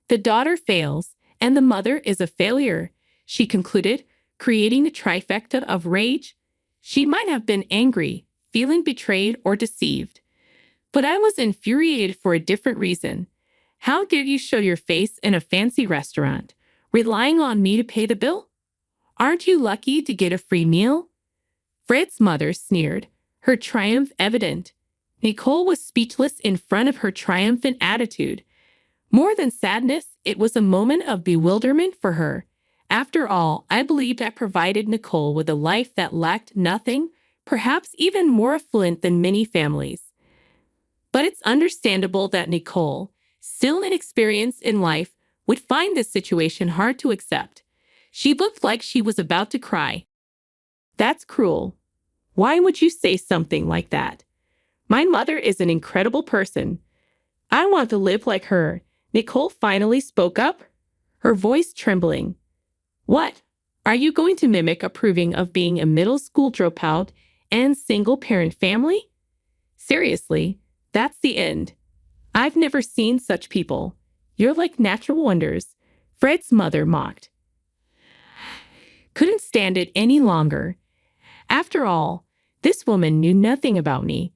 The daughter fails, and the mother is a failure, she concluded, creating a trifecta of rage. She might have been angry, feeling betrayed or deceived. But I was infuriated for a different reason. How dare you show your face in a fancy restaurant, relying on me to pay the bill? Aren't you lucky to get a free meal? Fred's mother sneered, her triumph evident. Nicole was speechless in front of her triumphant attitude. More than sadness, it was a moment of bewilderment for her. After all, I believed I provided Nicole with a life that lacked nothing, perhaps even more affluent than many families. But it's understandable that Nicole, still inexperienced in life, would find this situation hard to accept. She looked like she was about to cry. That's cruel. Why would you say something like that? My mother is an incredible person. I want to live like her. Nicole finally spoke up, her voice trembling. What? Are you going to mimic approving of being a middle school dropout and single-parent family? Seriously, that's the end. I've never seen such people. You're like natural wonders, Fred's mother mocked. Couldn't stand it any longer. After all, this woman knew nothing about me.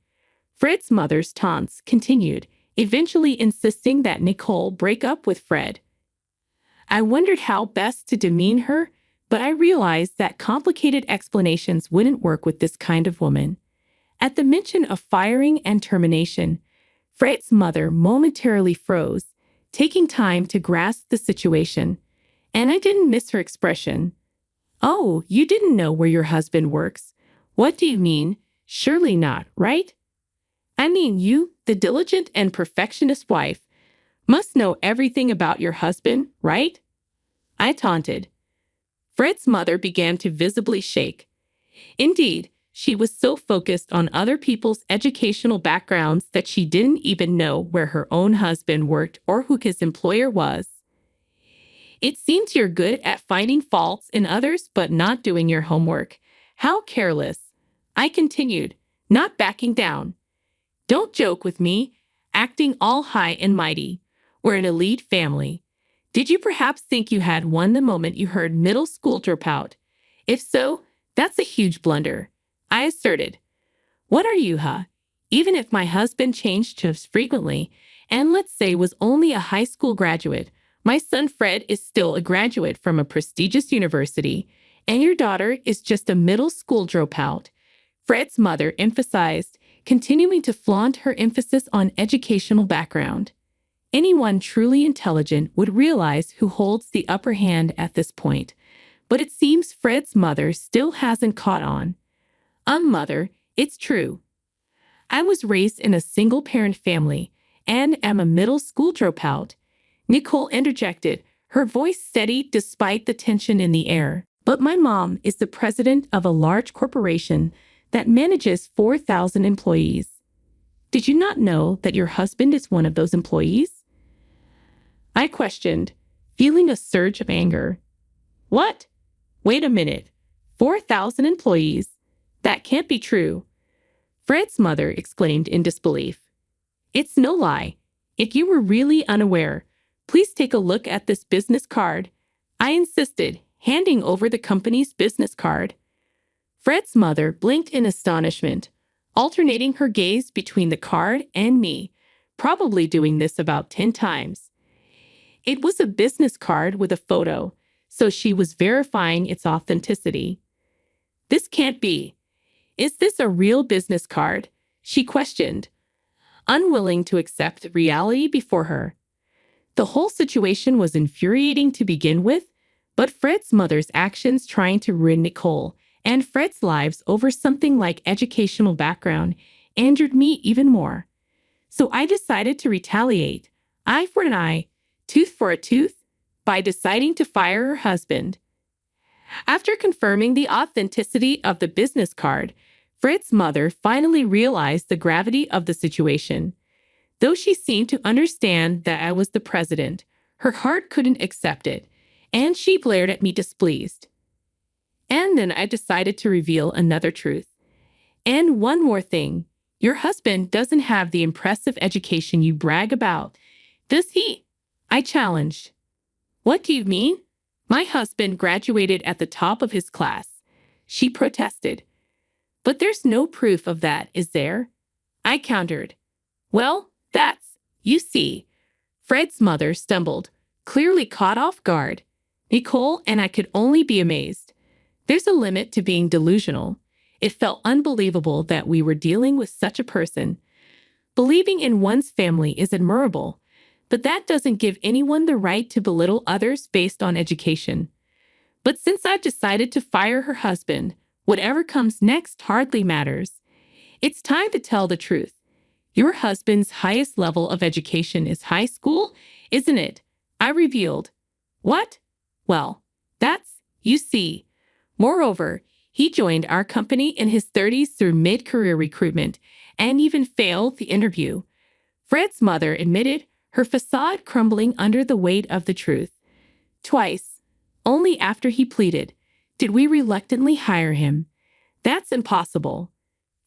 Fred's mother's taunts continued, eventually insisting that Nicole break up with Fred. I wondered how best to demean her, but I realized that complicated explanations wouldn't work with this kind of woman. At the mention of firing and termination, Fred's mother momentarily froze, taking time to grasp the situation, and I didn't miss her expression. Oh, you didn't know where your husband works. What do you mean? Surely not, right? I mean, you, the diligent and perfectionist wife, must know everything about your husband, right? I taunted. Fred's mother began to visibly shake. Indeed, she was so focused on other people's educational backgrounds that she didn't even know where her own husband worked or who his employer was. It seems you're good at finding faults in others but not doing your homework. How careless. I continued, not backing down. Don't joke with me, acting all high and mighty. We're an elite family. Did you perhaps think you had won the moment you heard middle school dropout? If so, that's a huge blunder, I asserted. What are you, huh? Even if my husband changed shifts frequently, and let's say was only a high school graduate, my son Fred is still a graduate from a prestigious university, and your daughter is just a middle school dropout. Fred's mother emphasized, continuing to flaunt her emphasis on educational background. Anyone truly intelligent would realize who holds the upper hand at this point, but it seems Fred's mother still hasn't caught on. Mother, it's true. I was raised in a single-parent family and am a middle school dropout. Nicole interjected, her voice steady despite the tension in the air. But my mom is the president of a large corporation that manages 4,000 employees. Did you not know that your husband is one of those employees? I questioned, feeling a surge of anger. What? Wait a minute. 4,000 employees? That can't be true. Fred's mother exclaimed in disbelief. It's no lie. If you were really unaware, please take a look at this business card, I insisted, handing over the company's business card. Fred's mother blinked in astonishment. alternating her gaze between the card and me, probably doing this about 10 times. It was a business card with a photo, so she was verifying its authenticity. This can't be. Is this a real business card? She questioned, unwilling to accept reality before her. The whole situation was infuriating to begin with, but Fred's mother's actions trying to ruin Nicole and Fred's lives over something like educational background angered me even more. So I decided to retaliate, eye for an eye, tooth for a tooth, by deciding to fire her husband. After confirming the authenticity of the business card, Fred's mother finally realized the gravity of the situation. Though she seemed to understand that I was the president, her heart couldn't accept it, and she glared at me displeased. And then I decided to reveal another truth. And one more thing, your husband doesn't have the impressive education you brag about, does he? I challenged. What do you mean? My husband graduated at the top of his class. She protested. But there's no proof of that, is there? I countered. Well, you see. Fred's mother stumbled, clearly caught off guard. Nicole and I could only be amazed. There's a limit to being delusional. It felt unbelievable that we were dealing with such a person. Believing in one's family is admirable, but that doesn't give anyone the right to belittle others based on education. But since I've decided to fire her husband, whatever comes next hardly matters. It's time to tell the truth. Your husband's highest level of education is high school, isn't it? I revealed. What? Well, you see. Moreover, he joined our company in his 30s through mid-career recruitment and even failed the interview. Fred's mother admitted, her facade crumbling under the weight of the truth. Twice, only after he pleaded, did we reluctantly hire him. That's impossible.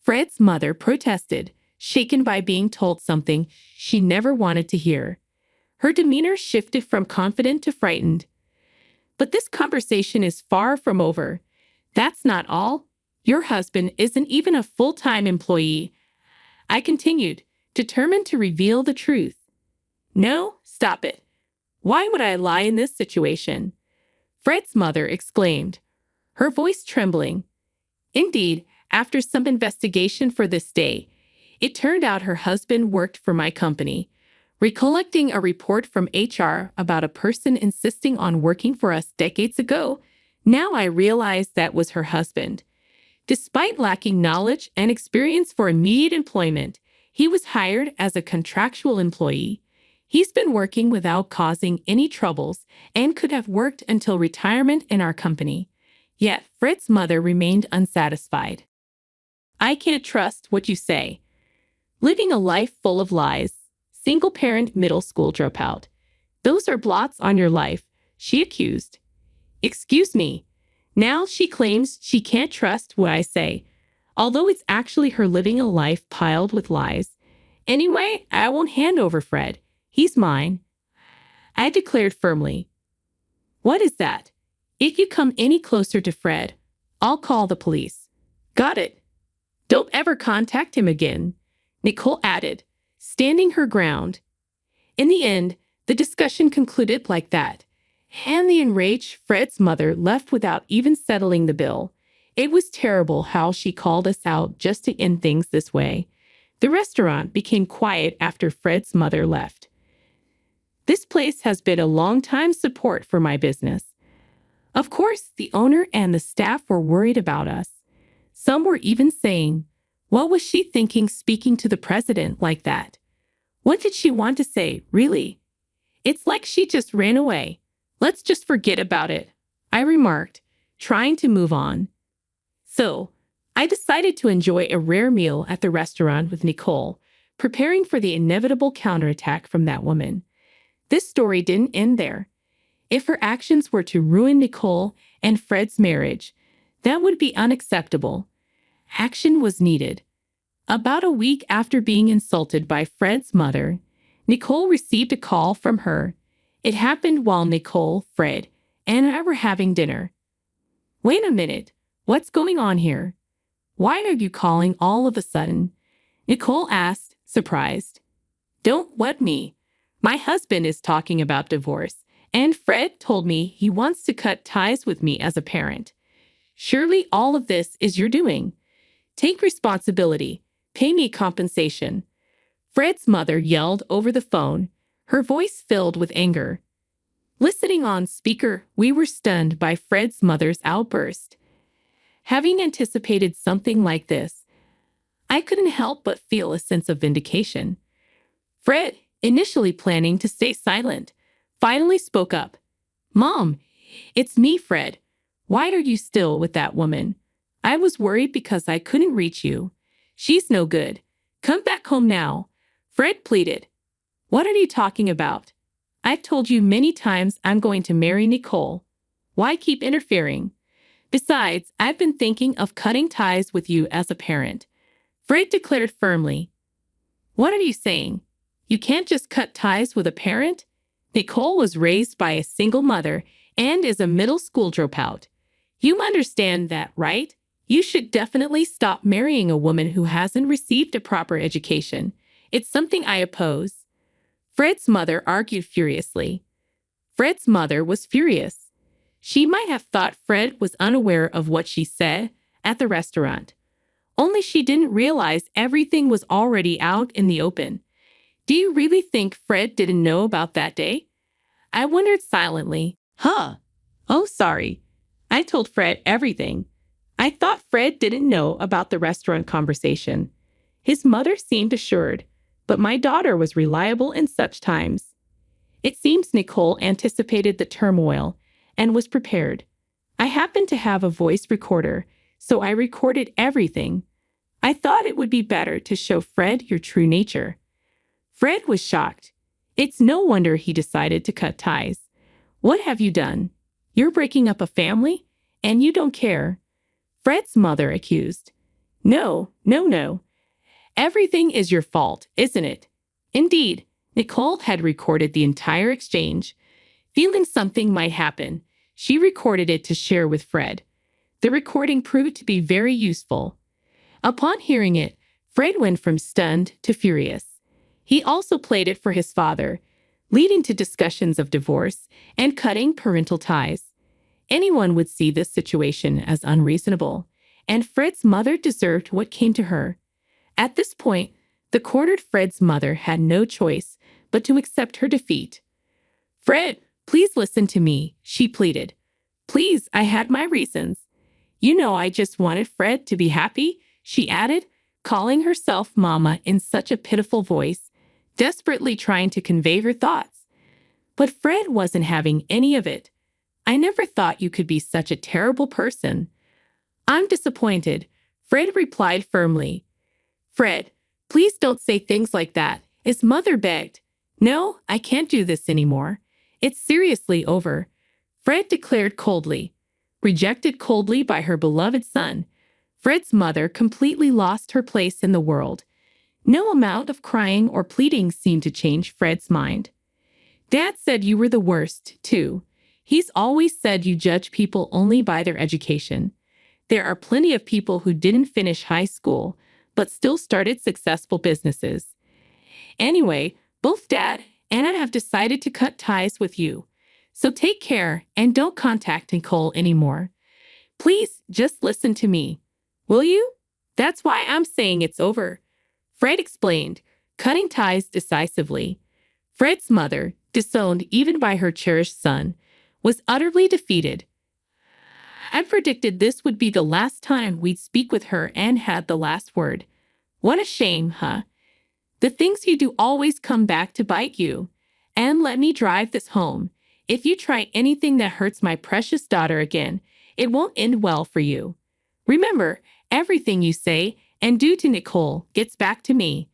Fred's mother protested, shaken by being told something she never wanted to hear. Her demeanor shifted from confident to frightened. But this conversation is far from over. That's not all. Your husband isn't even a full-time employee. I continued, determined to reveal the truth. No, stop it. Why would I lie in this situation? Fred's mother exclaimed, her voice trembling. Indeed, after some investigation for this day, it turned out her husband worked for my company. Recollecting a report from HR about a person insisting on working for us decades ago, now I realized that was her husband. Despite lacking knowledge and experience for immediate employment, he was hired as a contractual employee. He's been working without causing any troubles and could have worked until retirement in our company. Yet Fred's mother remained unsatisfied. I can't trust what you say. Living a life full of lies. Single-parent middle school dropout. Those are blots on your life, she accused. Excuse me. Now she claims she can't trust what I say, although it's actually her living a life piled with lies. Anyway, I won't hand over Fred. He's mine. I declared firmly. What is that? If you come any closer to Fred, I'll call the police. Got it. Don't ever contact him again, Nicole added, standing her ground. In the end, the discussion concluded like that, and the enraged Fred's mother left without even settling the bill. It was terrible how she called us out just to end things this way. The restaurant became quiet after Fred's mother left. This place has been a long-time support for my business. Of course, the owner and the staff were worried about us. Some were even saying, what was she thinking speaking to the president like that? What did she want to say, really? It's like she just ran away. Let's just forget about it, I remarked, trying to move on. So, I decided to enjoy a rare meal at the restaurant with Nicole, preparing for the inevitable counterattack from that woman. This story didn't end there. If her actions were to ruin Nicole and Fred's marriage, that would be unacceptable. Action was needed. About a week after being insulted by Fred's mother, Nicole received a call from her. It happened while Nicole, Fred, and I were having dinner. Wait a minute. What's going on here? Why are you calling all of a sudden? Nicole asked, surprised. Don't what me? My husband is talking about divorce, and Fred told me he wants to cut ties with me as a parent. Surely all of this is your doing. Take responsibility. Pay me compensation. Fred's mother yelled over the phone, her voice filled with anger. Listening on speaker, we were stunned by Fred's mother's outburst. Having anticipated something like this, I couldn't help but feel a sense of vindication. Fred, initially planning to stay silent, finally spoke up. Mom, it's me, Fred. Why are you still with that woman? I was worried because I couldn't reach you. She's no good. Come back home now. Fred pleaded. What are you talking about? I've told you many times I'm going to marry Nicole. Why keep interfering? Besides, I've been thinking of cutting ties with you as a parent. Fred declared firmly. What are you saying? You can't just cut ties with a parent? Nicole was raised by a single mother and is a middle school dropout. You understand that, right? You should definitely stop marrying a woman who hasn't received a proper education. It's something I oppose. Fred's mother argued furiously. Fred's mother was furious. She might have thought Fred was unaware of what she said at the restaurant. Only she didn't realize everything was already out in the open. Do you really think Fred didn't know about that day? I wondered silently. Oh, sorry. I told Fred everything. I thought Fred didn't know about the restaurant conversation. His mother seemed assured, but my daughter was reliable in such times. It seems Nicole anticipated the turmoil and was prepared. I happened to have a voice recorder, so I recorded everything. I thought it would be better to show Fred your true nature. Fred was shocked. It's no wonder he decided to cut ties. What have you done? You're breaking up a family, and you don't care. Fred's mother accused. No. Everything is your fault, isn't it? Indeed, Nicole had recorded the entire exchange. Feeling something might happen, she recorded it to share with Fred. The recording proved to be very useful. Upon hearing it, Fred went from stunned to furious. He also played it for his father, leading to discussions of divorce and cutting parental ties. Anyone would see this situation as unreasonable, and Fred's mother deserved what came to her. At this point, the cornered Fred's mother had no choice but to accept her defeat. Fred, please listen to me, she pleaded. Please, I had my reasons. You know I just wanted Fred to be happy, she added, calling herself Mama in such a pitiful voice, desperately trying to convey her thoughts. But Fred wasn't having any of it. I never thought you could be such a terrible person. I'm disappointed, Fred replied firmly. Fred, please don't say things like that, his mother begged. No, I can't do this anymore. It's seriously over, Fred declared coldly. Rejected coldly by her beloved son, Fred's mother completely lost her place in the world. No amount of crying or pleading seemed to change Fred's mind. Dad said you were the worst, too. He's always said you judge people only by their education. There are plenty of people who didn't finish high school, but still started successful businesses. Anyway, both Dad and I have decided to cut ties with you. So take care and don't contact Nicole anymore. Please just listen to me. Will you? That's why I'm saying it's over, Fred explained, cutting ties decisively. Fred's mother, disowned even by her cherished son, was utterly defeated. I predicted this would be the last time we'd speak with her and had the last word. What a shame, huh? The things you do always come back to bite you. And let me drive this home. If you try anything that hurts my precious daughter again, it won't end well for you. Remember, everything you say and do to Nicole gets back to me.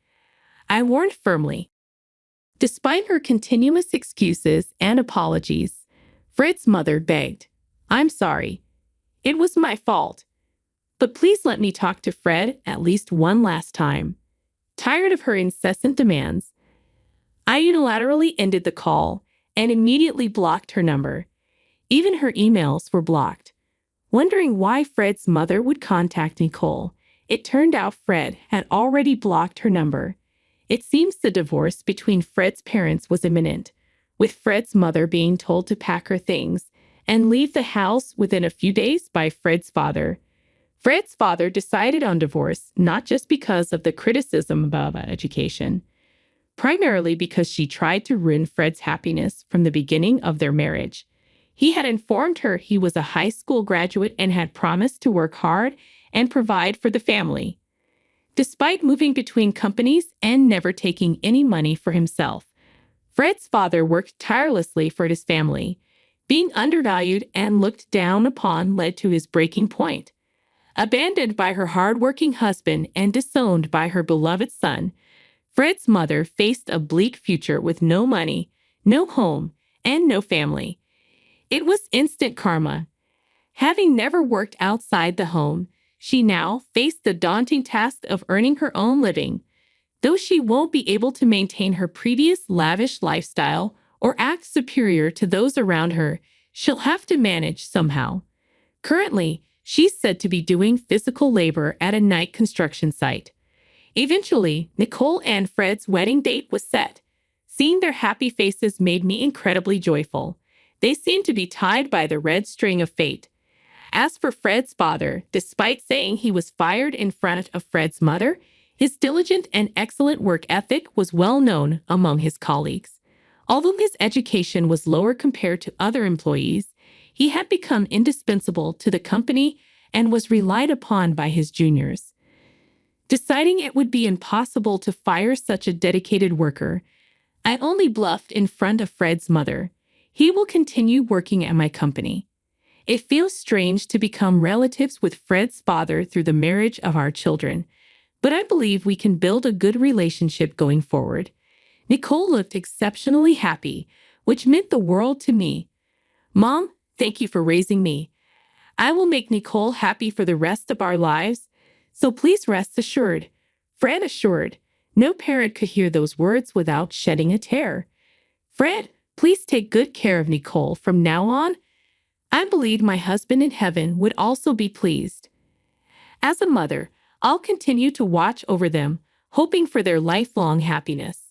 I warned firmly. Despite her continuous excuses and apologies, Fred's mother begged, I'm sorry. It was my fault. But please let me talk to Fred at least one last time. Tired of her incessant demands, I unilaterally ended the call and immediately blocked her number. Even her emails were blocked. Wondering why Fred's mother would contact Nicole It turned out Fred had already blocked her number. It seems the divorce between Fred's parents was imminent, with Fred's mother being told to pack her things and leave the house within a few days by Fred's father. Fred's father decided on divorce not just because of the criticism about education, primarily because she tried to ruin Fred's happiness from the beginning of their marriage. He had informed her he was a high school graduate and had promised to work hard and provide for the family. Despite moving between companies and never taking any money for himself, Fred's father worked tirelessly for his family. Being undervalued and looked down upon led to his breaking point. Abandoned by her hard-working husband and disowned by her beloved son, Fred's mother faced a bleak future with no money, no home, and no family. It was instant karma. Having never worked outside the home, she now faced the daunting task of earning her own living. Though she won't be able to maintain her previous lavish lifestyle or act superior to those around her, she'll have to manage somehow. Currently, she's said to be doing physical labor at a night construction site. Eventually, Nicole and Fred's wedding date was set. Seeing their happy faces made me incredibly joyful. They seemed to be tied by the red string of fate. As for Fred's father, despite saying he was fired in front of Fred's mother, his diligent and excellent work ethic was well known among his colleagues. Although his education was lower compared to other employees, he had become indispensable to the company and was relied upon by his juniors. Deciding it would be impossible to fire such a dedicated worker, I only bluffed in front of Fred's mother. He will continue working at my company. It feels strange to become relatives with Fred's father through the marriage of our children, but I believe we can build a good relationship going forward. Nicole looked exceptionally happy, which meant the world to me. Mom, thank you for raising me. I will make Nicole happy for the rest of our lives, so please rest assured. Fred assured. No parent could hear those words without shedding a tear. Fred, please take good care of Nicole from now on. I believe my husband in heaven would also be pleased. As a mother, I'll continue to watch over them, hoping for their lifelong happiness.